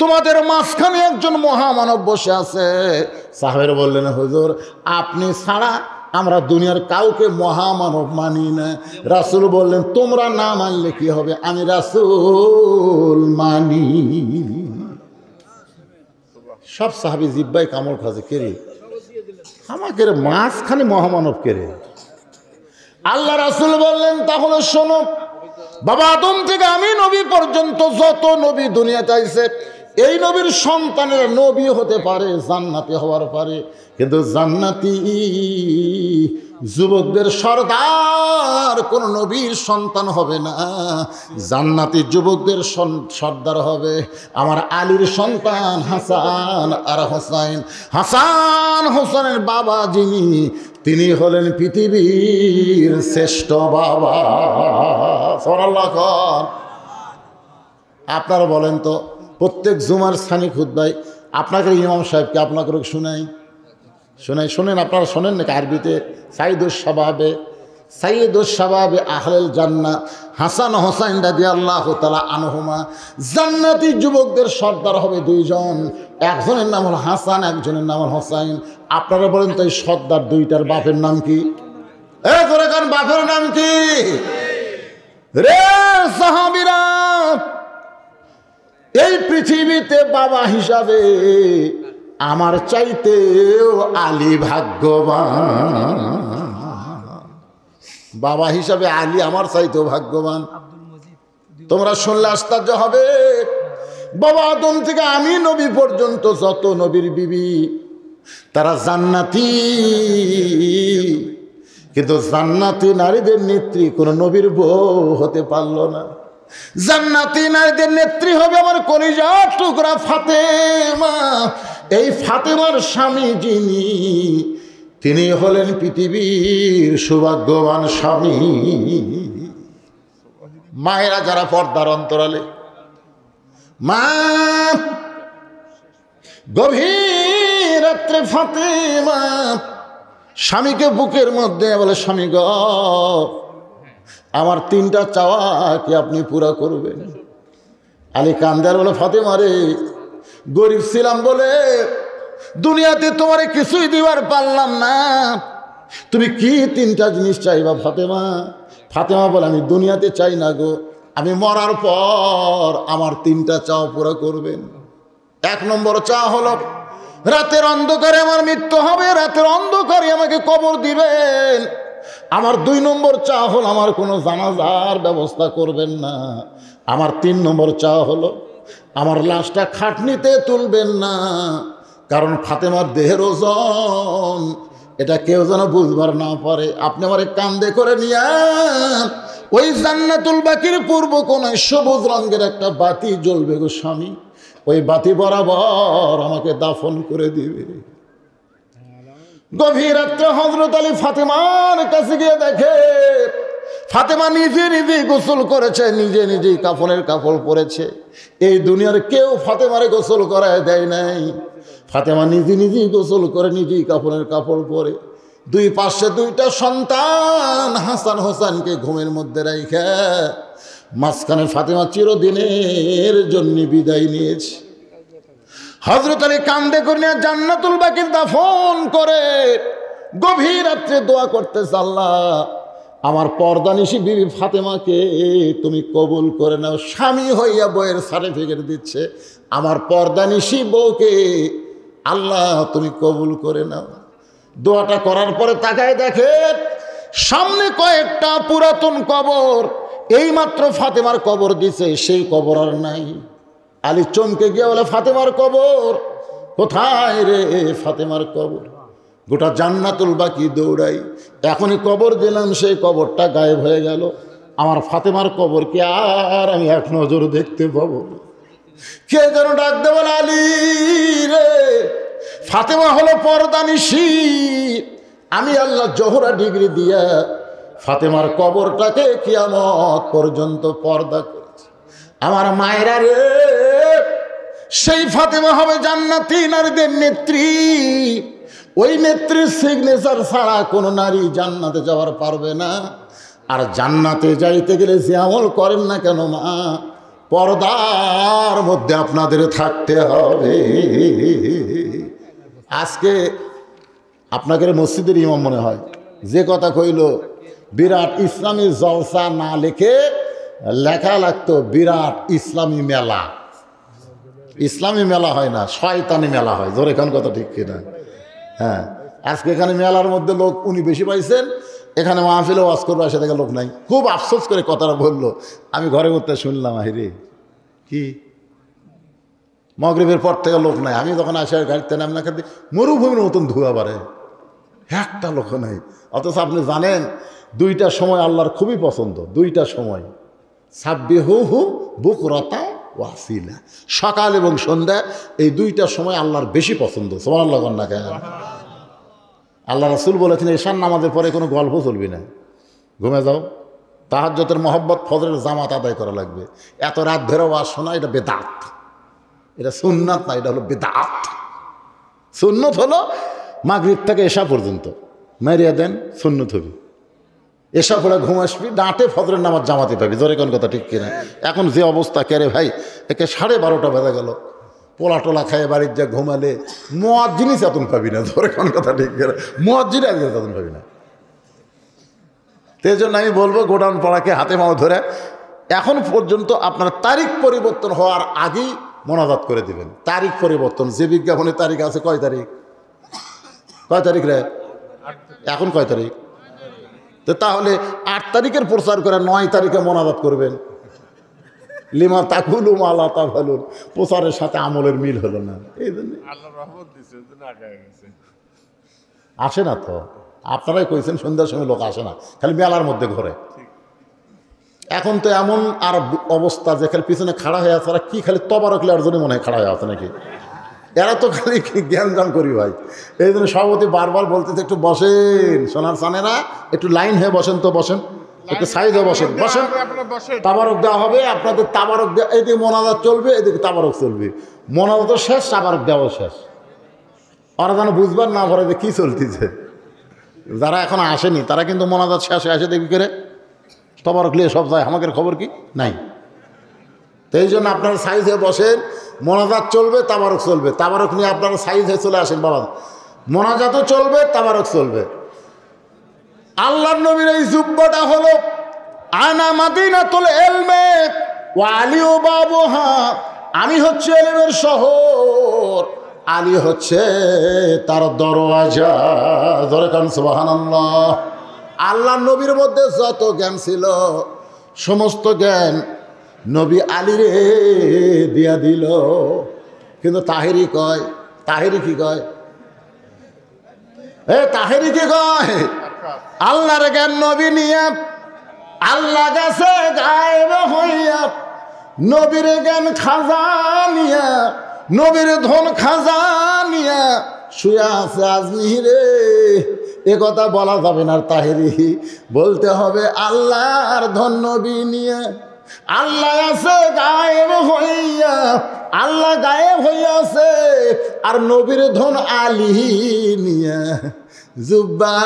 Speaker 1: তোমাদের মাঝখানে একজন মহামানব বসে আছে। সাহাবেরা বললেন, হুজুর আপনি ছাড়া আমরা দুনিয়ার কাউকে মহামানব মানি না। রাসূল বললেন, তোমরা না মানলে কি হবে, আমি রাসূল মানি। সব সাহাবী জিব্বাই কামড় খাজে, কেরে আমাকে রে মাঝখানে মহামানব কেরে। আল্লাহ রাসূল বললেন, তাহলে শোনো, বাবা আদম থেকে আমি নবী পর্যন্ত যত নবী দুনিয়াতে আইছে, এই নবীর সন্তানের নবী হতে পারে, জান্নাতি হওয়ার পারে, কিন্তু জান্নাতি যুবকদের সর্দার কোন নবীর সন্তান হবে না। জান্নাতি যুবকদের সর্দার হবে আমার আলীর সন্তান হাসান আর হোসাইন। হাসান হোসেনের বাবা যিনি, তিনি হলেন পৃথিবীর শ্রেষ্ঠ বাবা। সুবহানাল্লাহ। আপনারা বলেন তো, প্রত্যেক জুমার সানি খুতবায় আপনাকে ইমাম সাহেবকে আপনাকে শোনেন, আপনারা শোনেন নাকি আরবিতে? সাইয়্যিদুশ শাবাবে আহলেল জান্নাহ হাসান হোসাইন রাদিয়াল্লাহু তাআলা আনহুমা। জান্নাতি যুবকদের সর্দার হবে দুইজন, একজনের নাম হল হাসান, একজনের নাম হল হোসাইন। আপনারা বলেন তো, এই সর্দার দুইটার বাপের নাম কি? বাপের নাম কি রে সাহাবীরা? এই পৃথিবীতে বাবা হিসাবে আমার চাইতেও আলী ভাগ্যবান। বাবা হিসাবে আলী আমার চাইতেও ভাগ্যবান। তোমরা শুনলে আশ্চর্য হবে, বাবা আদম থেকে আমি নবী পর্যন্ত যত নবীর বিবি তারা জান্নাতি, কিন্তু জান্নাতি নারীদের নেত্রী কোন নবীর বউ হতে পারল না। জান্নাতি নারীদের নেত্রী হবে আমার কলিজার টুকরা ফাতেমা। এই ফাতেমার স্বামী যিনি, তিনি হলেন পৃথিবীর সৌভাগ্যবান স্বামী। মায়েরা যারা পর্দার অন্তরালে, মা গভীর রাত্রে ফাতেমা স্বামীকে বুকের মধ্যে বলে, স্বামী গ, আমার তিনটা চাওয়া কি আপনি পুরা করবেন? আলী কান্দার বলে, ফাতেমা রে, গরিব ছিলাম বলে দুনিয়াতে তোমারে কিছুই দিবার পারলাম না, তুমি কি তিনটা জিনিস চাইবা ফাতেমা? ফাতেমা বলে, আমি দুনিয়াতে চাই না গো, আমি মরার পর আমার তিনটা চাওয়া পুরা করবেন। এক নম্বর চাওয়া হলো, রাতের অন্ধকারে আমার মৃত্যু হবে, রাতের অন্ধকারে আমাকে কবর দিবেন। আমার দুই নম্বর চাওয়া হলো, আমার কোনো জানাজার ব্যবস্থা করবেন না। আমার তিন নম্বর চাওয়া হলো, আমার লাশটা খাটনিতে তুলবেন না, কারণ ফাতেমার দেহের ওজন এটা কেউ যেন বুঝবার না পারে। আপনি আমার কান্দে করে নিয়ে ওই জান্নাতুল বাকির পূর্ব কোনায় সবুজ রঙের একটা বাতি জ্বলবে গো স্বামী, ওই বাতি বরাবর আমাকে দাফন করে দিবে। গভীর রাত্রে হযরত আলী ফাতেমার কাছে গিয়ে দেখে ফাতেমা নিজে নিজেই গোসল করেছে, নিজে নিজেই কাফনের কাপড় পরেছে। এই দুনিয়ার কেউ ফাতেমারে গোসল করায় দেয় নাই। ফাতেমা নিজে নিজেই গোসল করে, নিজেই কাফনের কাপড় পরে, দুই পাশে দুইটা সন্তান হাসান হোসেনকে ঘুমের মধ্যে রাইখা মাঝখানে ফাতেমা চিরদিনের জন্য বিদায় নিয়েছে। হযরত আলী কান্দে করে নিয়ে জান্নাতুল বাকির দাফন করে গভীর রাত্রে দোয়া করতেছে, আল্লাহ আমার পর্দানিশী বিবি ফাতেমাকে তুমি কবুল করে নাও। স্বামী হইয়া বইয়ের সার্টিফিকেট দিচ্ছে, আমার পর্দানিশী বউকে আল্লাহ তুমি কবুল করে নাও। দোয়াটা করার পরে তাকায় দেখে সামনে কয়েকটা পুরাতন কবর, এইমাত্র ফাতেমার কবর দিছে, সেই কবর আর নাই। আলী চমকে গিয়ে বলে, ফাতেমার কবর কোথায় রে? ফাতেমার কবর। গোটা জান্নাতুল বাকি দৌড়াই, এখনই কবর দিলাম, সেই কবরটা গায়েব হয়ে গেল। আমার ফাতেমার কবর কি আর আমি এক নজর দেখতে পাবো? কে যেন ডাক দেব, আলী রে, ফাতেমা হলো পর্দানিশী। আমি আল্লাহ জোহরা ডিগ্রি দিয়া ফাতেমার কবরটাকে কিয়ামত পর্যন্ত পর্দা করেছি। আমার মায়েরা রে, সেই ফাতেমা হবে জান্নাতি নারীদের নেত্রী। ওই নেত্রীর সিগনেচার ছাড়া কোনো নারী জান্নাতে যাওয়ার পারবে না। আর জান্নাতে যাইতে গেলে যে আমল করেন না কেন মা, পর্দার মধ্যে আপনাদের থাকতে হবে। আজকে আপনাদের মসজিদের ইমাম মনে হয় যে কথা কইল, বিরাট ইসলামী জলসা না লিখে লেখা লাগতো বিরাট ইসলামী মেলা। ইসলামী মেলা হয় না, শয়তানি মেলা হয়। জোরে খান কথা ঠিক কিনা? হ্যাঁ, আজকে এখানে মেলার মধ্যে লোক উনি বেশি পাইছেন, এখানে মাহফিলে ওয়াজ করবে আসে থেকে লোক নাই। খুব আফসোস করে কথাটা বললো, আমি ঘরে করতে শুনলাম আহিরে কি মাগরিবের পর থেকে লোক নাই। আমি যখন আসে গাড়িতে নাম না খাতে মরুভূমির মতন ধোয়া বাড়ে, একটা লোক নাই। অথচ আপনি জানেন দুইটা সময় আল্লাহর খুবই পছন্দ। দুইটা সময় সাব্বিহু বুকরাতা ওয়া আসিলা, সকাল এবং সন্ধ্যা, এই দুইটা সময় আল্লাহর বেশি পছন্দ। সুবহানাল্লাহ না কেন? আল্লাহ রাসূল বলেছেন এশার নামাজের পরে কোনো গল্প চলবি না, ঘুমে যাও। তাহাজ্জুদের মহব্বত ফজরের জামাত আদায় করা লাগবে। এত রাত ধরে ওয়াজ শোনা এটা বেদাত, এটা সুন্নাত না, এটা হলো বেদাত। সুন্নত হলো মাগরিব থেকে এশা পর্যন্ত মারিয়া দেন, সুন্নত হবে। এসা পড়ে ঘুম আসবি, ডাঁটে ফজরের নামাজ জামাতে পাবি। জোরে কোন কথা ঠিক কিনা? এখন যে অবস্থা কেরে ভাই, একে 12:30 বেজে গেল, পোলা টোলা খাইয়ে বাড়ির যা ঘুমালে মুয়াজ্জিনই চেতন পাবি না। জোরে কোন কথা ঠিক কিনা? মুয়াজ্জিনই আজকে চেতন পাবি না। সেই জন্য আমি বলবো গোডাউন পাড়াকে হাতে মাও ধরে এখন পর্যন্ত আপনার তারিখ পরিবর্তন হওয়ার আগেই মোনাজাত করে দিবেন। তারিখ পরিবর্তন, যে বিজ্ঞাপনের তারিখ আছে, কয় তারিখ? কয় তারিখ রে? এখন কয় তারিখ? তো তাহলে 8 তারিখের প্রচার করে 9 তারিখে মোনাজাত করবেন। লিমা তাকুলু মালা তাফালুন, প্রচারের সাথে আমলের মিল হলো না। এই জন্য
Speaker 2: আল্লাহর রহমত দিছে, এজন্য আগায় গেছে।
Speaker 1: আসে না তো, আপনারাই কইছেন সন্ধ্যার সময় লোক আসে না, খালি মেলার মধ্যে ঘরে। এখন তো এমন আর অবস্থা যে খালি পিছনে খাড়া হয়ে আছে, কি খালি তবারক লেয়ার জন্য মনে হয় খাড়া হয়ে আছে নাকি? এরা তো খালি জ্ঞান দান করি ভাই। এই জন্য সভাপতি বারবার বলতেছে একটু বসেন সোনার সানেরা, একটু লাইন হয়ে বসেন, তো বসেন, একটু সাইজ হয়ে বসেন, বসেন। তাবারক দেওয়া হবে আপনাদের, তাবারক দেওয়া, এইদিকে মোনাজাত চলবে, এদিকে তাবারক চলবে। মোনাজাত শেষ, তাবারক দেওয়া শেষ। ওরা যেন বুঝবার না পারে যে কী চলতেছে। যারা এখন আসেনি তারা কিন্তু মোনাজাত শেষে আসে দেখবি করে তাবারক নিয়ে সব যায়, আমাদের খবর কি নাই। তো এই জন্য আপনারা সাইজ হয়ে বসেন, মোনাজাত চলবে, তাবারক চলবে। তাবারক নিয়ে আপনারা সাইজ হয়ে চলে আসেন বাবা, মোনাজাতও চলবে, তাবারক চলবে। আল্লাহর নবীর এই জুব্বাটা হলো আনা মাদিনাতুল ইলমি ওয়া আলিউ বাবুহা, আমি হচ্ছে ইলমের শহর, আলী হচ্ছে তার দরওয়াজা। জোরে কান সুবহানাল্লাহ। আল্লাহর নবীর মধ্যে যত জ্ঞান ছিল সমস্ত জ্ঞান নবী আলীরে দিয়া দিল। কিন্তু তাহেরি কয়, তাহেরি কি কয়? তাহেরি কি কয়? আল্লাহর জ্ঞান নবী নিয়ে আল্লাহ গেছে গায়েব হইয়া, নবীর জ্ঞান খাজা নিয়া, নবীর ধন খাজা নিয়া শুয়ে আছে আজমিরে। এ কথা বলা যাবে না তাহেরি, বলতে হবে আল্লাহর ধন নবী নিয়ে। আল্লাহ আছে গায়েব হইয়া, আল্লাহ গায়েব হইয়াছে, আর নবীর ধন আলী নিয়া জুব্বা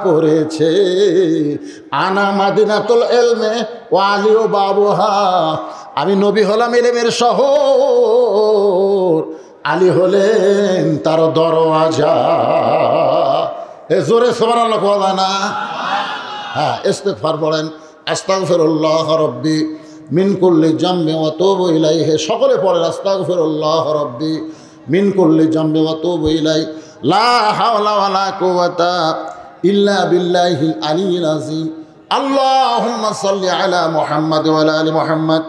Speaker 1: পড়েছে। আনা মাদিনাতুল ইলমি ওয়া আলিউ বাবুহা, আমি নবী হলাম ইলমের শহর, আলী হলেন তার দরওয়াজা। এ জোরে সুবহানাল্লাহ বলা না? হ্যাঁ, ইস্তিগফার পড়েন, আস্তাগফিরুল্লাহ রাব্বি মিন কুল্লি জামবি ওয়া তুবু ইলাইহি। সকলে পড়েন আস্তাগফিরুল্লাহ রাব্বি মিন কুল্লি জামবি ওয়া তুবু ইলাইহি, লা হাওলা ওয়ালা কুওয়াতা ইল্লা বিল্লাহিল আলিয়্যিল আযীম। আল্লাহুম্মা সাল্লি আলা মুহাম্মাদ ওয়া আলা আলি মুহাম্মাদ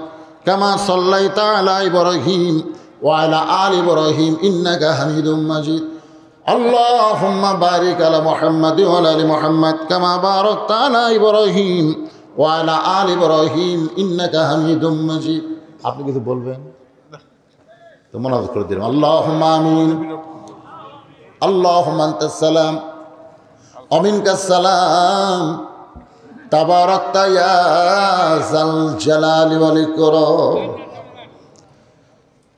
Speaker 1: কামা সাল্লাইতা আলা ইব্রাহিম ওয়া আলা আলি ইব্রাহিম ইন্নাকা হামিদুম মাজিদ। আল্লাহুম্মা বারিক আলা মুহাম্মাদ ওয়া আলা আলি মুহাম্মাদ কামা বারাকতা আলা ইব্রাহিম ওয়া আলা আলি ইব্রাহিম ইন্নাকা হামিদুম মাজিদ। আপনি কিছু বলবেন তো মোনাজাত করে দিন। আল্লাহুম্মা আমিন। আল্লাহুম্মা আনতাস সালাম ওয়া মিনকাস সালাম, তাবারাকতা ইয়া যাল জালালি ওয়াল ইকরাম।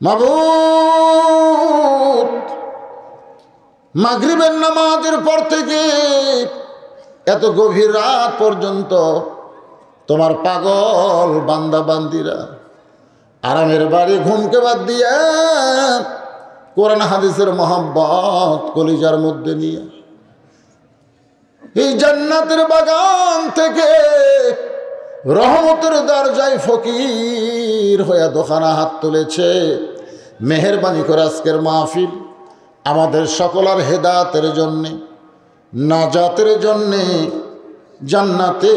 Speaker 1: মাবুদ, মাগরিবের নামাজের পর থেকে এত গভীর রাত পর্যন্ত তোমার পাগল বান্দা বান্দিরা আরামের বাড়ি ঘুমকে বাদ দিয়ে কোরআন হাদিসের মহব্বত কলিজার মধ্যে নিয়ে এই জান্নাতের বাগান থেকে রহমতের দরজায় ফকির হয়ে দোকানা হাত তুলেছে। মেহেরবানি করে আজকের মাহফিল আমাদের সকলের হেদায়েতের জন্যে, নাজাতের জন্যে, জান্নাতে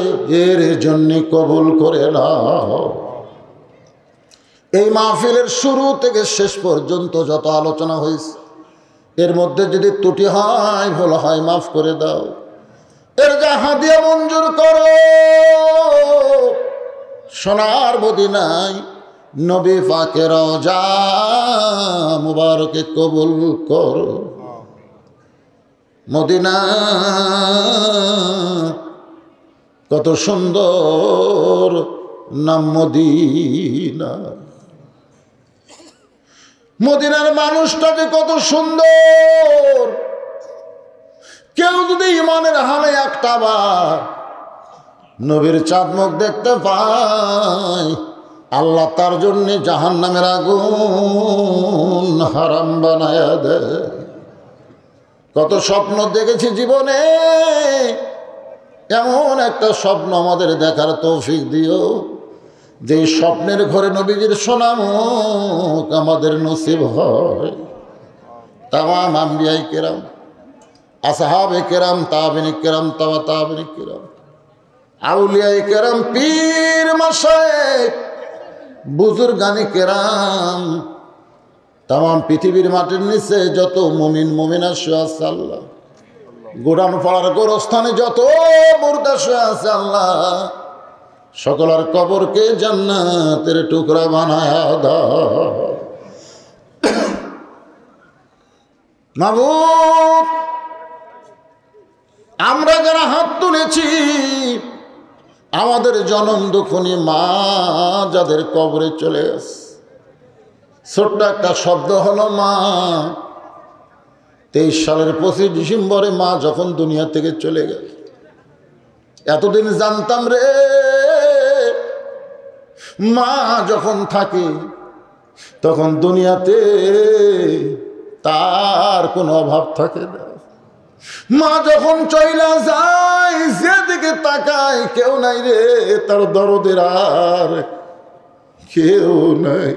Speaker 1: এর জন্যে কবুল করে নাও। এই মাহফিলের শুরু থেকে শেষ পর্যন্ত যত আলোচনা হয়েছে এর মধ্যে যদি ত্রুটি হয়, ভুল হয়, মাফ করে দাও। এর যা হাদিয়া মঞ্জুর করো, সোনার মদিনায় নবী পাকের রওজা মুবারকে কবুল করো। মদিনা কত সুন্দর নাম মদিনা, মদিনার মানুষটা যে কত সুন্দর। কেউ যদি ইমানের হালে একটা বার নবীর চাঁদ মুখ দেখতে পায়, আল্লাহ তার জন্য জাহান্নামের আগুন হারাম বানায়া দেয়। কত স্বপ্ন দেখেছি জীবনে, এমন একটা স্বপ্ন আমাদের দেখার তৌফিক দিও যে স্বপ্নের ঘরে নবীজির সোনামুখ আমাদের নসিব হয়। তামাম আম্বিয়াই কেরাম, আসহাবে কেরাম, তাবিনী কেরাম, তাবিনী কেরাম, আউলিয়াই কেরাম, পীর মাশায়েখ, বুজুর্গানি কেরাম, তামাম পৃথিবীর মাটির নিচে যত মুমিন মুমিনা শুয়ে আছে আল্লাহ, গোডাউন পাড়ার গোরস্থানে যত মুর্দা শুয়ে আছে আল্লাহ, সকলের কবরকে জান্নাতের টুকরা বানায়া দাও। মাবুদ, আমরা যারা হাত তুলেছি, আমাদের জনম দুঃখনী মা যাদের কবরে চলে গেছে, ছোট্ট একটা শব্দ হলো মা। 23 সালের 25 ডিসেম্বরে মা যখন দুনিয়া থেকে চলে গেল, এতদিন জানতাম রে মা যখন থাকে তখন দুনিয়াতে তার কোনো অভাব থাকে না। মা যখন চইলা যায়, যেদিকে তাকায় কেউ নাই রে, তার দরদের আর কেউ নাই।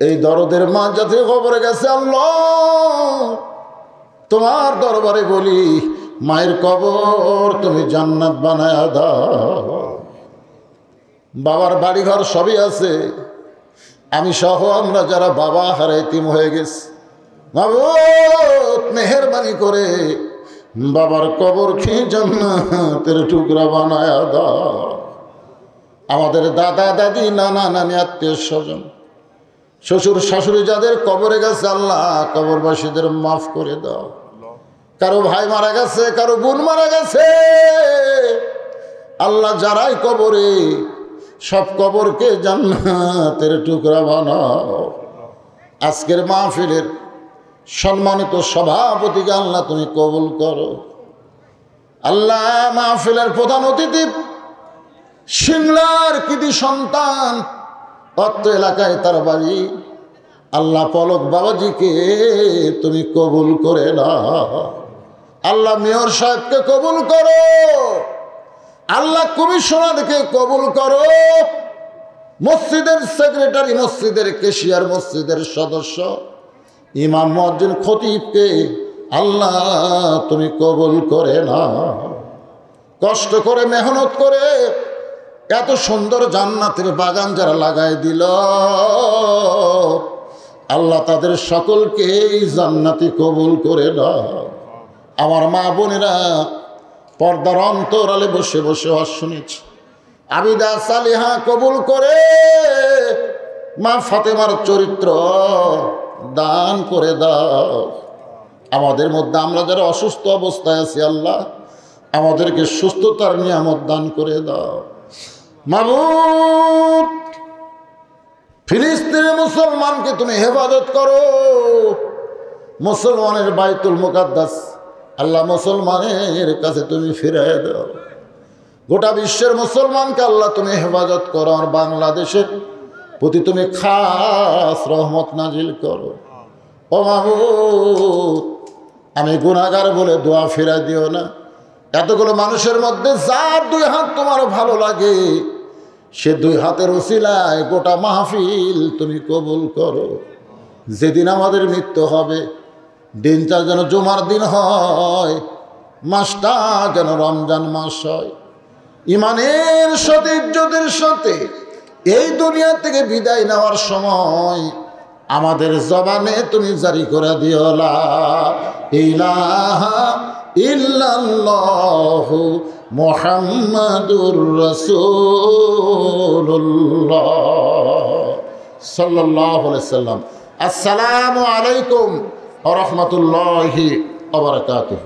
Speaker 1: এই দরদের মা যাতে খবরে গেছে, আল্লাহ তোমার দরবারে বলি, মায়ের কবর তুমি জান্নাত বানায়া দাও। বাবার বাড়িঘর সবই আছে, আমি সহ আমরা যারা বাবা হারা এতিম হয়ে গেছি, মাবুদ মেহেরবানি করে বাবার কবর খেয়ে জান্নাতের টুকরা বানায়া দাও। আমাদের দাদা দাদি, নানা নানি, আত্মীয় স্বজন, শ্বশুর শাশুড়ি যাদের কবরে গেছে আল্লাহ কবরবাসীদের মাফ করে দাও। কারো ভাই মারা গেছে, কারো বোন মারা গেছে আল্লাহ, যারাই কবরে সব কবরকে জান্নাতের টুকরা বানাও। আজকের মাহফিলের সম্মানিত সভাপতিকে আল্লাহ তুমি কবুল করো। আল্লাহ মাহফিলের প্রধান অতিথি সিংলার কৃতি সন্তান, অত্র এলাকায় তার বাড়ি, আল্লাহ পলক বাবাজিকে তুমি কবুল করে নাও। আল্লাহ মেয়র সাহেবকে কবুল করো, আল্লাহ কমিশনারকে কবুল করো, মসজিদের সেক্রেটারি, মসজিদের কেশিয়ার, মসজিদের সদস্য, ইমাম, মুয়াজ্জিন, খতিবকে আল্লাহ তুমি কবুল করে নাও। কষ্ট করে মেহনত করে এত সুন্দর জান্নাতের বাগান যারা লাগাই দিল আল্লাহ তাদের সকলকে জান্নাতি কবুল করে নাও। আমার মা বোনেরা পর্দার অন্তরালে বসে বসে ওয়াজ শুনেছি, আবিদা সালিহা কবুল করে মা ফাতেমার চরিত্র দান করে দাও। আমাদের মধ্যে আমরা যারা অসুস্থ অবস্থায় আছি আল্লাহ আমাদেরকে সুস্থতার নিয়ামত দান করে দাও। মাবুদ, ফিলিস্তিনের মুসলমানকে তুমি হেফাজত করো। মুসলমানের বাইতুল মুকাদ্দাস আল্লাহ মুসলমানের কাছে তুমি ফিরিয়ে দাও। গোটা বিশ্বের মুসলমানকে আল্লাহ তুমি হেফাজত করো। আর বাংলাদেশের প্রতি তুমি খাস রহমত নাজিল করো। ও মাবুদ, আমি গুনাহগার বলে দোয়া ফিরাই দিও না। এতগুলো মানুষের মধ্যে যার দুই হাত তোমার ভালো লাগে, সে দুই হাতের উসিলায় গোটা মাহফিল তুমি কবুল করো। যেদিন আমাদের মৃত্যু হবে, দিনটা যেন জুমার দিন হয়, মাসটা যেন রমজান মাস হয়। ইমানের সাথে ইজ্জতের সাথে এই দুনিয়া থেকে বিদায় নেওয়ার সময় আমাদের জবানে তুমি জারি করে দিও লা ইলাহা ইল্লাল্লাহু মুহাম্মাদুর রাসূলুল্লাহ সাল্লাল্লাহু আলাইহি সাল্লাম। আসসালামু আলাইকুম ওয়া রাহমাতুল্লাহি ওয়া বারাকাতুহু।